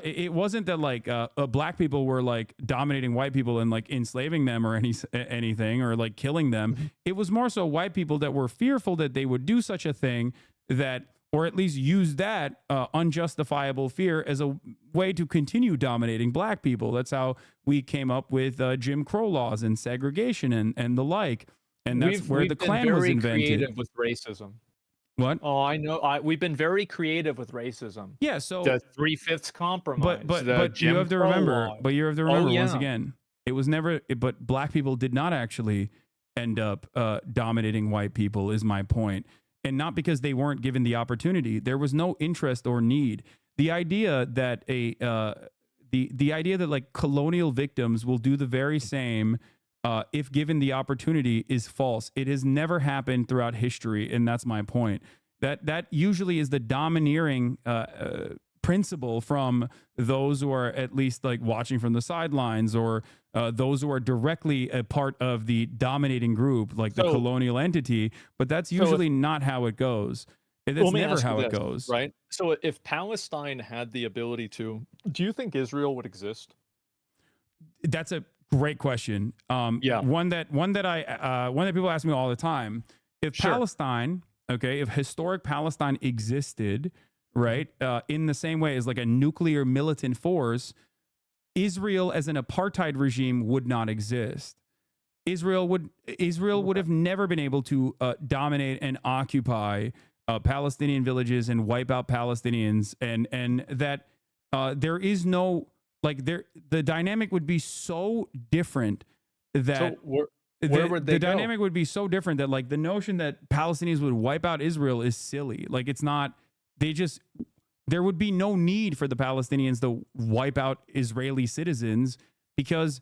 it wasn't that like black people were like dominating white people and like enslaving them or anything or like killing them.
Mhm.
It was more so white people that were fearful that they would do such a thing that, or at least use that unjustifiable fear as a way to continue dominating black people. That's how we came up with Jim Crow laws and segregation and the like. And that's where the
We've been
Klan was
very
invented.
creative with racism.
What?
Oh, I know. We've been very creative with racism.
Yeah. So
The 3/5
but
compromise,
but
the
but you
Jim
have to
Crow
remember,
laws.
but you have to
Oh
remember once
yeah.
again, it was never. But black people did not actually end up dominating white people. Is my point, and not because they weren't given the opportunity. There was no interest or need. The idea that the idea that like colonial victims will do the very same if given the opportunity is false. It has never happened throughout history, and that's my point. That usually is the domineering principle from those who are at least like watching from the sidelines, or those who are directly a part of the dominating group, like the
So
colonial entity. But that's
so if
usually not how it goes.
let
That's
me
never
ask you
how it
this,
goes.
right? So if Palestine had the ability to, do you think Israel would exist?
That's a great question.
Yeah.
One that people ask me all the time. If
Sure.
Palestine, okay, if historic Palestine existed,
Mhm.
right, in the same way as like a nuclear militant force, Israel as an apartheid regime would not exist. Israel would
Okay.
have never been able to dominate and occupy Palestinian villages and wipe out Palestinians, and that there is no like there the dynamic would be so different
So
that
where would
the
they go?
dynamic would be so different that like the notion that Palestinians would wipe out Israel is silly. Like it's not. They just there would be no need for the Palestinians to wipe out Israeli citizens because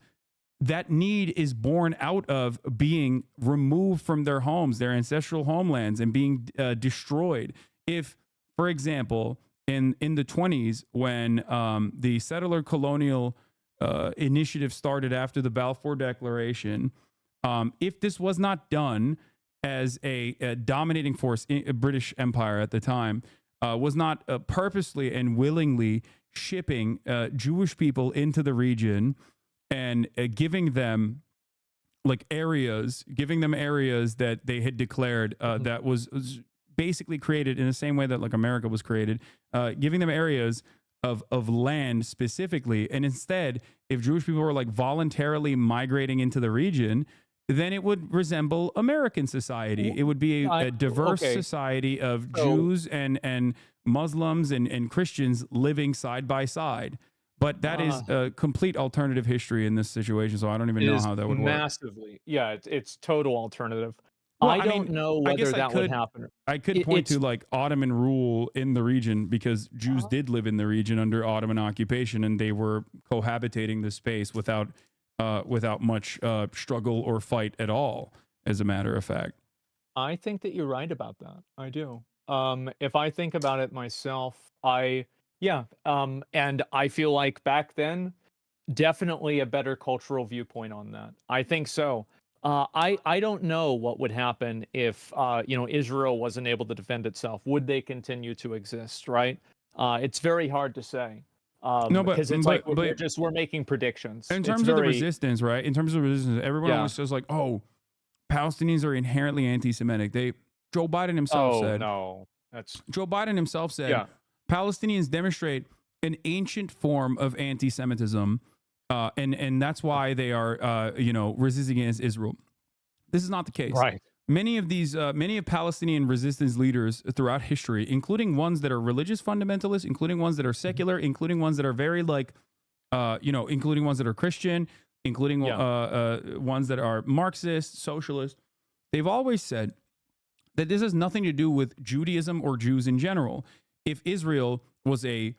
that need is born out of being removed from their homes, their ancestral homelands, and being destroyed. If, for example, in the 20s, when the settler colonial initiative started after the Balfour Declaration, if this was not done as a dominating force, a British Empire at the time, was not purposely and willingly shipping Jewish people into the region and giving them like areas, giving them areas that they had declared that was basically created in the same way that like America was created, giving them areas of land specifically. And instead, if Jewish people were like voluntarily migrating into the region, then it would resemble American society. It would be a diverse
Okay.
society of
So
Jews and Muslims and Christians living side by side. But that is
uh,
a complete alternative history in this situation. So I don't even
it
know
is
how that would work.
massively, yeah, it's total alternative.
Well,
I
I
don't
mean,
know
I
whether
guess
that would happen.
I could point
It's
to like Ottoman rule in the region because Jews did live in the region under Ottoman occupation and they were cohabitating the space without much struggle or fight at all, as a matter of fact.
I think that you're right about that. I do. If I think about it myself, yeah, and I feel like back then, definitely a better cultural viewpoint on that. I think so. I don't know what would happen if Israel wasn't able to defend itself. Would they continue to exist? Right? It's very hard to say
No,
because it's like
but
we're making predictions.
in
It's
terms of the
very
resistance, right? In terms of resistance, everyone
yeah.
always says like, "Oh, Palestinians are inherently anti-Semitic." Joe Biden himself
Oh
said,
no, that's
Joe Biden himself said,
yeah.
Palestinians demonstrate an ancient form of anti-Semitism, and that's why they are, resisting against Israel. This is not the case.
Right.
Many of Palestinian resistance leaders throughout history, including ones that are religious fundamentalists, including ones that are
Mhm.
secular, including ones that are very like, including ones that are Christian, including
Yeah.
ones that are Marxist, socialist. They've always said that this has nothing to do with Judaism or Jews in general. If Israel was a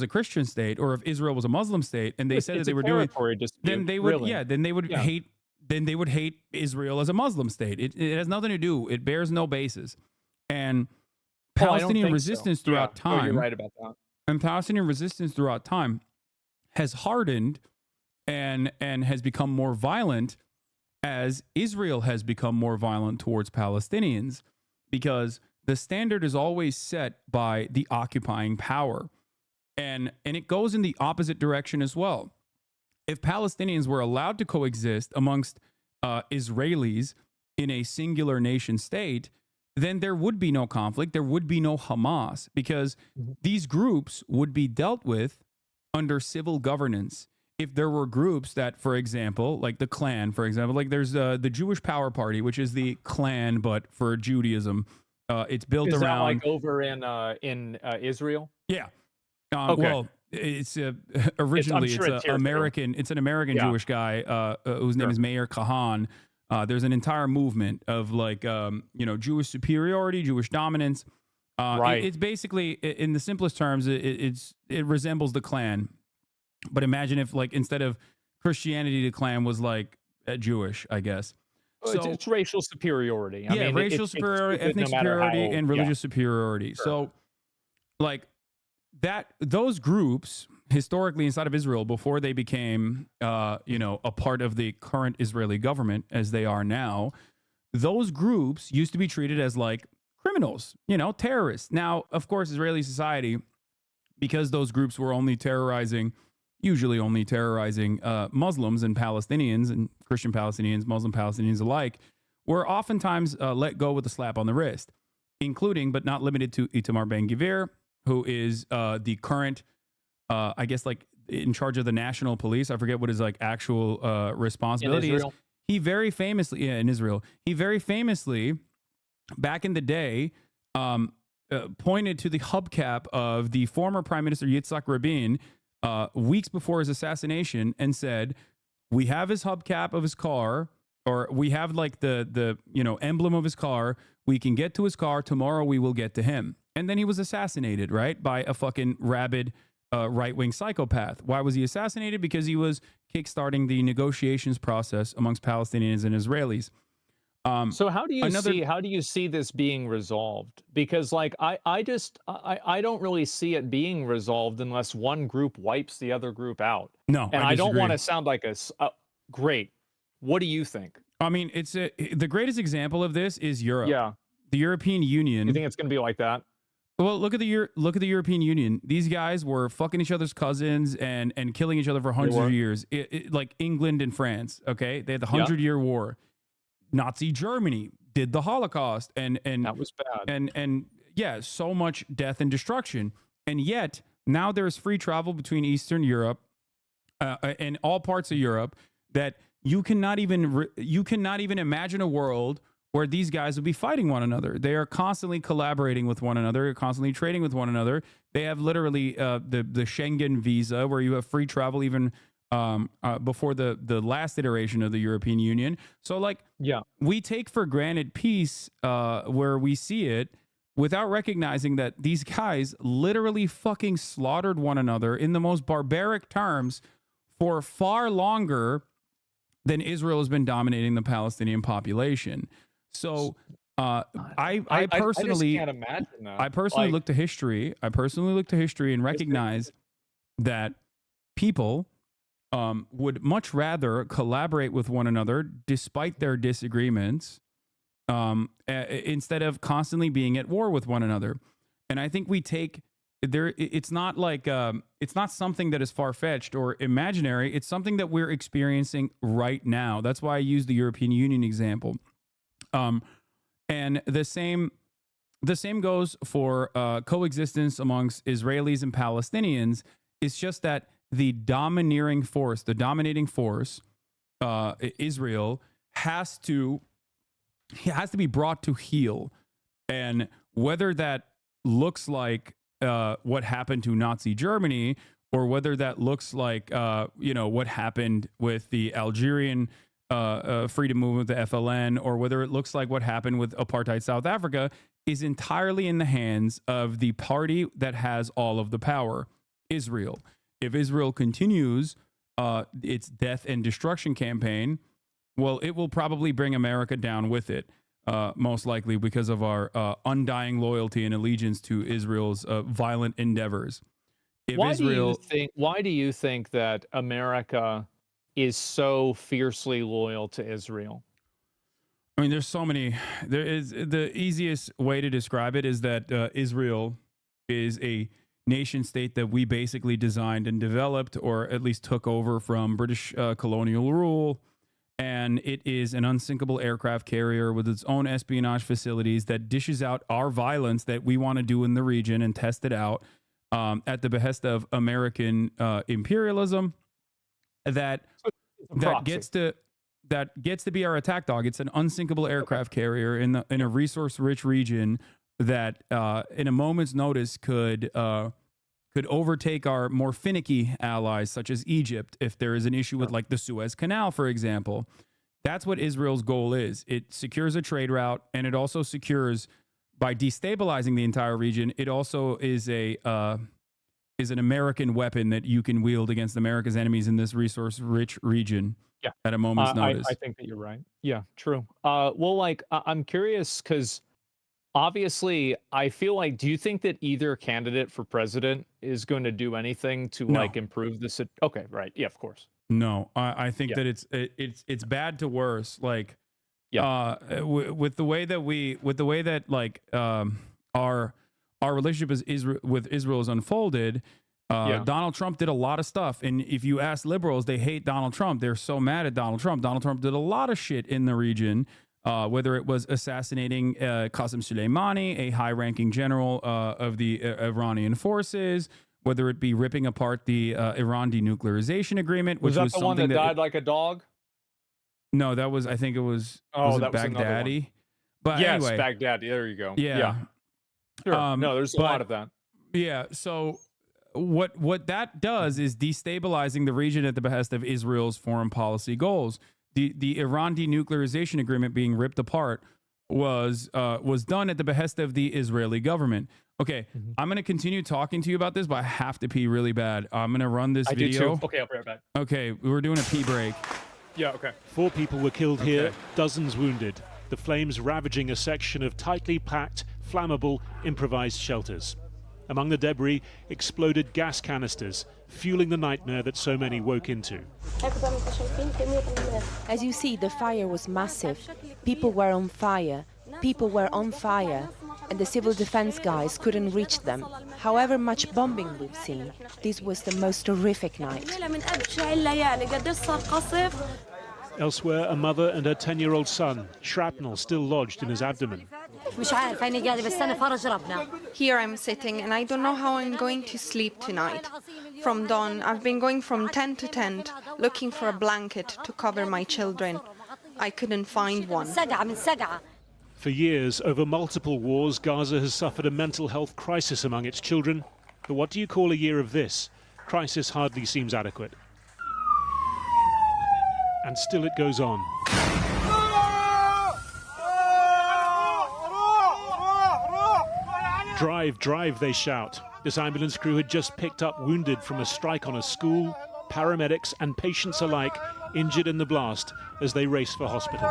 Christian state, or if Israel was a Muslim state, and they said that
It's
they
a
were doing,
territory
then
dispute,
they would,
really. Yeah.
then they would hate Israel as a Muslim state. It has nothing to do. It bears no basis. And
Oh, I don't
Palestinian
think so.
resistance
Yeah.
throughout
No, you're
time,
right about that.
has hardened and has become more violent as Israel has become more violent towards Palestinians, because the standard is always set by the occupying power. And it goes in the opposite direction as well. If Palestinians were allowed to coexist amongst Israelis in a singular nation state, then there would be no conflict. There would be no Hamas, because
Mhm.
these groups would be dealt with under civil governance. If there were groups that, for example, like the Klan, for example, like there's the Jewish Power Party, which is the Klan, but for Judaism. It's built
Is that
around,
like over in Israel?
yeah.
Okay.
Well, it's
I'm
originally
sure
it's
it's
a
here too.
American. It's an American
Yeah.
Jewish guy whose name
Sure.
is Meir Kahan. There's an entire movement of like Jewish superiority, Jewish dominance.
Right.
It's basically, in the simplest terms, it resembles the Klan. But imagine if, like, instead of Christianity, the Klan was like Jewish, I guess.
Well,
So
it's racial superiority. I
yeah,
mean,
racial
it's
superiority,
stupid no
ethnic
matter
superiority,
how
and
yeah,
religious superiority.
sure.
So like those groups historically inside of Israel, before they became a part of the current Israeli government as they are now, those groups used to be treated as like criminals, terrorists. Now, of course, Israeli society, because those groups were usually only terrorizing Muslims and Palestinians and Christian Palestinians, Muslim Palestinians alike, were oftentimes let go with a slap on the wrist, including but not limited to Itamar Ben-Gvir, who is the current, I guess, like in charge of the national police. I forget what his like actual
In
responsibility is.
Israel?
He very famously, in Israel, he very famously, back in the day, pointed to the hubcap of the former Prime Minister Yitzhak Rabin weeks before his assassination and said, "We have his hubcap of his car, or we have like the emblem of his car. We can get to his car tomorrow. We will get to him." And then he was assassinated, right, by a fucking rabid right-wing psychopath. Why was he assassinated? Because he was kickstarting the negotiations process amongst Palestinians and Israelis.
So how do you
Another
see this being resolved? Because like I don't really see it being resolved unless one group wipes the other group out.
No,
And
I
I don't
disagree.
want to sound like great. What do you think?
I mean, the greatest example of this is Europe.
Yeah.
The European
You
Union.
think it's going to be like that?
Well, look at the European Union. These guys were fucking each other's cousins and killing each other for
They
hundreds
were.
of years. Like England and France. Okay, they had the
Yeah,
100-Year War. Nazi Germany did the Holocaust,
that was bad.
and yeah, so much death and destruction. And yet now there's free travel between Eastern Europe and all parts of Europe that you cannot even imagine a world where these guys would be fighting one another. They are constantly collaborating with one another, constantly trading with one another. They have literally the Schengen visa, where you have free travel even before the last iteration of the European Union. So like,
Yeah.
we take for granted peace where we see it without recognizing that these guys literally fucking slaughtered one another in the most barbaric terms for far longer than Israel has been dominating the Palestinian population. So I
I just
personally
can't imagine that.
I personally
Like,
look to history. I personally look to history and recognize that people would much rather collaborate with one another despite their disagreements instead of constantly being at war with one another. And I think we take there. It's not like it's not something that is far fetched or imaginary. It's something that we're experiencing right now. That's why I use the European Union example. And the same goes for coexistence amongst Israelis and Palestinians. It's just that the domineering force, the dominating force, Israel, has to be brought to heel. And whether that looks like what happened to Nazi Germany, or whether that looks like what happened with the Algerian freedom movement, the FLN, or whether it looks like what happened with apartheid South Africa, is entirely in the hands of the party that has all of the power, Israel. If Israel continues its death and destruction campaign, well, it will probably bring America down with it, most likely because of our undying loyalty and allegiance to Israel's violent endeavors. If
why
Israel,
do you think that America is so fiercely loyal to Israel?
I mean, there's so many. There is the easiest way to describe it is that Israel is a nation state that we basically designed and developed, or at least took over from British colonial rule. And it is an unsinkable aircraft carrier with its own espionage facilities that dishes out our violence that we want to do in the region and test it out at the behest of American imperialism. That gets to be our attack dog. It's an unsinkable aircraft carrier in a resource rich region that in a moment's notice could overtake our more finicky allies such as Egypt if there is an issue with like the Suez Canal, for example. That's what Israel's goal is. It secures a trade route, and it also secures, by destabilizing the entire region, it also is an American weapon that you can wield against America's enemies in this resource-rich region at a moment's notice.
I think that you're right. Yeah, true. Well, like, I'm curious because obviously I feel like, do you think that either candidate for president is going to do anything to
No.
like improve this? Okay, right. Yeah, of course.
No, I think that it's bad to worse. Like, with the way that like our relationship with Israel is unfolded. Donald Trump did a lot of stuff, and if you ask liberals, they hate Donald Trump. They're so mad at Donald Trump. Donald Trump did a lot of shit in the region, whether it was assassinating Qasem Soleimani, a high-ranking general of the Iranian forces, whether it be ripping apart the Iran denuclearization agreement, which was
the one that died like a dog?
No, that was, I think it was,
Oh,
was
that
it
was another one.
Baghdadi? But
Yes,
anyway,
Baghdad. There you go.
yeah.
Sure. No, there's a lot of that.
Yeah, so what that does is destabilizing the region at the behest of Israel's foreign policy goals. The Iran denuclearization agreement being ripped apart was done at the behest of the Israeli government. Okay, I'm going to continue talking to you about this, but I have to pee really bad. I'm going to run this video.
I do too. Okay, I'll be right back.
Okay, we're doing a pee break.
Yeah, okay.
4 people were killed here, dozens wounded. The flames ravaging a section of tightly packed, flammable, improvised shelters. Among the debris, exploded gas canisters, fueling the nightmare that so many woke into.
As you see, the fire was massive. People were on fire. People were on fire. and the civil defense guys couldn't reach them. However much bombing we've seen, this was the most horrific night.
Elsewhere, a mother and her 10-year-old son, shrapnel still lodged in his abdomen.
Here I'm sitting and I don't know how I'm going to sleep tonight. From dawn, I've been going from tent to tent, looking for a blanket to cover my children. I couldn't find one.
For years, over multiple wars, Gaza has suffered a mental health crisis among its children. But what do you call a year of this? Crisis hardly seems adequate. And still it goes on. Drive, drive, they shout. This ambulance crew had just picked up wounded from a strike on a school, paramedics and patients alike injured in the blast as they race for hospital.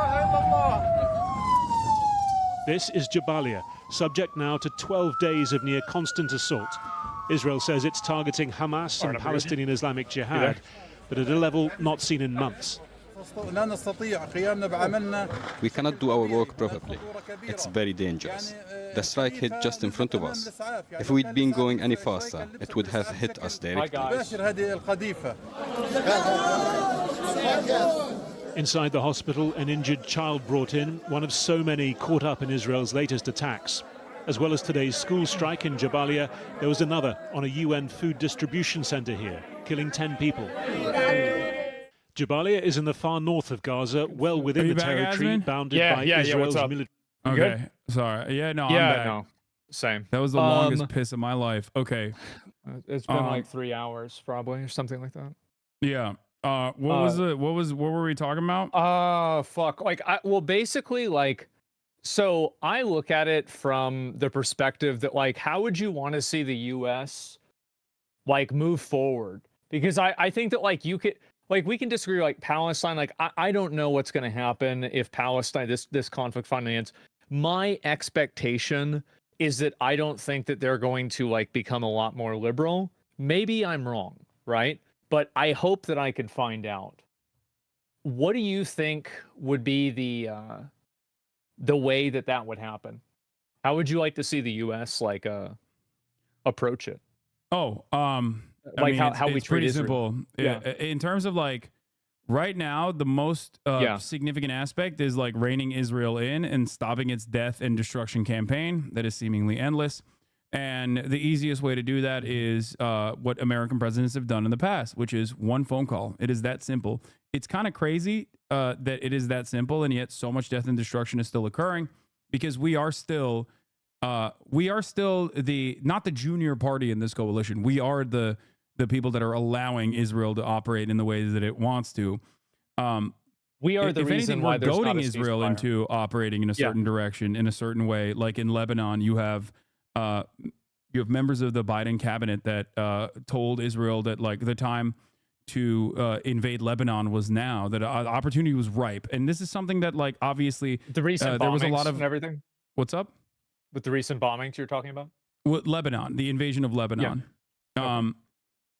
This is Jabalia, subject now to 12 days of near constant assault. Israel says it's targeting Hamas and Palestinian Islamic Jihad, but at a level not seen in months.
We cannot do our work properly. It's very dangerous. The strike hit just in front of us. If we'd been going any faster, it would have hit us directly.
Inside the hospital, an injured child brought in, one of so many caught up in Israel's latest attacks. As well as today's school strike in Jabalia, there was another on a UN food distribution center here, killing 10 people. Jabalia is in the far north of Gaza, well within the territory bounded by Israel's military.
Okay, sorry. Yeah, no, I'm back.
No, same.
That was the longest piss of my life. Okay.
It's been like 3 hours probably or something like that.
Yeah. What were we talking about?
Fuck. Like, basically, like, so I look at it from the perspective that, like, how would you want to see the U.S. like move forward? Because I think that, like, you could. Like, we can disagree, like, Palestine, like, I don't know what's going to happen if Palestine, this conflict finally ends. My expectation is that I don't think that they're going to, like, become a lot more liberal. Maybe I'm wrong, right? But I hope that I could find out. What do you think would be the way that would happen? How would you like to see the U.S., like, approach it?
Like,
how we
it's
treat
pretty
Israel.
simple.
Yeah.
In terms of, like, right now, the most significant aspect is, like, reining Israel in and stopping its death and destruction campaign that is seemingly endless. And the easiest way to do that is what American presidents have done in the past, which is one phone call. It is that simple. It's kind of crazy that it is that simple, and yet so much death and destruction is still occurring because we are still not the junior party in this coalition. We are the people that are allowing Israel to operate in the ways that it wants to.
We are the reason why there's
goading
not a
Israel
ceasefire.
into operating in a certain direction, in a certain way. Like in Lebanon, you have members of the Biden cabinet that told Israel that, like, the time to invade Lebanon was now, that opportunity was ripe. And this is something that, like, obviously
The recent
there was a
bombings
lot of
and everything.
What's up?
With the recent bombings you're talking about?
Lebanon, the invasion of Lebanon.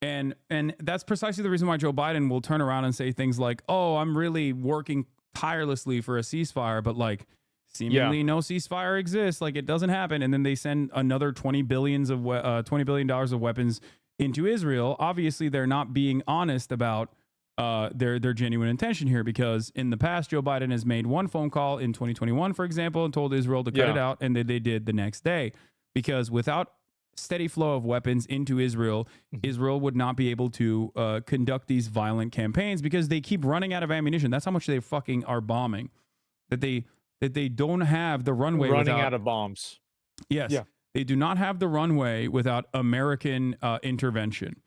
And that's precisely the reason why Joe Biden will turn around and say things like, "Oh, I'm really working tirelessly for a ceasefire," but, like, seemingly no ceasefire exists. Like, it doesn't happen. And then they send another $20 billion of weapons into Israel. Obviously, they're not being honest about their genuine intention here, because in the past, Joe Biden has made one phone call in 2021, for example, and told Israel to cut it out, and they did the next day, because without steady flow of weapons into Israel, Israel would not be able to conduct these violent campaigns, because they keep running out of ammunition. That's how much they fucking are bombing. That they don't have the runway
out of bombs.
Yes. Yeah. They do not have the runway without American intervention.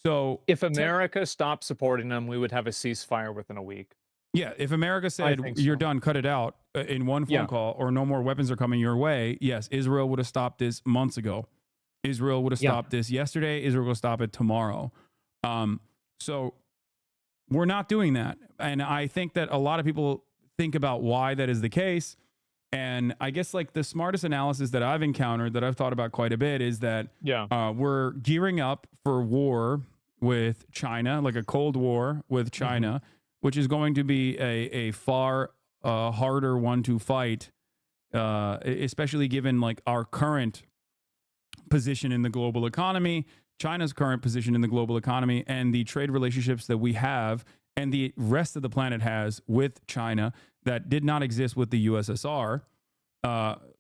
So
if America stopped supporting them, we would have a ceasefire within a week.
Yeah, if America said, you're done, cut it out in one phone call, or no more weapons are coming your way, yes, Israel would have stopped this months ago. Israel would have stopped this yesterday. Israel will stop it tomorrow. So we're not doing that. And I think that a lot of people think about why that is the case. And I guess, like, the smartest analysis that I've encountered, that I've thought about quite a bit, is that we're gearing up for war with China, like a Cold War with China, which is going to be a far harder one to fight especially given like our current position in the global economy, China's current position in the global economy, and the trade relationships that we have and the rest of the planet has with China that did not exist with the USSR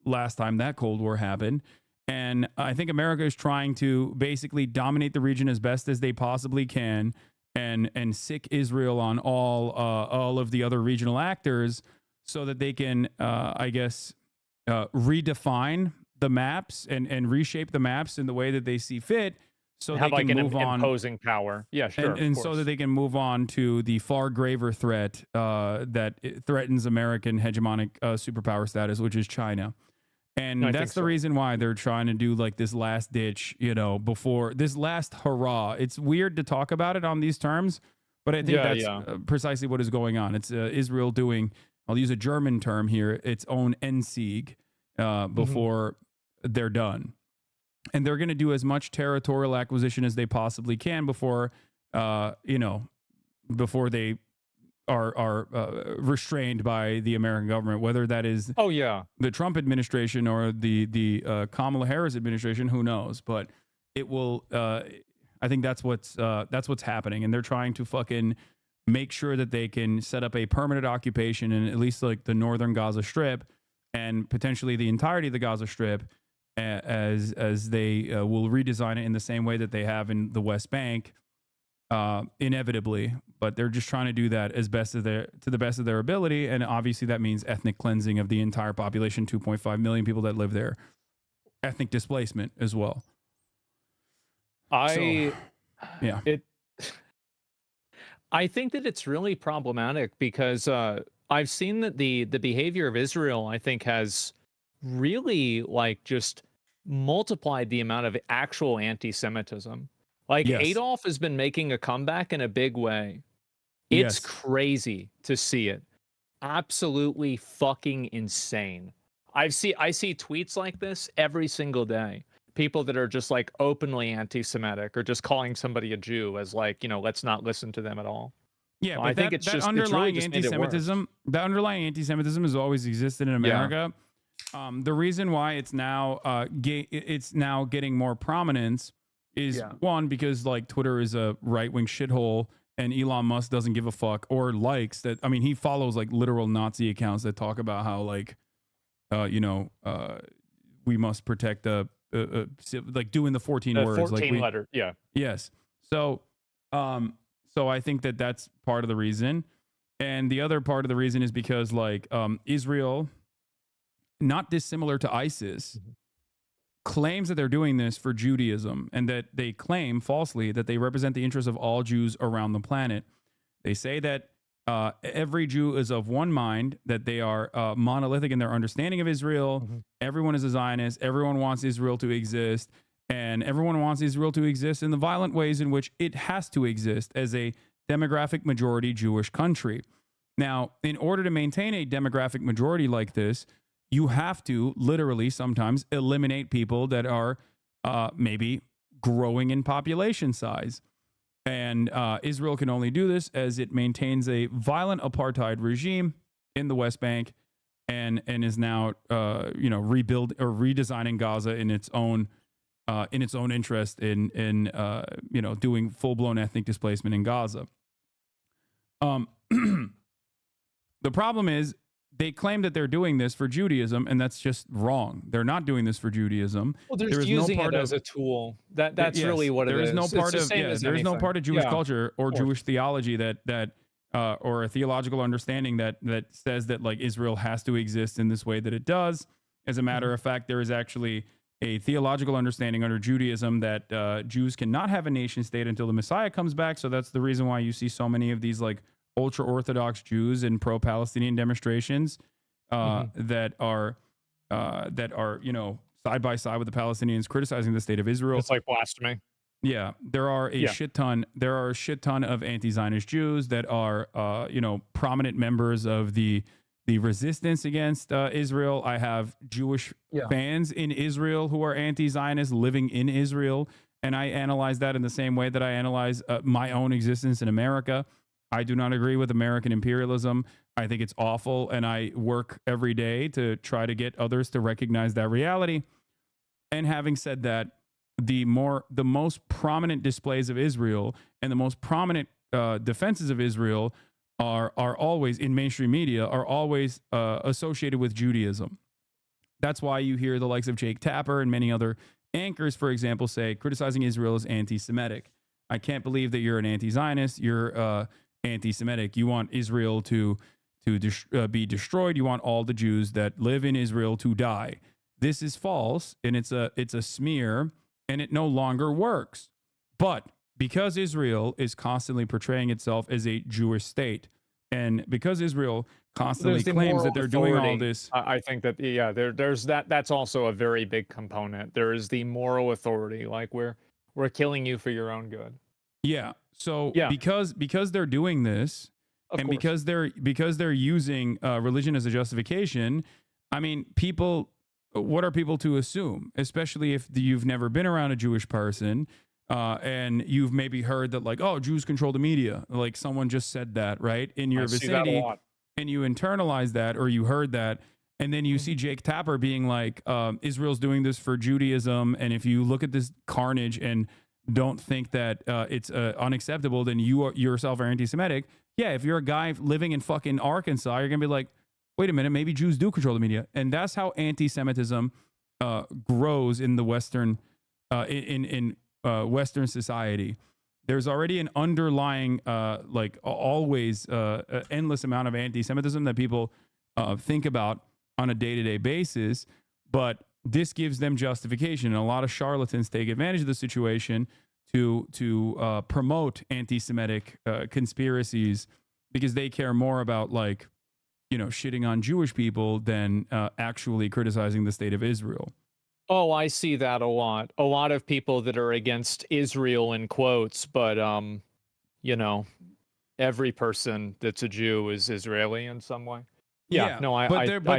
last time that Cold War happened. And I think America is trying to basically dominate the region as best as they possibly can, and sick Israel on all of the other regional actors, so that they can, I guess, redefine the maps and reshape the maps in the way that they see fit, so
Have
they
like
can
an
move on,
imposing power. Yeah, sure.
and
of
so
course.
that they can move on to the far graver threat that threatens American hegemonic superpower status, which is China. And
No, I
that's
think
the
so.
reason why they're trying to do like this last ditch, before this last hurrah. It's weird to talk about it on these terms, but I think that's precisely what is going on. It's Israel doing, I'll use a German term here, its own Endsieg before they're done. And they're going to do as much territorial acquisition as they possibly can before, before they are restrained by the American government, whether that is the Trump administration or the Kamala Harris administration. Who knows? But it will. I think that's what's happening, and they're trying to fucking make sure that they can set up a permanent occupation in at least like the northern Gaza Strip and potentially the entirety of the Gaza Strip, as they will redesign it in the same way that they have in the West Bank. Inevitably, but they're just trying to do that to the best of their ability, and obviously that means ethnic cleansing of the entire population, 2.5 million people that live there, ethnic displacement as well.
I think that it's really problematic because I've seen that the behavior of Israel, I think, has really like just multiplied the amount of actual anti-Semitism. Like Adolf has been making a comeback in a big way. It's crazy to see it. Absolutely fucking insane. I see tweets like this every single day. People that are just like openly anti-Semitic or just calling somebody a Jew as like, let's not listen to them at all.
Yeah,
So
but
I think it's just
underlying
it's really just
anti-Semitism. That underlying anti-Semitism has always existed in America. The reason why it's now getting more prominence is one, because like Twitter is a right-wing shithole and Elon Musk doesn't give a fuck or likes that. I mean, he follows like literal Nazi accounts that talk about how like, we must protect like doing the 14 words,
14 letter. Yeah.
Yes. So I think that that's part of the reason. And the other part of the reason is because like, Israel, not dissimilar to ISIS, claims that they're doing this for Judaism, and that they claim falsely that they represent the interests of all Jews around the planet. They say that every Jew is of one mind, that they are monolithic in their understanding of Israel. Everyone is a Zionist. Everyone wants Israel to exist, and everyone wants Israel to exist in the violent ways in which it has to exist as a demographic majority Jewish country. Now, in order to maintain a demographic majority like this, you have to literally sometimes eliminate people that are maybe growing in population size. And Israel can only do this as it maintains a violent apartheid regime in the West Bank, and is now rebuild or redesigning Gaza in its own interest in doing full-blown ethnic displacement in Gaza. The problem is, they claim that they're doing this for Judaism, and that's just wrong. They're not doing this for Judaism.
Well, they're just using it as a tool. That's really what it is.
There is no part of Jewish culture or Jewish theology that or a theological understanding that says that like Israel has to exist in this way that it does. As a matter of fact, there is actually a theological understanding under Judaism that Jews cannot have a nation state until the Messiah comes back. So that's the reason why you see so many of these like ultra-Orthodox Jews in pro-Palestinian demonstrations that are side by side with the Palestinians criticizing the state of Israel.
It's like blasphemy.
Yeah, there are a shit ton. There are a shit ton of anti-Zionist Jews that are prominent members of the resistance against Israel. I have Jewish fans in Israel who are anti-Zionist living in Israel, and I analyze that in the same way that I analyze my own existence in America. I do not agree with American imperialism. I think it's awful, and I work every day to try to get others to recognize that reality. And having said that, the most prominent displays of Israel and the most prominent defenses of Israel are always in mainstream media, are always associated with Judaism. That's why you hear the likes of Jake Tapper and many other anchors, for example, say criticizing Israel is anti-Semitic. I can't believe that you're an anti-Zionist. You're anti-Semitic. You want Israel to be destroyed. You want all the Jews that live in Israel to die. This is false, and it's a smear, and it no longer works. But because Israel is constantly portraying itself as a Jewish state, and because Israel constantly claims that they're doing all this,
I think that there's that. That's also a very big component. There is the moral authority, like we're killing you for your own good.
Yeah. So
Yeah.
because they're doing this,
Of
and
course.
because they're using religion as a justification, I mean, people. What are people to assume, especially if you've never been around a Jewish person and you've maybe heard that, like, oh, Jews control the media, like someone just said that, right, in your
I see that a
vicinity,
lot.
and you internalize that, or you heard that, and then you see Jake Tapper being like, Israel's doing this for Judaism, and if you look at this carnage and don't think that it's unacceptable, then you yourself are anti-Semitic. Yeah, if you're a guy living in fucking Arkansas, you're gonna be like, wait a minute, maybe Jews do control the media. And that's how anti-Semitism grows in the Western, in Western society. There's already an underlying, always endless amount of anti-Semitism that people think about on a day-to-day basis. But this gives them justification. And a lot of charlatans take advantage of the situation to promote anti-Semitic conspiracies because they care more about, like, shitting on Jewish people than actually criticizing the state of Israel.
Oh, I see that a lot. A lot of people that are against Israel in quotes, but every person that's a Jew is Israeli in some way. Yeah, no, I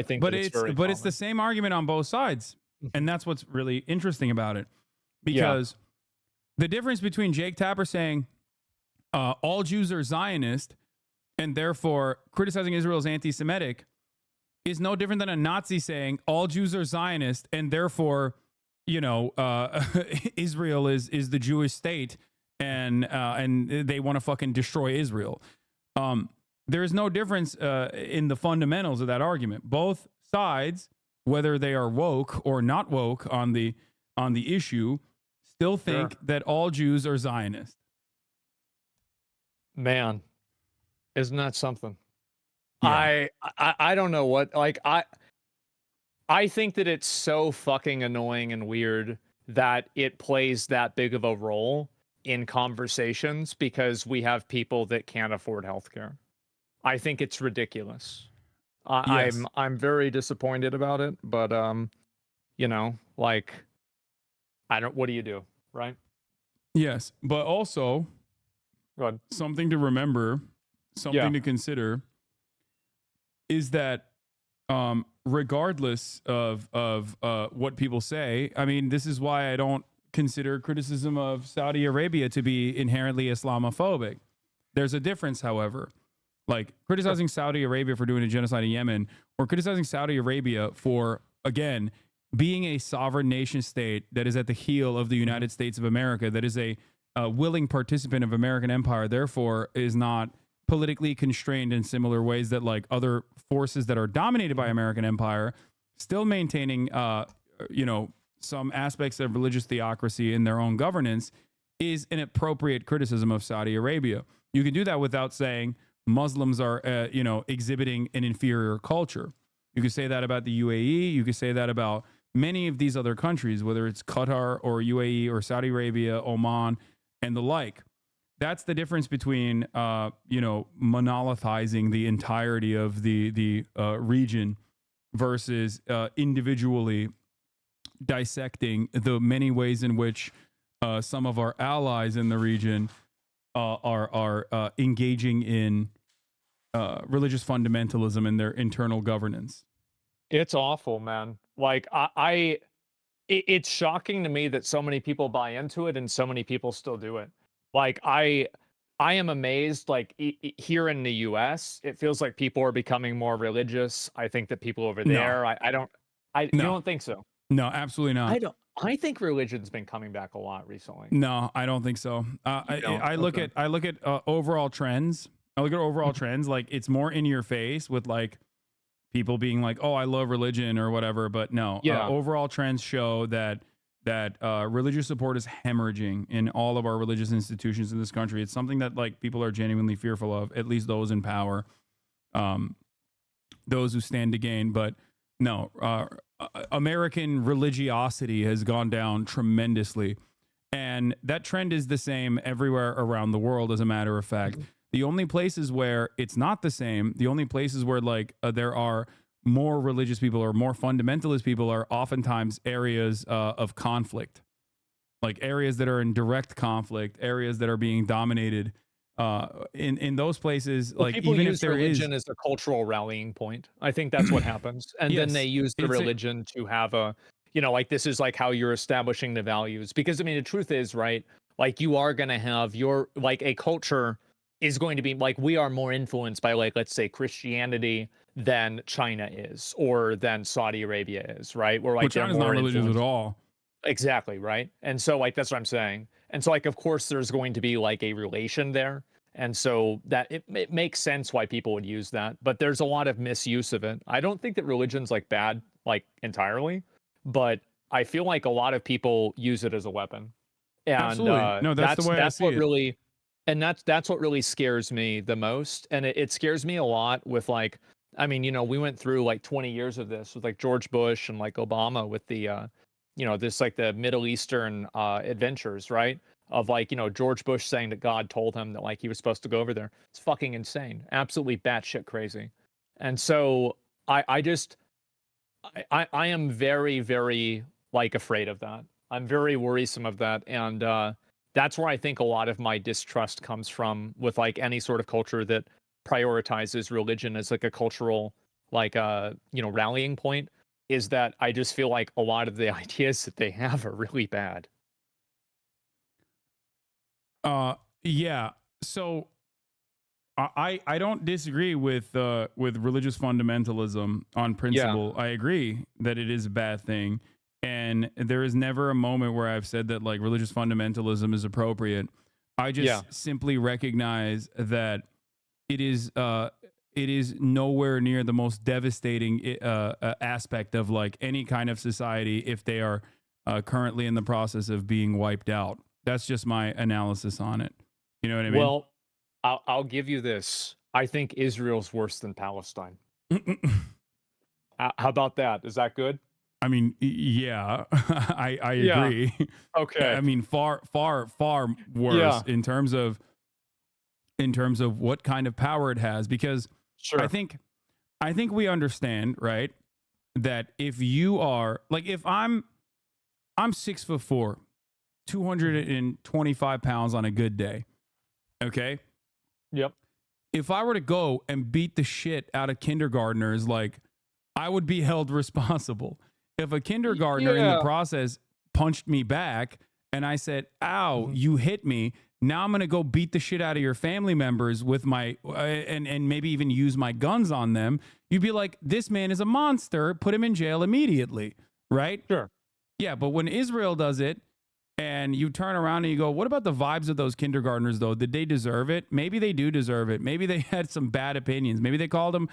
think that it's very
but it's
common.
the same argument on both sides, and that's what's really interesting about it,
Yeah.
because the difference between Jake Tapper saying all Jews are Zionist and therefore criticizing Israel as anti-Semitic is no different than a Nazi saying all Jews are Zionist and therefore, Israel is the Jewish state and they want to fucking destroy Israel. There is no difference in the fundamentals of that argument. Both sides, whether they are woke or not woke on the issue, still think that all Jews are Zionist.
Man, isn't that something?
Yeah.
I don't know what, like, I think that it's so fucking annoying and weird that it plays that big of a role in conversations because we have people that can't afford healthcare. I think it's ridiculous.
Yes.
I'm very disappointed about it, but like, what do you do, right?
Yes, but also
Go ahead.
something to remember, something
Yeah.
to consider is that regardless of what people say, I mean, this is why I don't consider criticism of Saudi Arabia to be inherently Islamophobic. There's a difference, however. Like criticizing Saudi Arabia for doing a genocide in Yemen, or criticizing Saudi Arabia for, again, being a sovereign nation state that is at the heel of the United States of America, that is a willing participant of American empire, therefore is not politically constrained in similar ways that, like, other forces that are dominated by American empire, still maintaining, some aspects of religious theocracy in their own governance, is an appropriate criticism of Saudi Arabia. You can do that without saying Muslims are, exhibiting an inferior culture. You could say that about the UAE. You could say that about many of these other countries, whether it's Qatar or UAE or Saudi Arabia, Oman, and the like. That's the difference between, monolithizing the entirety of the region versus individually dissecting the many ways in which some of our allies in the region are engaging in religious fundamentalism in their internal governance.
It's awful, man. Like it's shocking to me that so many people buy into it and so many people still do it. Like I am amazed. Like here in the U.S., it feels like people are becoming more religious. I think that people over
No.
there, I don't, you
No.
don't think so?
No, absolutely not.
I don't. I think religion's been coming back a lot recently.
No, I don't think so. I look
Okay.
at overall trends. I look at overall trends. Like it's more in your face with like people being like, "Oh, I love religion" or whatever. But no,
Yeah.
overall trends show that religious support is hemorrhaging in all of our religious institutions in this country. It's something that like people are genuinely fearful of, at least those in power, those who stand to gain. But no, American religiosity has gone down tremendously. And that trend is the same everywhere around the world, as a matter of fact. The only places where it's not the same, the only places where like there are more religious people or more fundamentalist people are oftentimes areas of conflict, like areas that are in direct conflict, areas that are being dominated. In those places,
Well,
like
people
even
use
if there
religion
is,
as a cultural rallying point. I think that's what happens, and then
yes,
they use the
it's
religion to have a, like this is like how you're establishing the values. Because I mean, the truth is, right? Like you are going to have your like a culture is going to be like we are more influenced by like let's say Christianity than China is or than Saudi Arabia is, right? Or like
well,
they're
China's not
more
religious
influenced.
at all.
Exactly, right? And so like that's what I'm saying. And so like of course there's going to be like a relation there. And so that it makes sense why people would use that, but there's a lot of misuse of it. I don't think that religion's like bad like entirely, but I feel like a lot of people use it as a weapon. And
Absolutely, no, that's the way I see
what
it.
really and that's what really scares me the most. And it scares me a lot with like I mean, we went through like 20 years of this with like George Bush and like Obama with the this like the Middle Eastern adventures, right? Of like, George Bush saying that God told him that like he was supposed to go over there. It's fucking insane. Absolutely batshit crazy. And so I just I am very, very like afraid of that. I'm very worrisome of that. And that's where I think a lot of my distrust comes from with like any sort of culture that prioritizes religion as like a cultural like rallying point, is that I just feel like a lot of the ideas that they have are really bad.
Yeah. So I don't disagree with religious fundamentalism on principle. I agree that it is a bad thing, and there is never a moment where I've said that like religious fundamentalism is appropriate. I just simply recognize that it is nowhere near the most devastating aspect of like any kind of society if they are currently in the process of being wiped out. That's just my analysis on it. You know what I mean?
Well, I'll give you this. I think Israel's worse than Palestine. How about that? Is that good?
I mean, yeah, I agree.
Okay.
I mean, far worse in terms of what kind of power it has, because
Sure.
I think we understand, right, that if you are like, if I'm 6'4", 225 pounds on a good day. Okay.
Yep.
If I were to go and beat the shit out of kindergartners, like I would be held responsible. If a kindergartner in the process punched me back and I said, "Ow, you hit me," now I'm going to go beat the shit out of your family members with my, and maybe even use my guns on them. You'd be like, this man is a monster. Put him in jail immediately. Right?
Sure.
Yeah. But when Israel does it and you turn around and you go, what about the vibes of those kindergartners though? Did they deserve it? Maybe they do deserve it. Maybe they had some bad opinions. Maybe they called him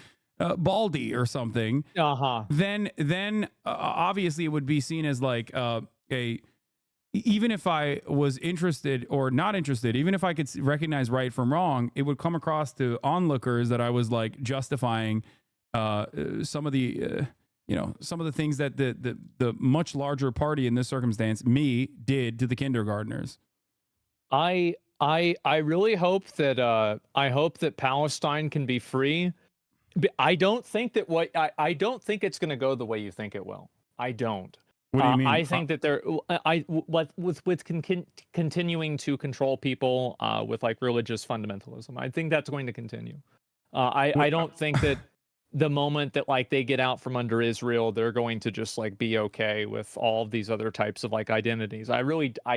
Baldy or something. Then obviously it would be seen as like even if I was interested or not interested, even if I could recognize right from wrong, it would come across to onlookers that I was like justifying some of the some of the things that the much larger party in this circumstance, me, did to the kindergartners.
I really hope that Palestine can be free. I don't think that I don't think it's going to go the way you think it will. I don't.
What do you mean?
I think that with continuing to control people with like religious fundamentalism, I think that's going to continue. I don't think that the moment that like they get out from under Israel, they're going to just like be okay with all of these other types of like identities. I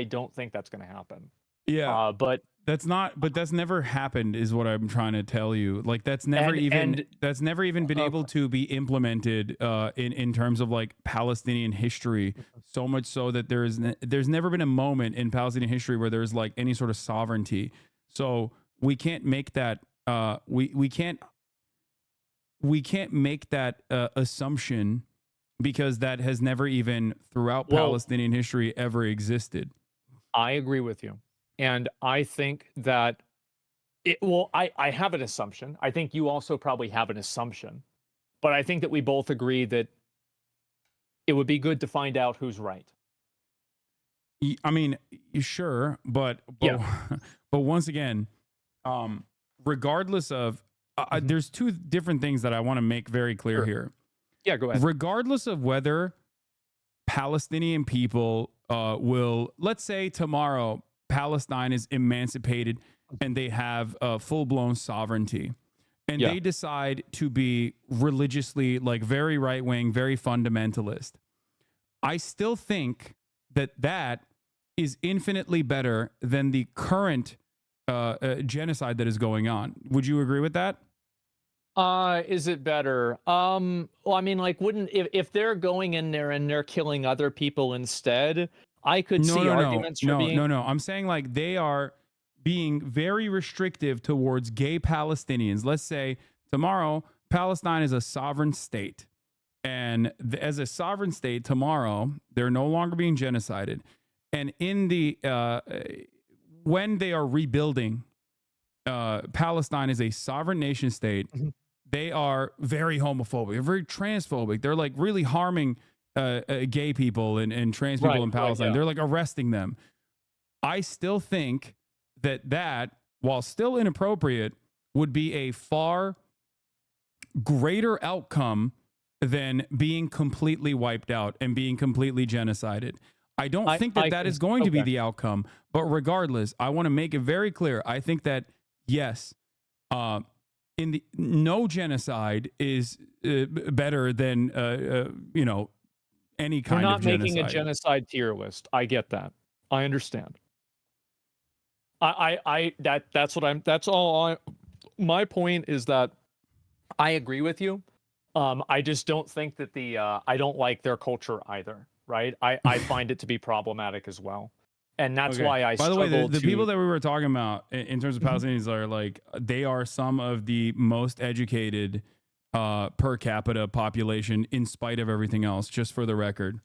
don't think that's going to happen.
Yeah.
But
That's not, but that's never happened, is what I'm trying to tell you. Like that's never that's never even been able to be implemented in terms of like Palestinian history. So much so that there's never been a moment in Palestinian history where there's like any sort of sovereignty. So we can't make that we can't make that assumption, because that has never even throughout Palestinian history ever existed.
I agree with you. And I think that I have an assumption. I think you also probably have an assumption. But I think that we both agree that it would be good to find out who's right.
I mean, sure, but once again, regardless of there's two different things that I want to make very clear here.
Yeah, go ahead.
Regardless of whether Palestinian people will, let's say tomorrow, Palestine is emancipated and they have full-blown sovereignty, and they decide to be religiously like very right-wing, very fundamentalist. I still think that is infinitely better than the current genocide that is going on. Would you agree with that?
Is it better? Well, I mean, like, wouldn't if they're going in there and they're killing other people instead, I could see arguments for being.
No. I'm saying like they are being very restrictive towards gay Palestinians. Let's say tomorrow Palestine is a sovereign state, and as a sovereign state tomorrow, they're no longer being genocided. And in the when they are rebuilding, Palestine is a sovereign nation state. They are very homophobic, they're very transphobic. They're like really harming gay people and trans people in Palestine. They're like arresting them. I still think that while still inappropriate, would be a far greater outcome than being completely wiped out and being completely genocided. I don't think that is going to be the outcome, but regardless, I want to make it very clear. I think that yes, no genocide is better than any kind of genocide.
We're not making a genocide tier list. I get that. I understand. That's all. My point is that I agree with you. I just don't think that I don't like their culture either. Right? I find it to be problematic as well. And that's why I
By the way, the people that we were talking about in terms of Palestinians are like, they are some of the most educated per capita population in spite of everything else, just for the record.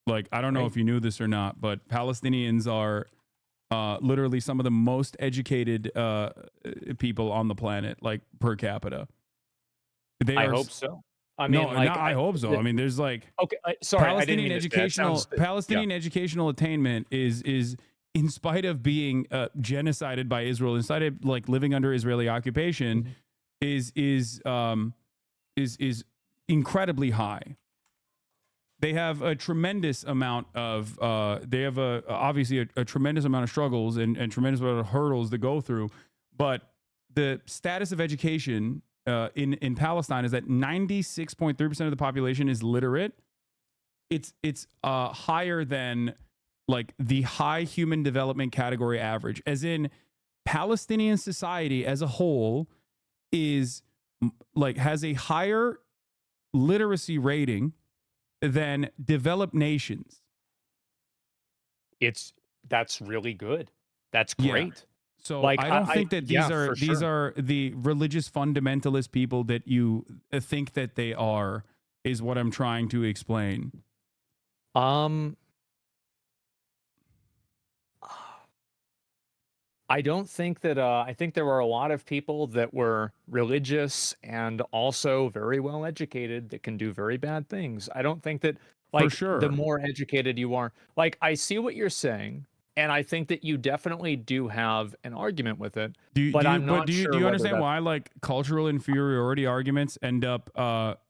Like, I don't know if you knew this or not, but Palestinians are literally some of the most educated people on the planet, like per capita.
I hope so. I mean,
I hope so. I mean, there's like
sorry,
Palestinian educational attainment is in spite of being genocided by Israel, in spite of like living under Israeli occupation, is incredibly high. They have a tremendous amount of obviously a tremendous amount of struggles and tremendous amount of hurdles to go through, but the status of education in Palestine is that 96.3% of the population is literate. It's higher than like the high human development category average, as in Palestinian society as a whole is like has a higher literacy rating than developed nations.
That's really good. That's great.
Yeah. So like, I don't think that these are the religious fundamentalist people that you think that they are, is what I'm trying to explain.
I don't think that I think there were a lot of people that were religious and also very well educated that can do very bad things. I don't think that like the more educated you are, like I see what you're saying. And I think that you definitely do have an argument with it. Do you
understand why like cultural inferiority arguments end up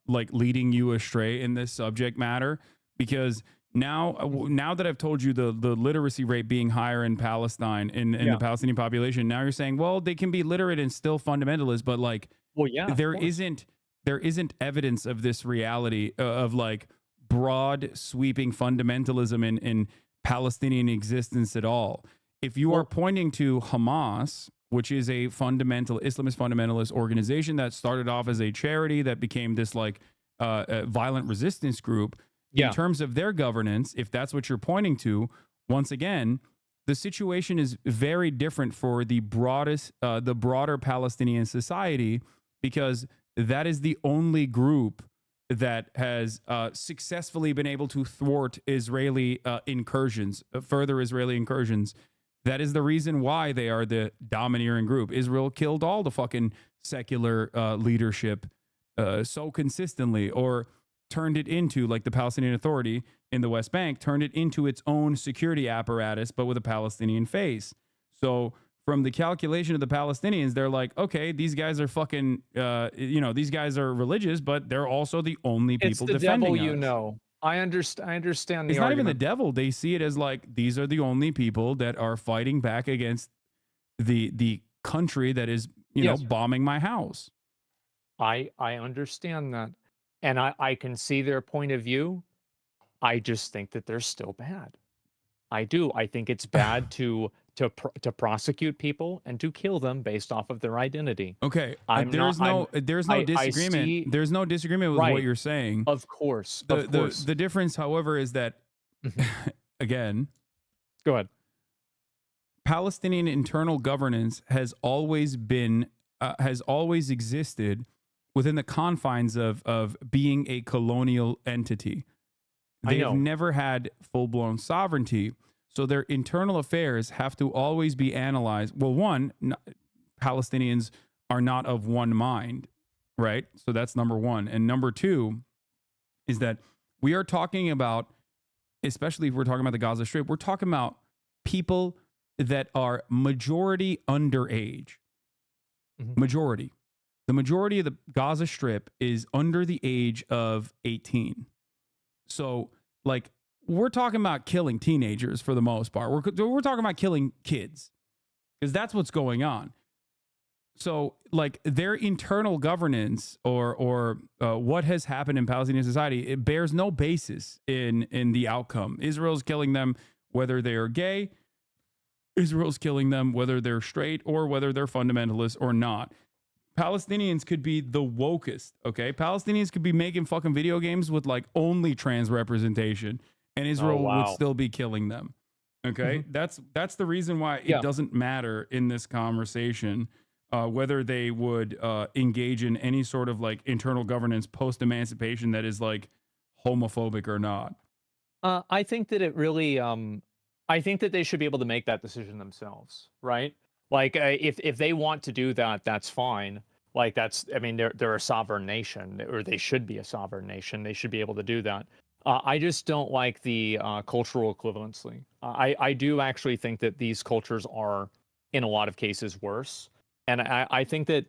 like leading you astray in this subject matter? Because now that I've told you the literacy rate being higher in Palestine in the Palestinian population, now you're saying, well, they can be literate and still fundamentalist, but like, there isn't evidence of this reality of like broad sweeping fundamentalism in Palestinian existence at all. if you are pointing to Hamas, which is a Islamist fundamentalist organization that started off as a charity that became this like violent resistance group, in terms of their governance, if that's what you're pointing to, once again, the situation is very different for the broader Palestinian society, because that is the only group that has successfully been able to thwart Israeli further Israeli incursions. That is the reason why they are the domineering group. Israel killed all the fucking secular leadership so consistently, or turned it into, like the Palestinian Authority in the West Bank, turned it into its own security apparatus, but with a Palestinian face. So from the calculation of the Palestinians, they're like, okay, these guys are fucking, these guys are religious, but they're also the only people defending us.
It's the devil, I understand the
It's not
argument.
even the devil. They see it as like, these are the only people that are fighting back against the country that is, bombing my house.
I understand that. And I can see their point of view. I just think that they're still bad. I do. I think it's bad to prosecute people and to kill them based off of their identity.
Okay, there's no disagreement. There's no disagreement with what you're saying.
Of course.
The difference, however, is that again,
go ahead.
Palestinian internal governance has always existed within the confines of being a colonial entity. They've never had full-blown sovereignty. So their internal affairs have to always be analyzed. Well, one, Palestinians are not of one mind, right? So that's number one. And number two is that we are talking about, especially if we're talking about the Gaza Strip, we're talking about people that are majority underage. Majority. The majority of the Gaza Strip is under the age of 18. So, like, we're talking about killing teenagers for the most part. We're talking about killing kids, because that's what's going on. So, like, their internal governance or what has happened in Palestinian society, it bears no basis in the outcome. Israel's killing them whether they are gay. Israel's killing them whether they're straight or whether they're fundamentalist or not. Palestinians could be the wokest, okay? Palestinians could be making fucking video games with like only trans representation, and Israel would still be killing them, okay? That's the reason why it doesn't matter in this conversation whether they would engage in any sort of like internal governance post-emancipation that is like homophobic or not.
I think that it really, I think that they should be able to make that decision themselves, right? Like, if they want to do that, that's fine. Like, they're a sovereign nation, or they should be a sovereign nation. They should be able to do that. I just don't like the cultural equivalency. I do actually think that these cultures are, in a lot of cases, worse. And I think that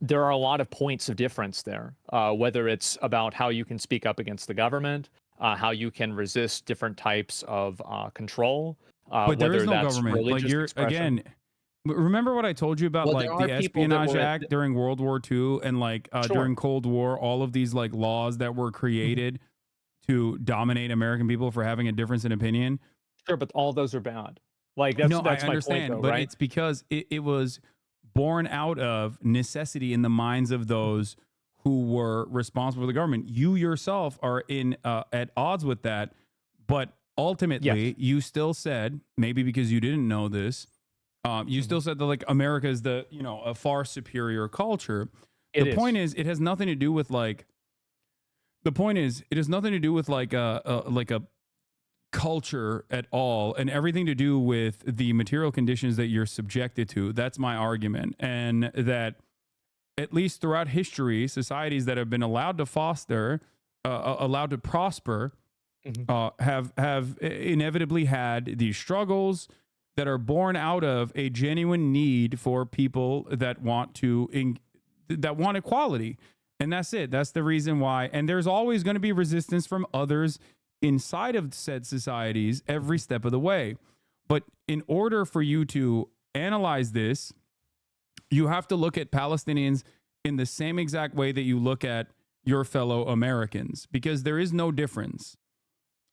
there are a lot of points of difference there, whether it's about how you can speak up against the government, how you can resist different types of control.
But there is no government. Like, you're expression. Again. Remember what I told you about like the Espionage Act during World War II and like during Cold War, all of these like laws that were created to dominate American people for having a difference in opinion.
Sure, but all those are bad. Like that's
I understand,
my point, though,
but
right?
it's because it was born out of necessity in the minds of those who were responsible for the government. You yourself are at odds with that, but ultimately you still said, maybe because you didn't know this, you still said that like America is a far superior culture. The point is, it has nothing to do with like. The point is, it has nothing to do with like a culture at all, and everything to do with the material conditions that you're subjected to. That's my argument, and that at least throughout history, societies that have been allowed to foster, allowed to prosper, have inevitably had these struggles that are born out of a genuine need for people that want equality. And that's it. That's the reason why. And there's always going to be resistance from others inside of said societies every step of the way. But in order for you to analyze this, you have to look at Palestinians in the same exact way that you look at your fellow Americans, because there is no difference.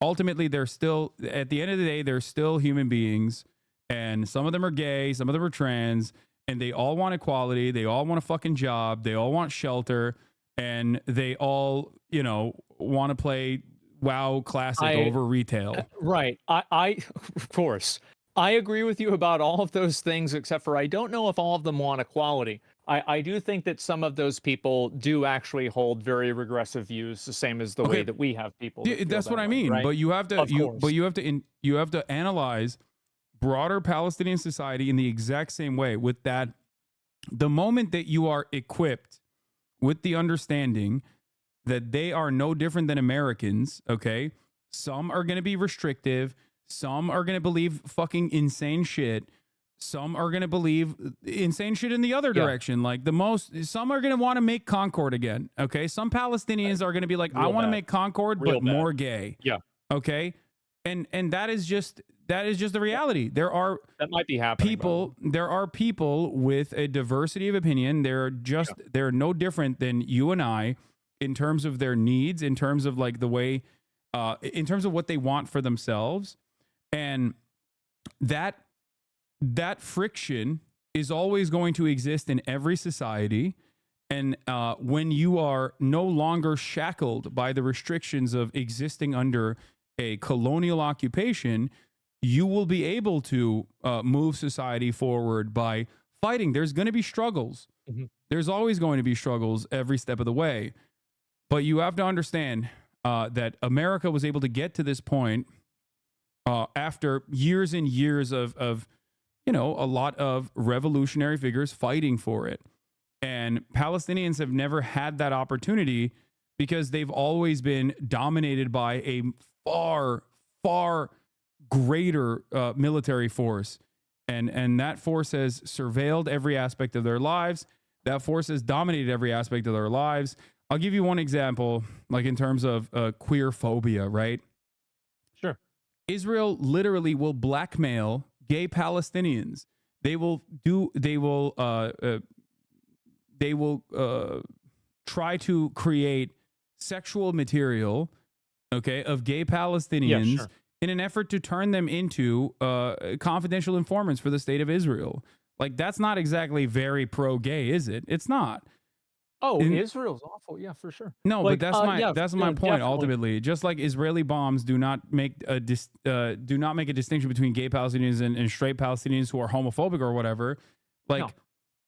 Ultimately, they're still, at the end of the day, they're still human beings. and some of them are gay, some of them are trans, and they all want equality. They all want a fucking job. They all want shelter, and they all, you know, want to play WoW Classic over retail.
Right. I of course. I agree with you about all of those things, except for I don't know if all of them want equality. I do think that some of those people do actually hold very regressive views, the same as the way that we have people.
That's what I mean.
Right?
But you have to, you have to analyze broader Palestinian society in the exact same way. With that, the moment that you are equipped with the understanding that they are no different than Americans, okay? Some are going to be restrictive. Some are going to believe fucking insane shit. Some are going to believe insane shit in the other direction. Like some are going to want to make Concord again. Okay. Some Palestinians are going to be like, I want to make Concord, but more gay.
Yeah.
Okay. And that is just the reality. That
might be happening.
There are people with a diversity of opinion. They're no different than you and I in terms of their needs, in terms of like the way, in terms of what they want for themselves. And that friction is always going to exist in every society. And when you are no longer shackled by the restrictions of existing under a colonial occupation, you will be able to move society forward by fighting. There's going to be struggles. Mm-hmm. There's always going to be struggles every step of the way. But you have to understand that America was able to get to this point after years and years of you know, a lot of revolutionary figures fighting for it. And Palestinians have never had that opportunity because they've always been dominated by a far, far greater military force. And that force has surveilled every aspect of their lives. That force has dominated every aspect of their lives. I'll give you one example, like in terms of queer phobia, right?
Sure.
Israel literally will blackmail gay Palestinians. They will try to create sexual material, okay, of gay Palestinians in an effort to turn them into confidential informants for the state of Israel. Like, that's not exactly very pro-gay, is it? It's not.
Oh, Israel's awful. Yeah, for sure.
No, like, but that's my point.
Definitely.
Ultimately, just like Israeli bombs do not make a distinction between gay Palestinians and straight Palestinians who are homophobic or whatever. Like,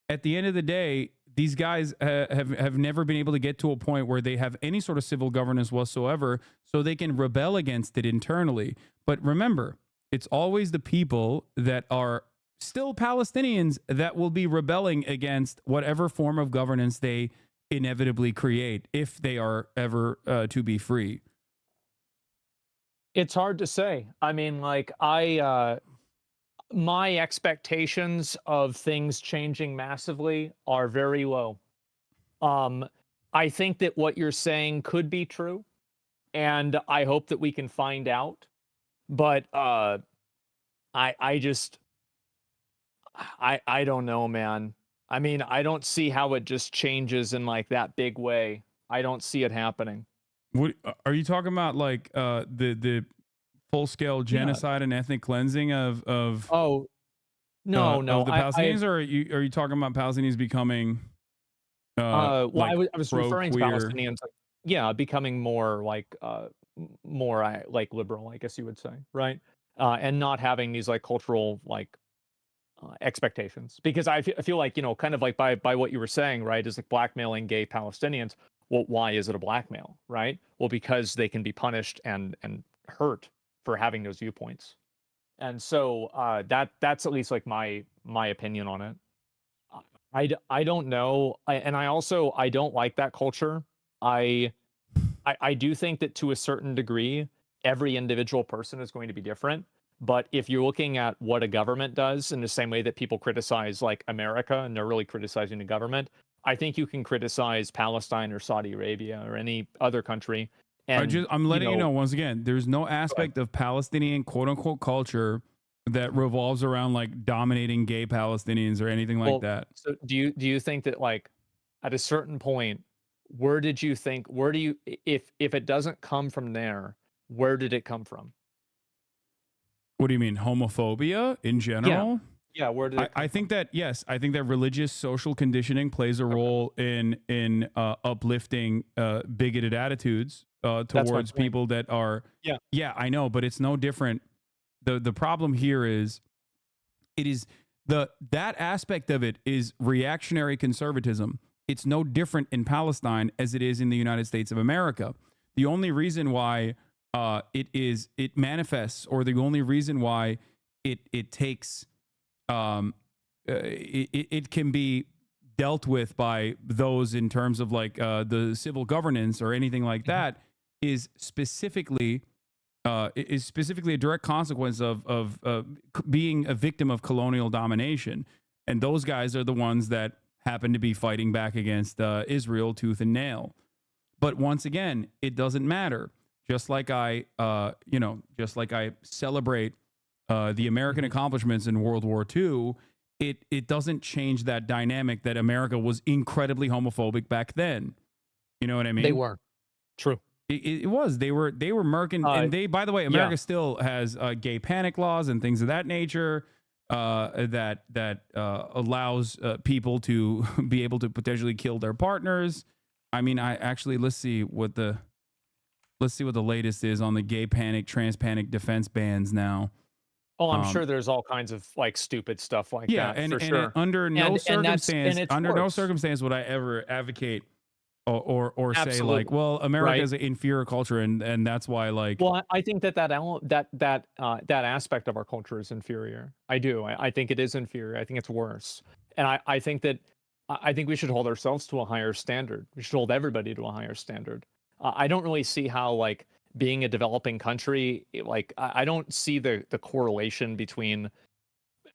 at the end of the day, these guys have never been able to get to a point where they have any sort of civil governance whatsoever, so they can rebel against it internally. But remember, it's always the people that are still Palestinians that will be rebelling against whatever form of governance they inevitably create, if they are ever to be free.
It's hard to say. I mean, like, my expectations of things changing massively are very low. I think that what you're saying could be true, and I hope that we can find out. But I don't know, man. I mean, I don't see how it just changes in like that big way. I don't see it happening.
What are you talking about? Like the full scale genocide and ethnic cleansing of
the
Palestinians, or are you talking about Palestinians becoming?
I was referring to
queer.
Palestinians, becoming more like liberal, I guess you would say, right? And not having these like cultural like expectations, because I feel like, you know, kind of like by what you were saying, right, is like blackmailing gay Palestinians. Well, why is it a blackmail, right? Well, because they can be punished and hurt for having those viewpoints. And so that's at least like my opinion on it. I don't know, and I don't like that culture. I do think that to a certain degree, every individual person is going to be different. But if you're looking at what a government does in the same way that people criticize like America and they're really criticizing the government, I think you can criticize Palestine or Saudi Arabia or any other country. And
I'm letting you know once again, there's no aspect of Palestinian quote unquote culture that revolves around like dominating gay Palestinians or anything like that.
So do you think that like at a certain point, if it doesn't come from there, where did it come from?
What do you mean, homophobia in general?
Yeah, where did it
I think that yes, I think that religious social conditioning plays a role in uplifting bigoted attitudes towards
point.
people that are.
Yeah.
I know, but it's no different. The problem here is it is that aspect of it is reactionary conservatism. It's no different in Palestine as it is in the United States of America. The only reason why it manifests, or the only reason why it takes it can be dealt with by those in terms of like the civil governance or anything like that is specifically a direct consequence of being a victim of colonial domination. And those guys are the ones that happen to be fighting back against Israel tooth and nail. But once again, it doesn't matter. Just like I celebrate the American accomplishments in World War II, it doesn't change that dynamic that America was incredibly homophobic back then. You know what I mean?
They were. True.
It was. They were murking, and they. By the way, America still has gay panic laws and things of that nature that allows people to be able to potentially kill their partners. I mean, let's see what the latest is on the gay panic, trans panic defense bans now.
Oh, I'm sure there's all kinds of like stupid stuff like that.
And,
for sure.
Under no
worse.
circumstance would I ever advocate or say
Absolutely.
like, well, America is an inferior culture, and that's why like.
Well, I think that aspect of our culture is inferior. I do. I think it is inferior. I think it's worse, and I think we should hold ourselves to a higher standard. We should hold everybody to a higher standard. I don't really see how like being a developing country, like I don't see the correlation between,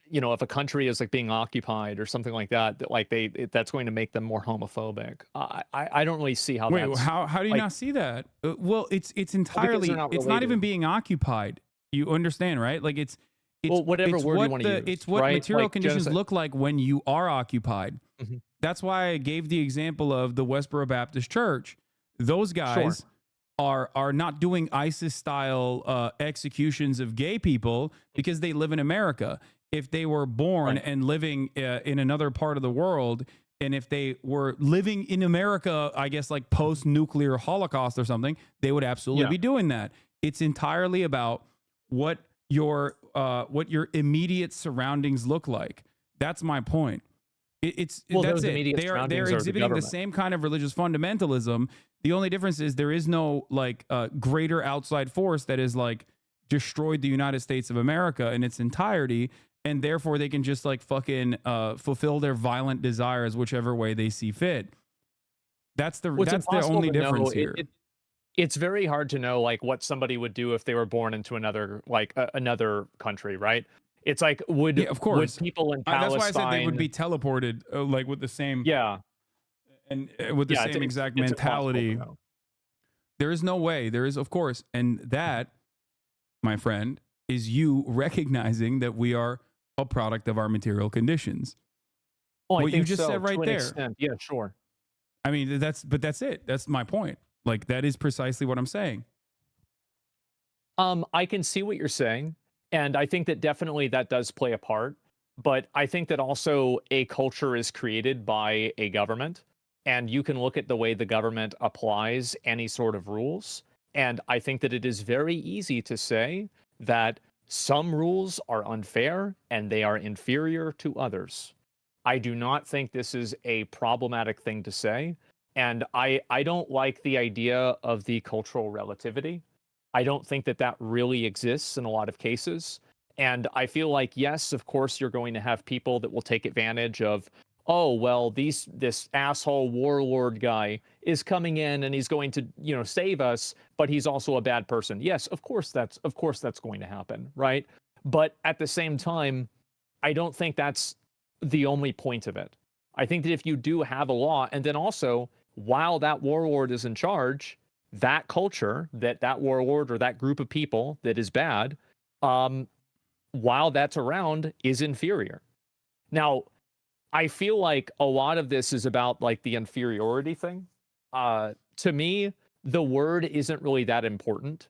you know, if a country is like being occupied or something like that, like that's going to make them more homophobic. I don't really see how.
Wait, how do you
like,
not see that? Well, it's entirely it's not even being occupied. You understand, right? Like it's
well, whatever word you want to use.
It's what
right?
material
like,
conditions
genocide.
look like when you are occupied.
Mhm.
That's why I gave the example of the Westboro Baptist Church. Those guys are not doing ISIS style executions of gay people because they live in America. If they were born and living in another part of the world, and if they were living in America, I guess like post-nuclear Holocaust or something, they would absolutely be doing that. It's entirely about what your immediate surroundings look like. That's my point. That's it. They're exhibiting the same kind of religious fundamentalism. The only difference is there is no like greater outside force that is like destroyed the United States of America in its entirety, and therefore they can just like fucking fulfill their violent desires whichever way they see fit. That's the only difference here.
It's very hard to know like what somebody would do if they were born into another like another country, right? It's like would people in Palestine?
That's why I said they would be teleported, like with the same and with the same exact mentality. There is no way. There is, of course, and that, my friend, is you recognizing that we are a product of our material conditions.
Oh,
what you just said right there.
Extent. Yeah, sure.
I mean, that's it. That's my point. Like that is precisely what I'm saying.
I can see what you're saying. And I think that definitely that does play a part. But I think that also a culture is created by a government. And you can look at the way the government applies any sort of rules. And I think that it is very easy to say that some rules are unfair and they are inferior to others. I do not think this is a problematic thing to say. And I don't like the idea of the cultural relativity. I don't think that that really exists in a lot of cases. And I feel like, yes, of course, you're going to have people that will take advantage of, oh, well, this asshole warlord guy is coming in and he's going to, you know, save us, but he's also a bad person. Yes, of course that's going to happen, right? But at the same time, I don't think that's the only point of it. I think that if you do have a law, and then also, while that warlord is in charge, that culture, that warlord or that group of people that is bad, while that's around, is inferior. Now, I feel like a lot of this is about like the inferiority thing. To me, the word isn't really that important.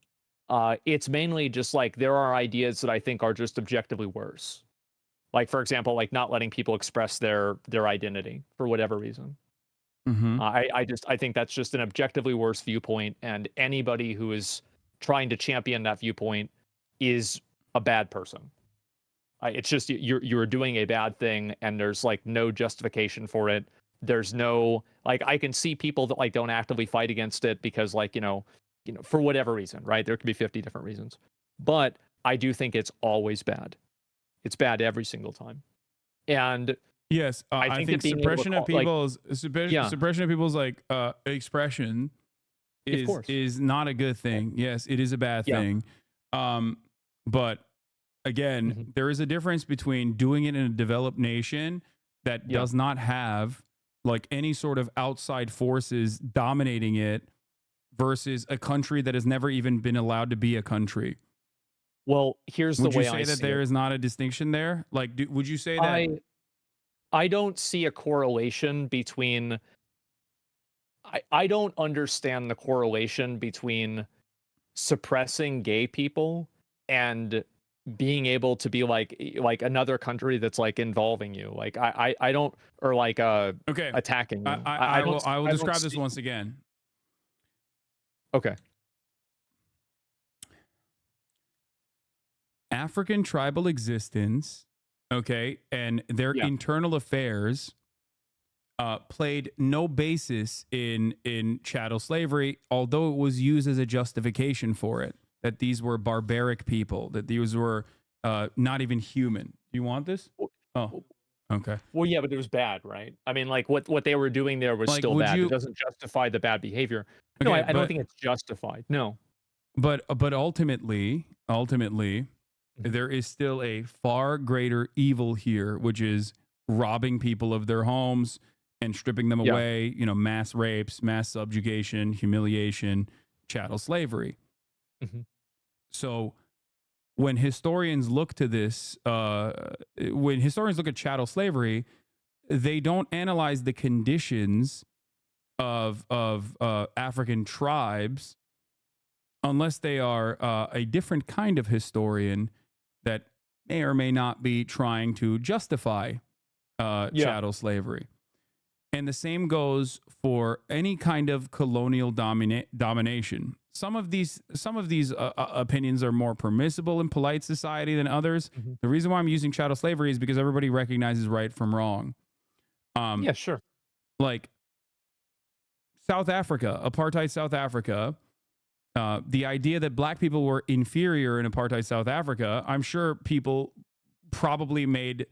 It's mainly just like there are ideas that I think are just objectively worse. Like, for example, like not letting people express their identity for whatever reason.
Mm-hmm.
I think that's just an objectively worse viewpoint, and anybody who is trying to champion that viewpoint is a bad person. It's just you're doing a bad thing, and there's like no justification for it. There's no like I can see people that like don't actively fight against it because like for whatever reason, right? There could be 50 different reasons, but I do think it's always bad. It's bad every single time, and
Yes, I think suppression of people's suppression of people's like expression is not a good thing. Yes, it is a bad thing. But again, there is a difference between doing it in a developed nation that does not have like any sort of outside forces dominating it versus a country that has never even been allowed to be a country.
Well, here's the way I see it.
Would you say that there is not a distinction there? Like, would you say that?
I don't see a correlation between. I don't understand the correlation between suppressing gay people and being able to be like another country that's like involving you. Like I don't, or like attacking you.
I will describe this once again.
Okay.
African tribal existence, okay, and their internal affairs played no basis in chattel slavery, although it was used as a justification for it, that these were barbaric people, that these were not even human. Do you want this? Oh, okay.
Well, yeah, but it was bad, right? I mean, like what they were doing there was still bad. It doesn't justify the bad behavior. No, I don't think it's justified. No.
But ultimately, there is still a far greater evil here, which is robbing people of their homes and stripping them away, mass rapes, mass subjugation, humiliation, chattel slavery. So when historians look to this, when historians look at chattel slavery, they don't analyze the conditions of African tribes unless they are a different kind of historian that may or may not be trying to justify chattel slavery. And the same goes for any kind of colonial domination. Some of these opinions are more permissible in polite society than others. The reason why I'm using chattel slavery is because everybody recognizes right from wrong.
Yeah, sure.
Like South Africa, apartheid South Africa, the idea that black people were inferior in apartheid South Africa, I'm sure people probably made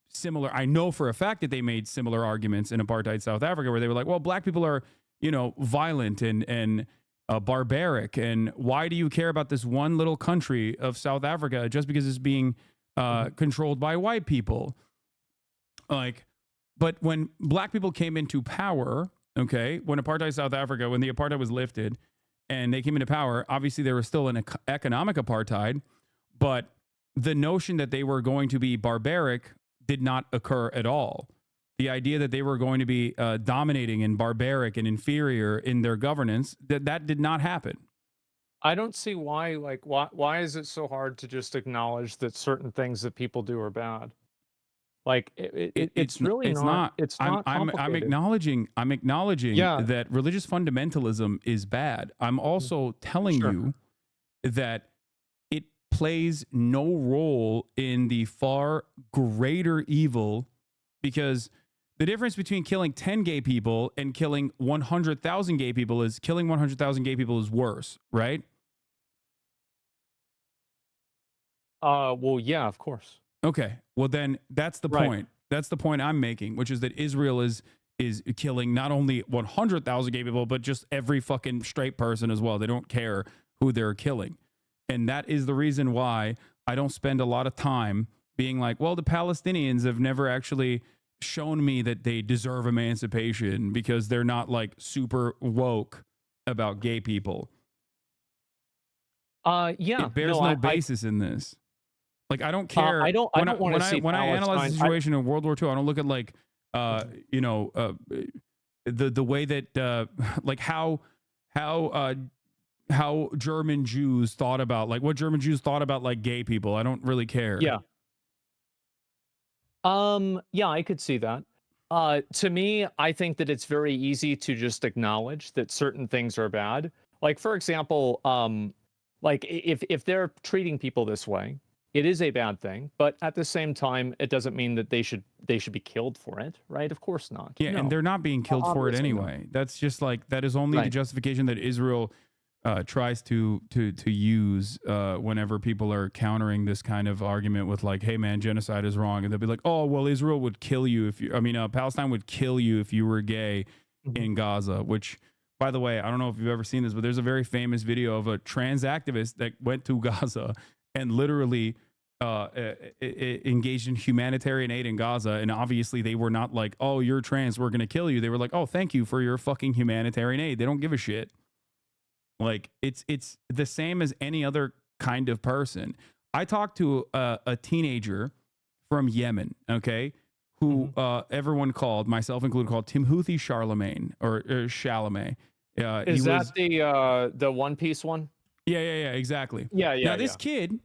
similar. I know for a fact that they made similar arguments in apartheid South Africa, where they were like, well, black people are, violent and barbaric. And why do you care about this one little country of South Africa just because it's being controlled by white people? Like, but when black people came into power, okay, when apartheid South Africa, when the apartheid was lifted and they came into power, obviously there was still an economic apartheid, but the notion that they were going to be barbaric did not occur at all. The idea that they were going to be dominating and barbaric and inferior in their governance, that did not happen.
I don't see why, why is it so hard to just acknowledge that certain things that people do are bad? Like it's not complicated.
I'm acknowledging that religious fundamentalism is bad. I'm also telling you that it plays no role in the far greater evil, because the difference between killing 10 gay people and killing 100,000 gay people is killing 100,000 gay people is worse, right?
Well, yeah, of course.
Okay. Well, then that's the point. That's the point I'm making, which is that Israel is killing not only 100,000 gay people, but just every fucking straight person as well. They don't care who they're killing. And that is the reason why I don't spend a lot of time being like, well, the Palestinians have never actually shown me that they deserve emancipation because they're not like super woke about gay people.
Yeah.
It bears no basis in this. Like, I don't care.
When
I analyze the situation in World War II, I don't look at like, the way that like how how German Jews thought about, like, what German Jews thought about, like, gay people. I don't really care.
Yeah. Yeah, I could see that. To me, I think that it's very easy to just acknowledge that certain things are bad. Like, for example, like if they're treating people this way, it is a bad thing. But at the same time, it doesn't mean that they should be killed for it, right? Of course not.
Yeah,
No.
and they're not being killed for it
Obviously not.
anyway. That's just like, that is only the
Right.
justification that Israel tries to use whenever people are countering this kind of argument with, like, hey man, genocide is wrong, and they'll be like, oh well, Israel would kill you if you, Palestine would kill you if you were gay in Gaza. Which, by the way, I don't know if you've ever seen this, but there's a very famous video of a trans activist that went to Gaza and literally engaged in humanitarian aid in Gaza, and obviously they were not like, oh, you're trans, we're gonna kill you. They were like, oh, thank you for your fucking humanitarian aid. They don't give a shit. Like, it's the same as any other kind of person. I talked to a teenager from Yemen, okay, who everyone called, myself included, called Timothy Charlemagne or Chalamet.
Is that the One Piece one?
Yeah, exactly.
Yeah.
Now this kid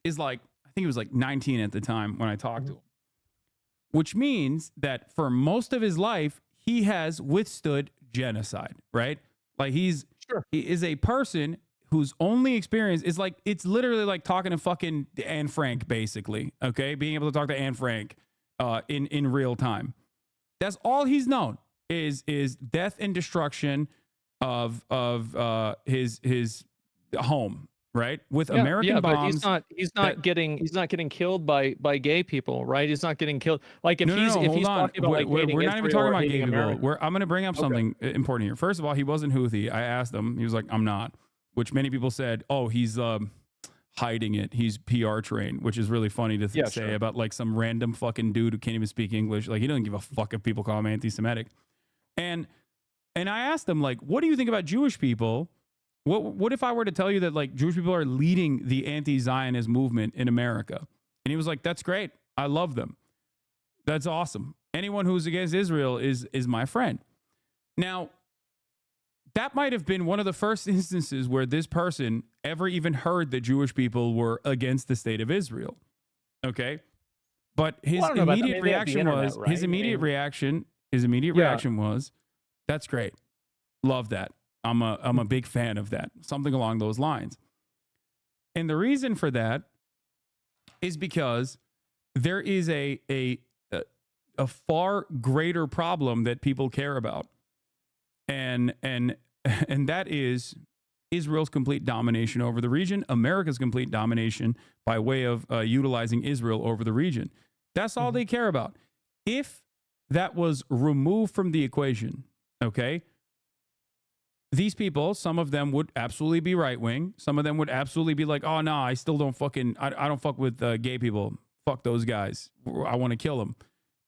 is like, I think he was like 19 at the time when I talked to him, which means that for most of his life he has withstood genocide, right? Like, he is a person whose only experience is like, it's literally like talking to fucking Anne Frank, basically. Okay, being able to talk to Anne Frank in real time. That's all he's known is death and destruction of his home, right? With American bombs.
But he's not getting killed by gay people, right? He's not getting killed. Like, if he's talking about, like,
we're not even talking about gay people.
America.
I'm going to bring up something important here. First of all, he wasn't Houthi. I asked him. He was like, I'm not. Which many people said, oh, he's hiding it. He's PR trained, which is really funny to say about, like, some random fucking dude who can't even speak English. Like, he doesn't give a fuck if people call him anti-Semitic. And I asked him, like, what do you think about Jewish people? What if I were to tell you that, like, Jewish people are leading the anti-Zionist movement in America? And he was like, that's great. I love them. That's awesome. Anyone who's against Israel is my friend. Now, that might have been one of the first instances where this person ever even heard that Jewish people were against the state of Israel. Okay? But his immediate reaction was, reaction was, that's great. Love that. I'm a big fan of that. Something along those lines. And the reason for that is because there is a far greater problem that people care about. And that is Israel's complete domination over the region, America's complete domination by way of utilizing Israel over the region. That's all they care about. If that was removed from the equation, okay, these people, some of them would absolutely be right-wing. Some of them would absolutely be like, oh, no, I still don't fucking, I don't fuck with gay people. Fuck those guys. I want to kill them.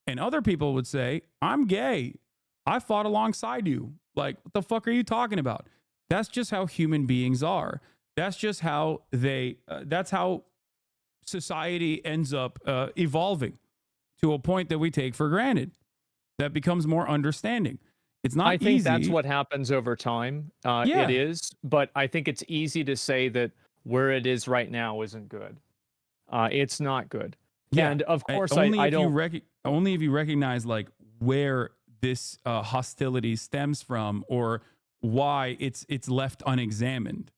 And other people would say, I'm gay. I fought alongside you. Like, what the fuck are you talking about? That's just how human beings are. That's just how that's how society ends up evolving to a point that we take for granted. That becomes more understanding. It's not easy.
I think that's what happens over time. It is, but I think it's easy to say that where it is right now isn't good. It's not good. Yeah. And of course, only
if you recognize, like, where this hostility stems from, or why it's left unexamined.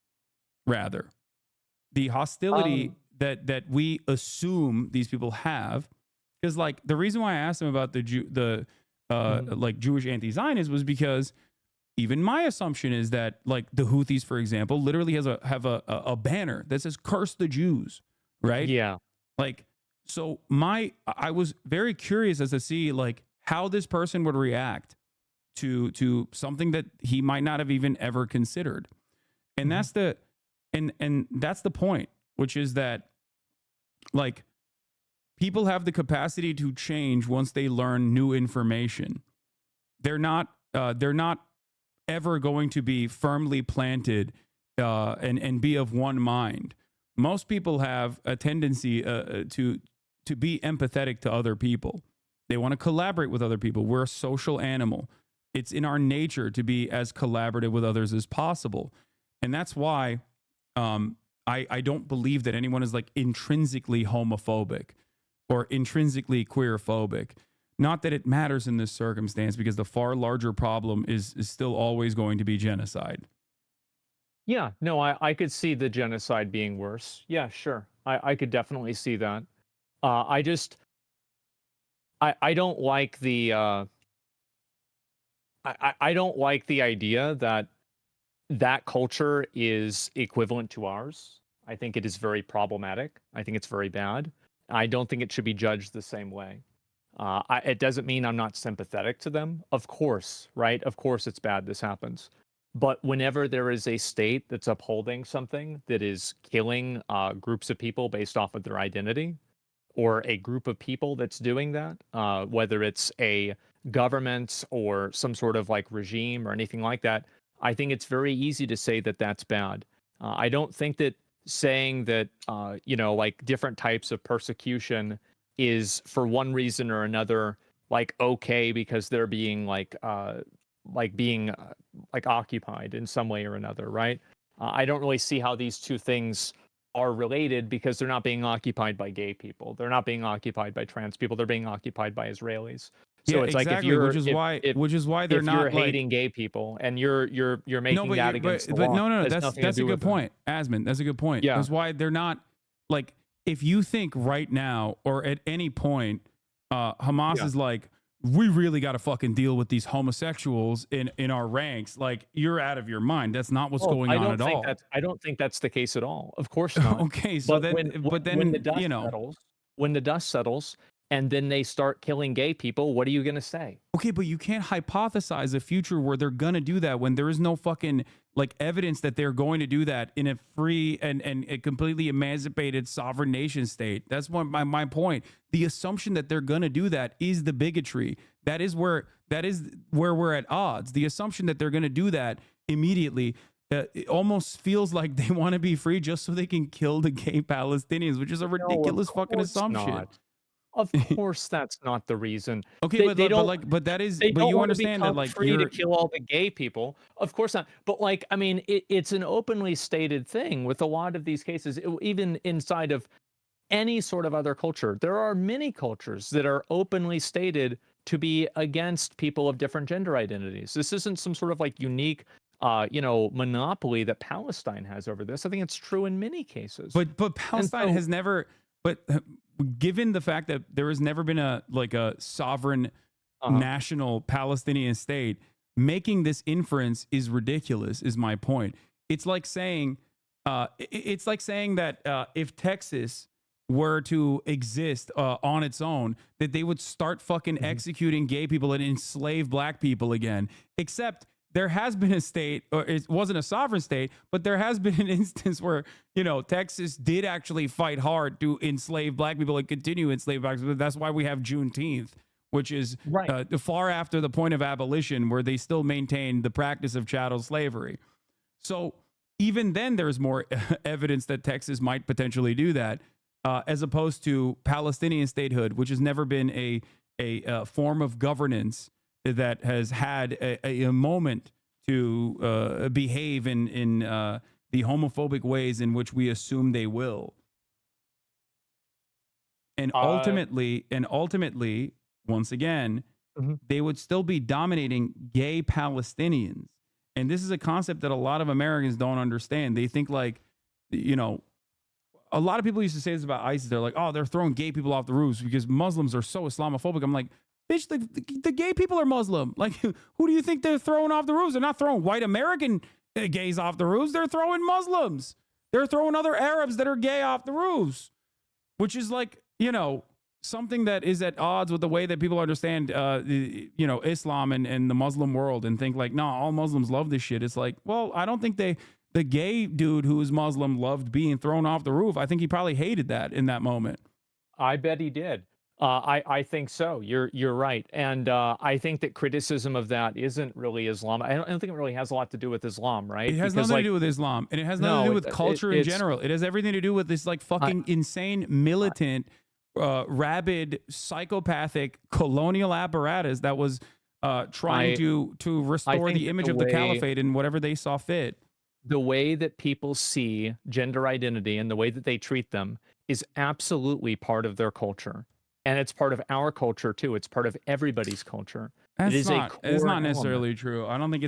Rather, the hostility that we assume these people have, because, like, the reason why I asked him about like Jewish anti-Zionists was because even my assumption is that, like, the Houthis, for example, literally have a banner that says "Curse the Jews," right?
Yeah.
Like, so I was very curious as to see, like, how this person would react to something that he might not have even ever considered. And that's the that's the point, which is that, like, people have the capacity to change once they learn new information. They're not ever going to be firmly planted and be of one mind. Most people have a tendency to be empathetic to other people. They want to collaborate with other people. We're a social animal. It's in our nature to be as collaborative with others as possible. And that's why I don't believe that anyone is like intrinsically homophobic or intrinsically queerphobic. Not that it matters in this circumstance, because the far larger problem is still always going to be genocide.
Yeah, no, I could see the genocide being worse. Yeah, sure. I could definitely see that. I just I don't like the I don't like the idea that that culture is equivalent to ours. I think it is very problematic. I think it's very bad. I don't think it should be judged the same way. It doesn't mean I'm not sympathetic to them. Of course, right? Of course it's bad this happens. But whenever there is a state that's upholding something that is killing groups of people based off of their identity, or a group of people that's doing that, whether it's a government or some sort of like regime or anything like that, I think it's very easy to say that that's bad. I don't think that saying that, like different types of persecution is for one reason or another, like okay because they're being like occupied in some way or another, right? I don't really see how these two things are related, because they're not being occupied by gay people, they're not being occupied by trans people, they're being occupied by Israelis. So
Yeah,
it's like
exactly,
if you're
which is why they're
if
not
you're
like,
hating gay people and you're making that against the law,
no,
has nothing to
that's a
do
good
with it.
point, Asmon. That's a good point.
Yeah.
That's why they're not like, if you think right now or at any point, Hamas is like, we really got to fucking deal with these homosexuals in our ranks. Like, you're out of your mind. That's not what's going on at all.
I don't think that's the case at all. Of course not.
Okay, so
when the dust settles, when the dust settles, and then they start killing gay people, what are you going to say?
Okay, but you can't hypothesize a future where they're going to do that when there is no fucking like evidence that they're going to do that in a free and a completely emancipated sovereign nation state. That's my point. The assumption that they're going to do that is the bigotry. That is where we're at odds. The assumption that they're going to do that immediately, it almost feels like they want to be free just so they can kill the gay Palestinians, which is a ridiculous fucking assumption.
Not. Of course, that's not the reason.
Okay,
they don't.
But that is.
They
But
don't
you
want to
understand
become
that, like,
free to kill all the gay people. Of course not. But like, I mean, it's an openly stated thing with a lot of these cases, even inside of any sort of other culture. There are many cultures that are openly stated to be against people of different gender identities. This isn't some sort of like unique, monopoly that Palestine has over this. I think it's true in many cases.
But Palestine has never. But given the fact that there has never been a sovereign national Palestinian state, making this inference is ridiculous. Is my point. It's like saying that if Texas were to exist on its own, that they would start fucking executing gay people and enslave black people again. Except there has been a state, or it wasn't a sovereign state, but there has been an instance where, Texas did actually fight hard to enslave black people and continue to enslave black people. That's why we have Juneteenth, which is far after the point of abolition, where they still maintain the practice of chattel slavery. So even then, there's more evidence that Texas might potentially do that, as opposed to Palestinian statehood, which has never been a form of governance that has had a moment to behave in the homophobic ways in which we assume they will. And ultimately, once again, they would still be dominating gay Palestinians. And this is a concept that a lot of Americans don't understand. They think like, a lot of people used to say this about ISIS. They're like, oh, they're throwing gay people off the roofs because Muslims are so Islamophobic. I'm like, bitch, the gay people are Muslim. Like, who do you think they're throwing off the roofs? They're not throwing white American gays off the roofs. They're throwing Muslims. They're throwing other Arabs that are gay off the roofs, which is like, something that is at odds with the way that people understand, Islam and the Muslim world, and think like, no, all Muslims love this shit. It's like, well, I don't think the gay dude who is Muslim loved being thrown off the roof. I think he probably hated that in that moment.
I bet he did. I think so. You're right, and I think that criticism of that isn't really Islam. I don't think it really has a lot to do with Islam, right?
It has nothing to do with Islam, and it has nothing to do with culture in general. It has everything to do with this like fucking insane, militant, rabid, psychopathic colonial apparatus that was trying to restore the image of the caliphate in whatever they saw fit.
the way that people see gender identity and the way that they treat them is absolutely part of their culture. And it's part of our culture too. It's part of everybody's culture.
That's
it is
not,
a
it's
core
not necessarily
element.
true. I don't think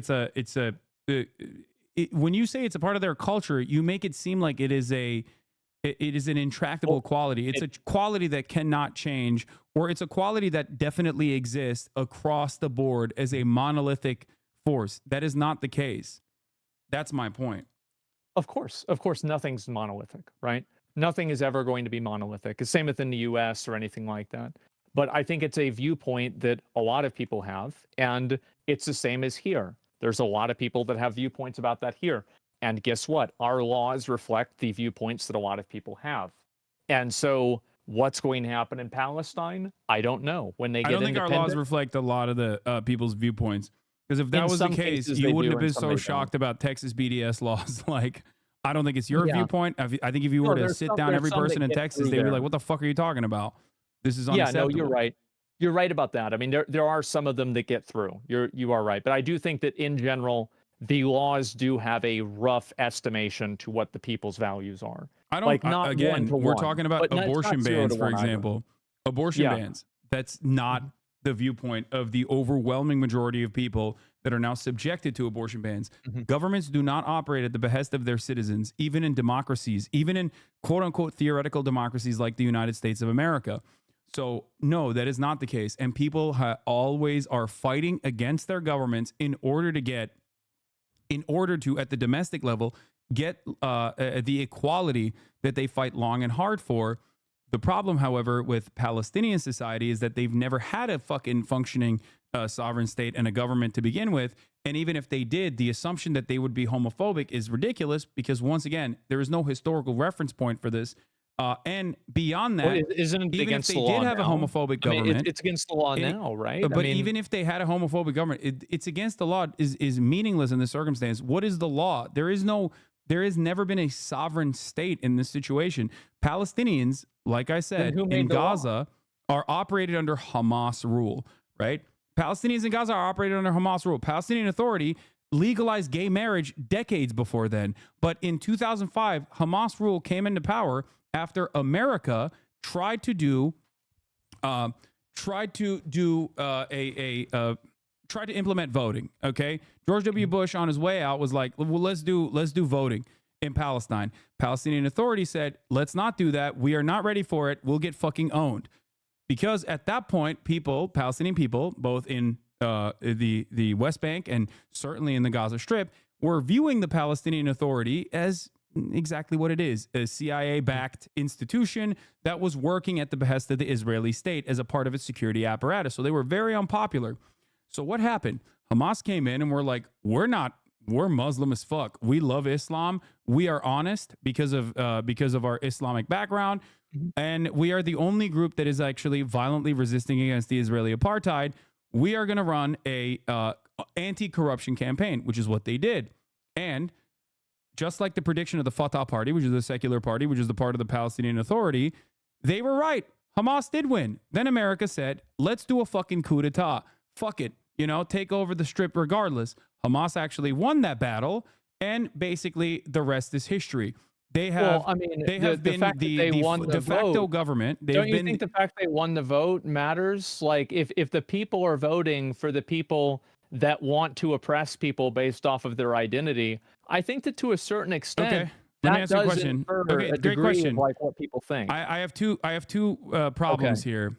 when you say it's a part of their culture, you make it seem like it is an intractable quality. It's a quality that cannot change, or it's a quality that definitely exists across the board as a monolithic force. That is not the case. That's my point.
Of course, nothing's monolithic, right? Nothing is ever going to be monolithic. It's same within the US or anything like that. But I think it's a viewpoint that a lot of people have, and it's the same as here. There's a lot of people that have viewpoints about that here. And guess what? Our laws reflect the viewpoints that a lot of people have. And so what's going to happen in Palestine? I don't know. When they get
I don't think our laws
independent,
reflect a lot of the people's viewpoints. Because if that
In
was the
some
case,
cases
you
they
wouldn't
do,
have
in
been
some
so
they
shocked about Texas BDS laws. Like, I don't think it's your
Yeah.
viewpoint. I think if you
No,
were to
there's
sit
some-
down
there's
every
some that
person in
get
Texas,
through
they'd be
there.
like, what the fuck are you talking about? This is
Yeah,
unacceptable.
no, you're right. You're right about that. I mean, there are some of them that get through. You are right. But I do think that in general, the laws do have a rough estimation to what the people's values are.
I don't,
Like, not
again, we're
1-to-1,
talking about
but it's not
abortion
0
bans,
to
for
1 either.
example. Abortion
Yeah.
bans. That's not the viewpoint of the overwhelming majority of people that are now subjected to abortion bans.
Mhm.
Governments do not operate at the behest of their citizens, even in democracies, even in quote unquote theoretical democracies like the United States of America. So, no, that is not the case. And people always are fighting against their governments in order to, at the domestic level, get the equality that they fight long and hard for. The problem, however, with Palestinian society is that they've never had a fucking functioning sovereign state and a government to begin with. And even if they did, the assumption that they would be homophobic is ridiculous because, once again, there is no historical reference point for this. And beyond that,
Well, isn't it
even if
against
they
the law
did have a
now?
homophobic
I mean,
government,
it's against the law now, right?
but even if they had a homophobic government, it's against the law is meaningless in this circumstance. What is the law? There has never been a sovereign state in this situation. Palestinians, like I said,
who
in
made the law?
Gaza are operated under Hamas rule, right? Palestinians in Gaza are operated under Hamas rule. Palestinian Authority legalized gay marriage decades before then. But in 2005, Hamas rule came into power after America tried to implement voting. Okay, George W. Bush on his way out was like, "Well, let's do voting in Palestine." Palestinian Authority said, "Let's not do that. We are not ready for it. We'll get fucking owned." Because at that point, Palestinian people, both in the West Bank and certainly in the Gaza Strip, were viewing the Palestinian Authority as exactly what it is, a CIA-backed institution that was working at the behest of the Israeli state as a part of its security apparatus. So they were very unpopular. So what happened? Hamas came in and we're like, we're Muslim as fuck. We love Islam. We are honest because of our Islamic background. And we are the only group that is actually violently resisting against the Israeli apartheid. We are going to run a anti-corruption campaign, which is what they did. And just like the prediction of the Fatah Party, which is a secular party, which is the part of the Palestinian Authority, they were right. Hamas did win. Then America said, let's do a fucking coup d'etat. Fuck it. Take over the Strip regardless. Hamas actually won that battle. And basically the rest is history. They have, been the de facto government.
Don't you think the fact they won the vote matters? Like, if the people are voting for the people that want to oppress people based off of their identity, I think that to a certain extent,
okay. Let me answer your question. Okay, great question.
Of like what people think.
I have two problems here.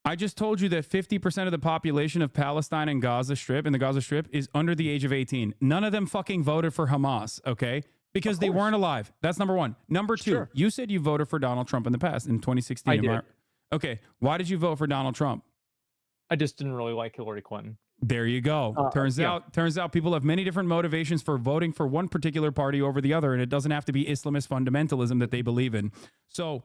I just told you that 50% of the population of Palestine and Gaza Strip, in the Gaza Strip, is under the age of 18. None of them fucking voted for Hamas, okay? Because they weren't alive. That's number one. Number two, you said you voted for Donald Trump in the past, in 2016.
I did.
Okay, why did you vote for Donald Trump?
I just didn't really like Hillary Clinton.
There you go. Turns out people have many different motivations for voting for one particular party over the other, and it doesn't have to be Islamist fundamentalism that they believe in. So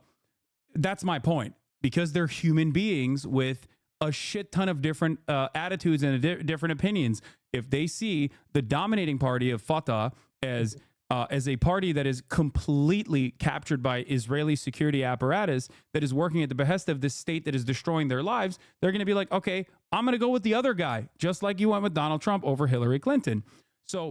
that's my point. Because they're human beings with a shit ton of different attitudes and different opinions. If they see the dominating party of Fatah as a party that is completely captured by Israeli security apparatus that is working at the behest of this state that is destroying their lives, they're going to be like, okay, I'm going to go with the other guy, just like you went with Donald Trump over Hillary Clinton. So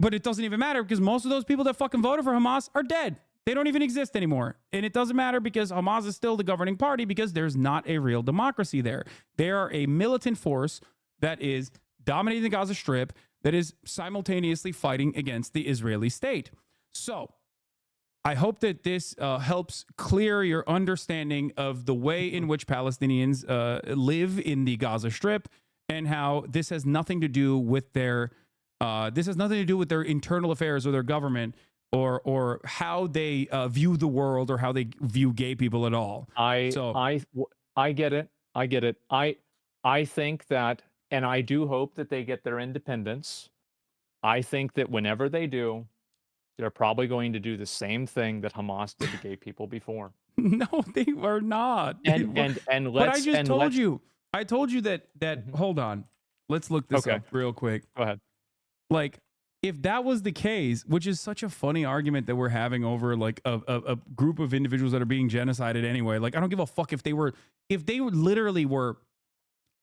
But it doesn't even matter because most of those people that fucking voted for Hamas are dead. They don't even exist anymore. And it doesn't matter because Hamas is still the governing party because there's not a real democracy there. They are a militant force that is dominating the Gaza Strip, that is simultaneously fighting against the Israeli state. So I hope that this helps clear your understanding of the way in which Palestinians live in the Gaza Strip and how this has nothing to do with their internal affairs or their government or how they view the world or how they view gay people at all.
I get it. I get it. I think that, and I do hope that they get their independence. I think that whenever they do, they're probably going to do the same thing that Hamas did to gay people before.
No, they were not.
And
but I just told you. I told you that hold on. Let's look this up real quick.
Go ahead.
Like, if that was the case, which is such a funny argument that we're having over like a group of individuals that are being genocided anyway. Like, I don't give a fuck if they literally were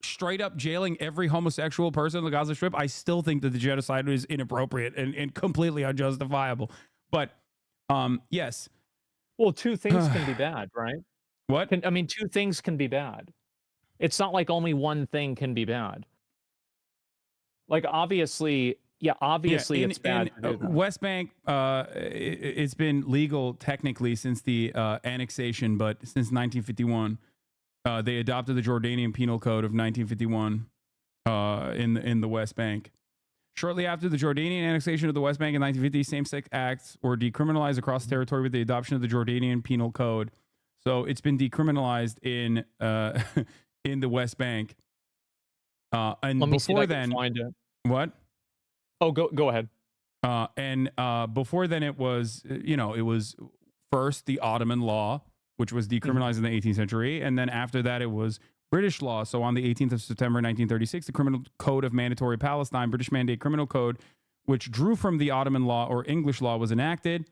straight up jailing every homosexual person in the Gaza Strip. I still think that the genocide is inappropriate and completely unjustifiable. But yes.
Well, two things can be bad, right?
What?
Two things can be bad. It's not like only one thing can be bad. Like, obviously, it's bad.
West Bank, it's been legal technically since the annexation, but since 1951, they adopted the Jordanian Penal Code of 1951 in the West Bank. Shortly after the Jordanian annexation of the West Bank in 1950, same-sex acts were decriminalized across the territory with the adoption of the Jordanian Penal Code. So it's been decriminalized in in the West Bank. And before then, what?
Oh, go ahead.
And before then, it was it was first the Ottoman law, which was decriminalized in the 18th century, and then after that, it was British law. So on the 18th of September 1936, the Criminal Code of Mandatory Palestine, British Mandate Criminal Code, which drew from the Ottoman law or English law, was enacted,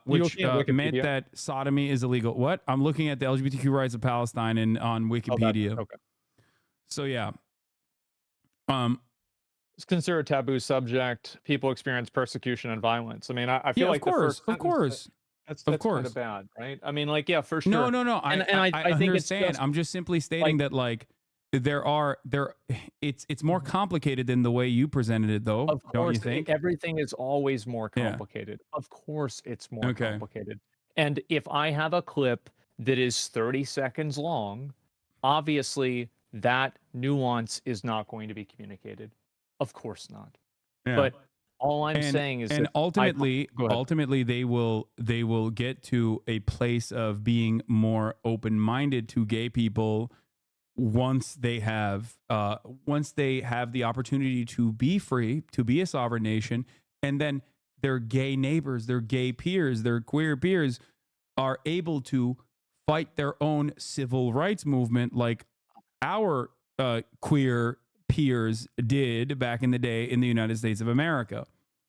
which meant that sodomy is illegal. What? I'm looking at the LGBTQ rights of Palestine on Wikipedia.
Okay.
So yeah.
It's considered a taboo subject. People experience persecution and violence. I mean, I feel like
of course.
That's kind of bad, right? I mean, like, yeah, for sure.
No. I think understand.
It's just,
I'm just simply stating that, like, it's more complicated than the way you presented it, though.
Of course,
don't you think?
Everything is always more complicated. Yeah. Of course, it's more complicated. And if I have a clip that is 30 seconds long, obviously that nuance is not going to be communicated. Of course not. Yeah. But all I'm saying is that
ultimately they will get to a place of being more open-minded to gay people once they have the opportunity to be free, to be a sovereign nation, and then their gay neighbors, their gay peers, their queer peers are able to fight their own civil rights movement like our queer peers did back in the day in the United States of America.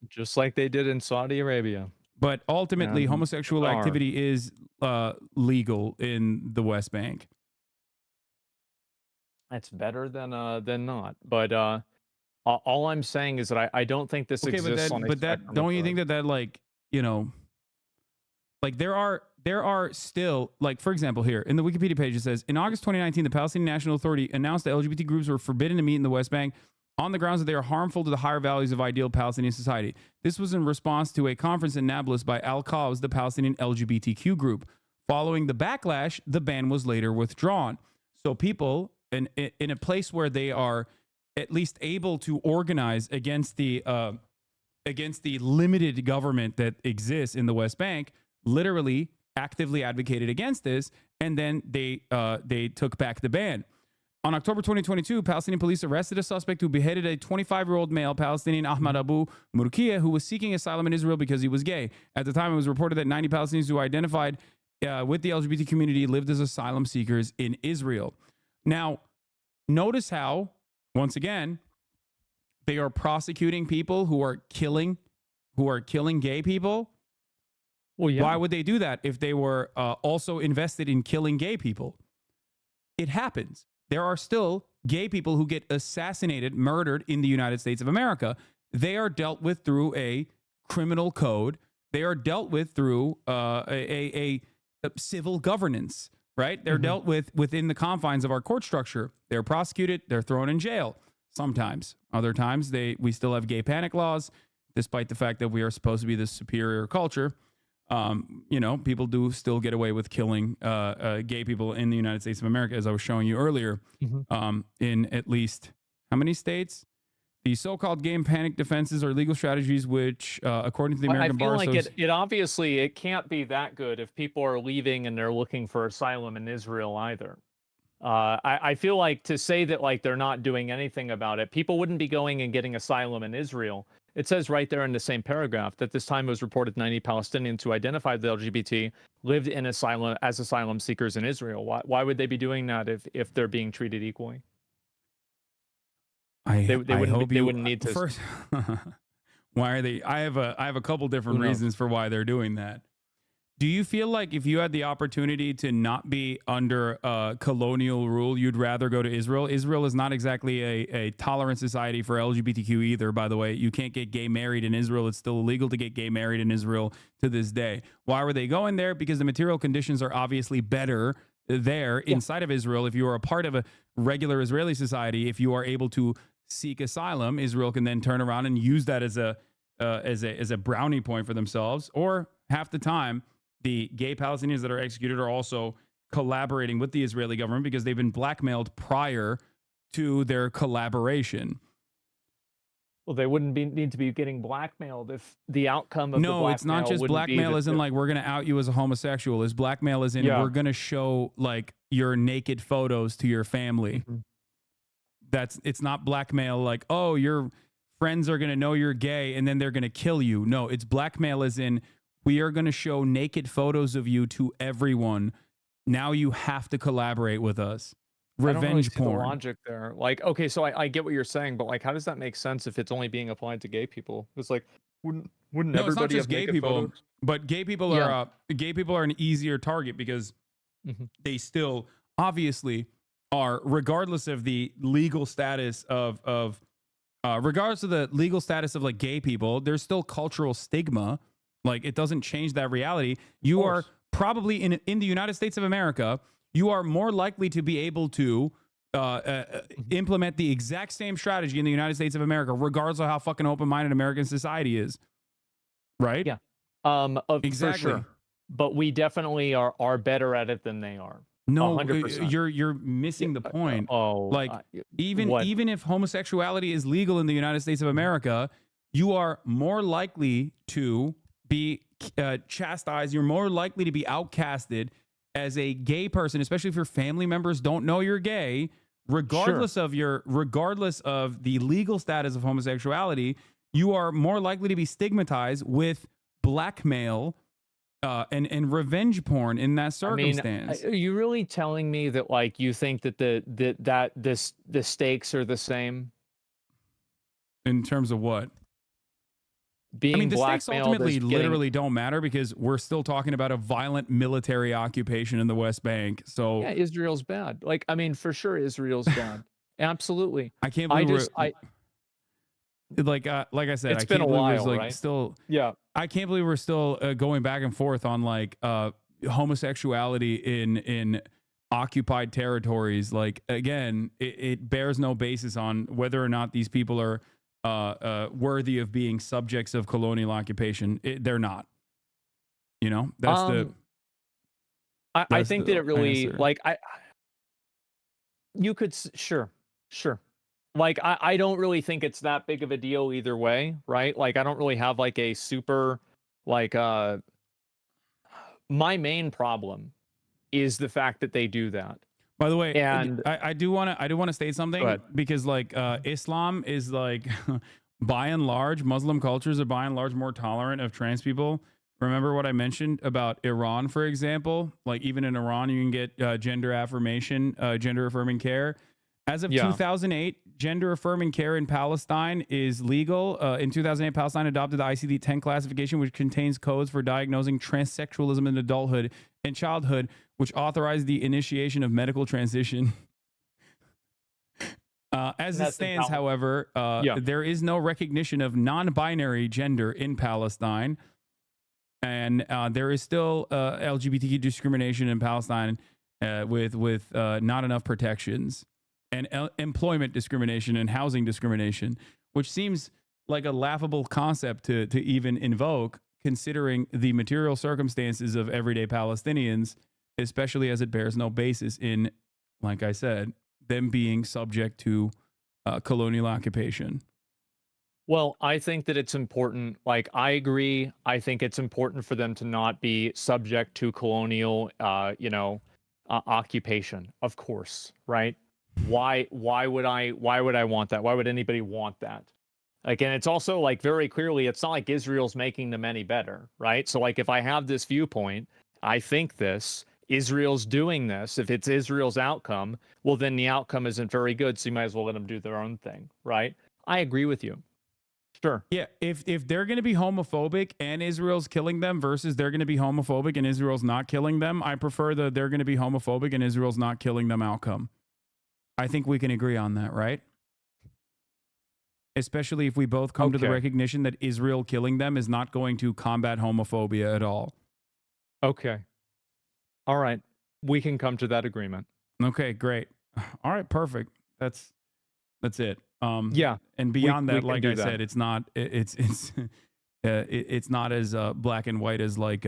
Just like they did in Saudi Arabia.
But ultimately, homosexual activity is legal in the West Bank.
That's better than not. But all I'm saying is that I don't think this exists on a spectrum.
Don't you think that like, like there are still, like, for example, here in the Wikipedia page, it says, in August 2019, the Palestinian National Authority announced that LGBT groups were forbidden to meet in the West Bank on the grounds that they are harmful to the higher values of ideal Palestinian society. This was in response to a conference in Nablus by Al-Qaws, the Palestinian LGBTQ group. Following the backlash, the ban was later withdrawn. So people in a place where they are at least able to organize against the limited government that exists in the West Bank, literally actively advocated against this, and then they took back the ban. On October 2022, Palestinian police arrested a suspect who beheaded a 25-year-old male Palestinian, Ahmad Abu Murkiya, who was seeking asylum in Israel because he was gay. At the time, it was reported that 90 Palestinians who identified with the LGBT community lived as asylum seekers in Israel. Now, notice how, once again, they are prosecuting people who are killing gay people.
Well, yeah.
Why would they do that if they were also invested in killing gay people? It happens. There are still gay people who get assassinated, murdered in the United States of America. they are dealt with through a criminal code. They are dealt with through a civil governance, right? They're dealt with within the confines of our court structure. They're prosecuted. They're thrown in jail sometimes. Other times, we still have gay panic laws, despite the fact that we are supposed to be this superior culture. You know, people do still get away with killing gay people in the United States of America, as I was showing you earlier, in at least how many states? The so-called gay panic defenses are legal strategies which, according to the American Bar Association...
I feel like it obviously, it can't be that good if people are leaving and they're looking for asylum in Israel either. I feel like to say that like they're not doing anything about it, people wouldn't be going and getting asylum in Israel. It says right there in the same paragraph that this time it was reported 90 Palestinians who identified the LGBT lived in asylum as asylum seekers in Israel. Why would they be doing that if they're being treated equally? They wouldn't need to.
First, why are they? I have a couple different reasons for why they're doing that. Do you feel like if you had the opportunity to not be under colonial rule, you'd rather go to Israel? Israel is not exactly a tolerant society for LGBTQ either, by the way. You can't get gay married in Israel. It's still illegal to get gay married in Israel to this day. Why were they going there? Because the material conditions are obviously better there inside of Israel. If you are a part of a regular Israeli society, if you are able to seek asylum, Israel can then turn around and use that as a brownie point for themselves. Or half the time, the gay Palestinians that are executed are also collaborating with the Israeli government because they've been blackmailed prior to their collaboration.
Well, they wouldn't need to be getting blackmailed if the outcome of the blackmail
it's not just blackmail as in like we're going to out you as a homosexual. It's blackmail as in we're going to show like your naked photos to your family. It's not blackmail like, oh, your friends are going to know you're gay and then they're going to kill you. No, it's blackmail as in we are going to show naked photos of you to everyone. Now you have to collaborate with us. Revenge porn.
The logic there. Like, okay, so I get what you're saying, but like, how does that make sense if it's only being applied to gay people? It's like, wouldn't everybody
it's not just
have
gay
naked
people,
photos?
but gay people are an easier target because they still obviously are, regardless of the legal status of like gay people, there's still cultural stigma. Like it doesn't change that reality. You are probably in the United States of America, you are more likely to be able to implement the exact same strategy in the United States of America, regardless of how fucking open-minded American society is. Right?
Yeah.
Exactly.
For sure. But we definitely are better at it than they are.
No,
100%.
You're missing the point.
Like
even if homosexuality is legal in the United States of America, you are more likely to be chastised. You're more likely to be outcasted as a gay person, especially if your family members don't know you're gay, regardless of the legal status of homosexuality. You are more likely to be stigmatized with blackmail and revenge porn in that circumstance.
Are you really telling me that like you think that the stakes are the same
in terms of what?
Being
the stakes ultimately
literally
don't matter because we're still talking about a violent military occupation in the West Bank. So
yeah, Israel's bad. Like, I mean, for sure, Israel's bad. Absolutely.
I can't believe like I said,
it's been a while, right?
I can't believe we're still going back and forth on like homosexuality in occupied territories. Like again, it bears no basis on whether or not these people are worthy of being subjects of colonial occupation. They're not. You know, that's
I think that it really
answer.
like you could sure. Like I don't really think it's that big of a deal either way, right? Like I don't really have like a super like my main problem is the fact that they do that.
By the way,
and
I do want to state something because like Islam is like by and large, Muslim cultures are by and large more tolerant of trans people. Remember what I mentioned about Iran, for example? Like even in Iran, you can get gender affirming care. As of 2008, gender affirming care in Palestine is legal. In 2008, Palestine adopted the ICD-10 classification, which contains codes for diagnosing transsexualism in adulthood and childhood, which authorized the initiation of medical transition. As it
That's
stands,
invalid.
however,
Yeah.
there is no recognition of non-binary gender in Palestine, and there is still LGBTQ discrimination in Palestine with not enough protections, and employment discrimination and housing discrimination, which seems like a laughable concept to even invoke, considering the material circumstances of everyday Palestinians, especially as it bears no basis in, like I said, them being subject to colonial occupation.
Well, I think that it's important. Like, I agree. I think it's important for them to not be subject to colonial, occupation. Of course, right? Why would I? Why would I want that? Why would anybody want that? Like, and it's also like very clearly, it's not like Israel's making them any better, right? So, like, if I have this viewpoint, I think this. Israel's doing this. If it's Israel's outcome, well, then the outcome isn't very good. So you might as well let them do their own thing, right? I agree with you. Sure.
Yeah, if they're going to be homophobic and Israel's killing them versus they're going to be homophobic and Israel's not killing them, I prefer the they're going to be homophobic and Israel's not killing them outcome. I think we can agree on that, right? Especially if we both come to the
Okay.
recognition that Israel killing them is not going to combat homophobia at all.
Okay. All right. We can come to that agreement.
Okay, great. All right, perfect. That's it.
Yeah.
And beyond
we
that,
can
like
do
I
that.
said, it's not it's not as black and white as like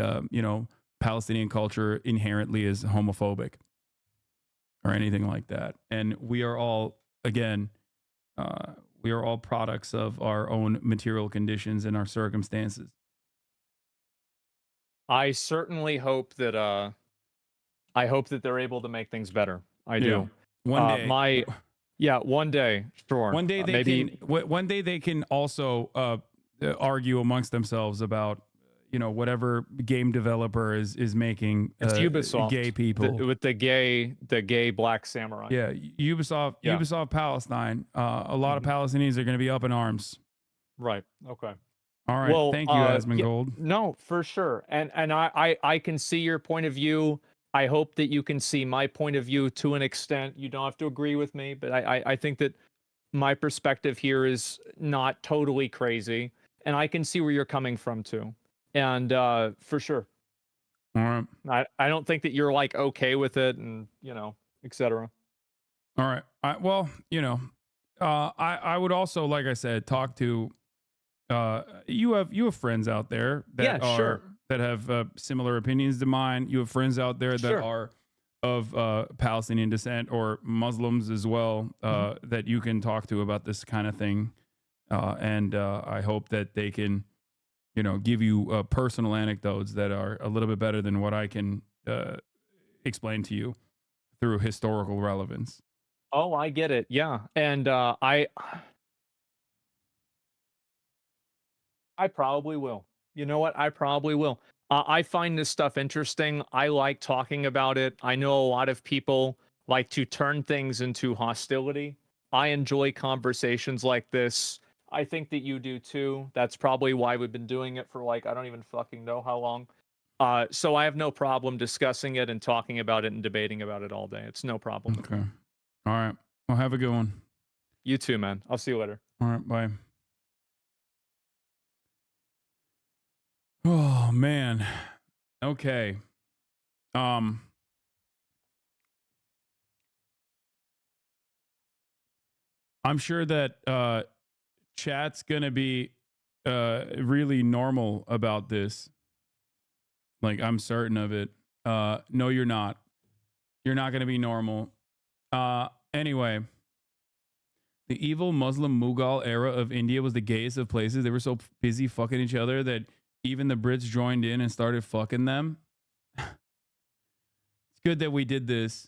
Palestinian culture inherently is homophobic or anything like that. And we are all we are all products of our own material conditions and our circumstances.
I certainly hope that they're able to make things better. I do.
One day,
One day, sure.
one day they
maybe
one day they can also argue amongst themselves about whatever game developer is making
it's Ubisoft
gay people
with the gay black samurai.
Yeah, Ubisoft Palestine. A lot of
Mhm.
Palestinians are going to be up in arms.
Right. Okay.
All right,
Well,
thank you, Asmongold.
No, for sure. And I can see your point of view. I hope that you can see my point of view to an extent. You don't have to agree with me, but I think that my perspective here is not totally crazy, and I can see where you're coming from too. And for sure,
All right,
I don't think that you're like okay with it, and etc.
all right. I would also, like I said, talk to. You have friends out there that
Yeah, sure.
that have similar opinions to mine. You have friends out there that
Sure.
are of Palestinian descent or Muslims as well that you can talk to about this kind of thing. And I hope that they can, give you personal anecdotes that are a little bit better than what I can explain to you through historical relevance.
Oh, I get it. Yeah, and I probably will. You know what? I probably will. I find this stuff interesting. I like talking about it. I know a lot of people like to turn things into hostility. I enjoy conversations like this. I think that you do too. That's probably why we've been doing it for like, I don't even fucking know how long. So I have no problem discussing it and talking about it and debating about it all day. It's no problem.
Okay. All right. Well, have a good one.
You too, man. I'll see you later.
All right. Bye. Oh man. Okay. I'm sure that chat's gonna be really normal about this. Like, I'm certain of it. No, you're not. You're not gonna be normal. Anyway. The evil Muslim Mughal era of India was the gayest of places. They were so busy fucking each other that even the Brits joined in and started fucking them. It's good that we did this.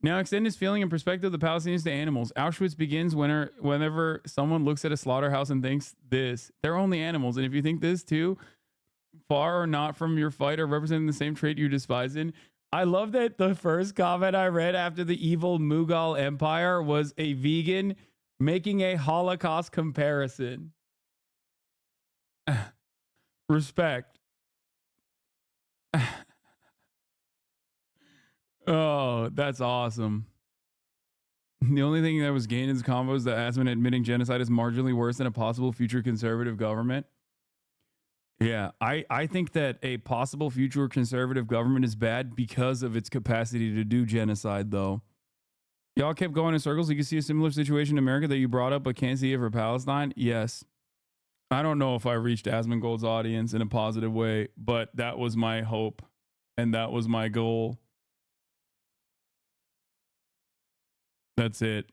Now extend this feeling and perspective of the Palestinians to animals. Auschwitz begins whenever someone looks at a slaughterhouse and thinks this. They're only animals. And if you think this too, far or not from your fight or representing the same trait you despise in. I love that the first comment I read after the evil Mughal Empire was a vegan making a Holocaust comparison. Respect. Oh, that's awesome. The only thing that was gained in this convo is that Asmon admitting genocide is marginally worse than a possible future conservative government. Yeah, I think that a possible future conservative government is bad because of its capacity to do genocide, though. Y'all kept going in circles. You can see a similar situation in America that you brought up, but can't see it for Palestine. Yes. I don't know if I reached Asmongold's audience in a positive way, but that was my hope and that was my goal. That's it.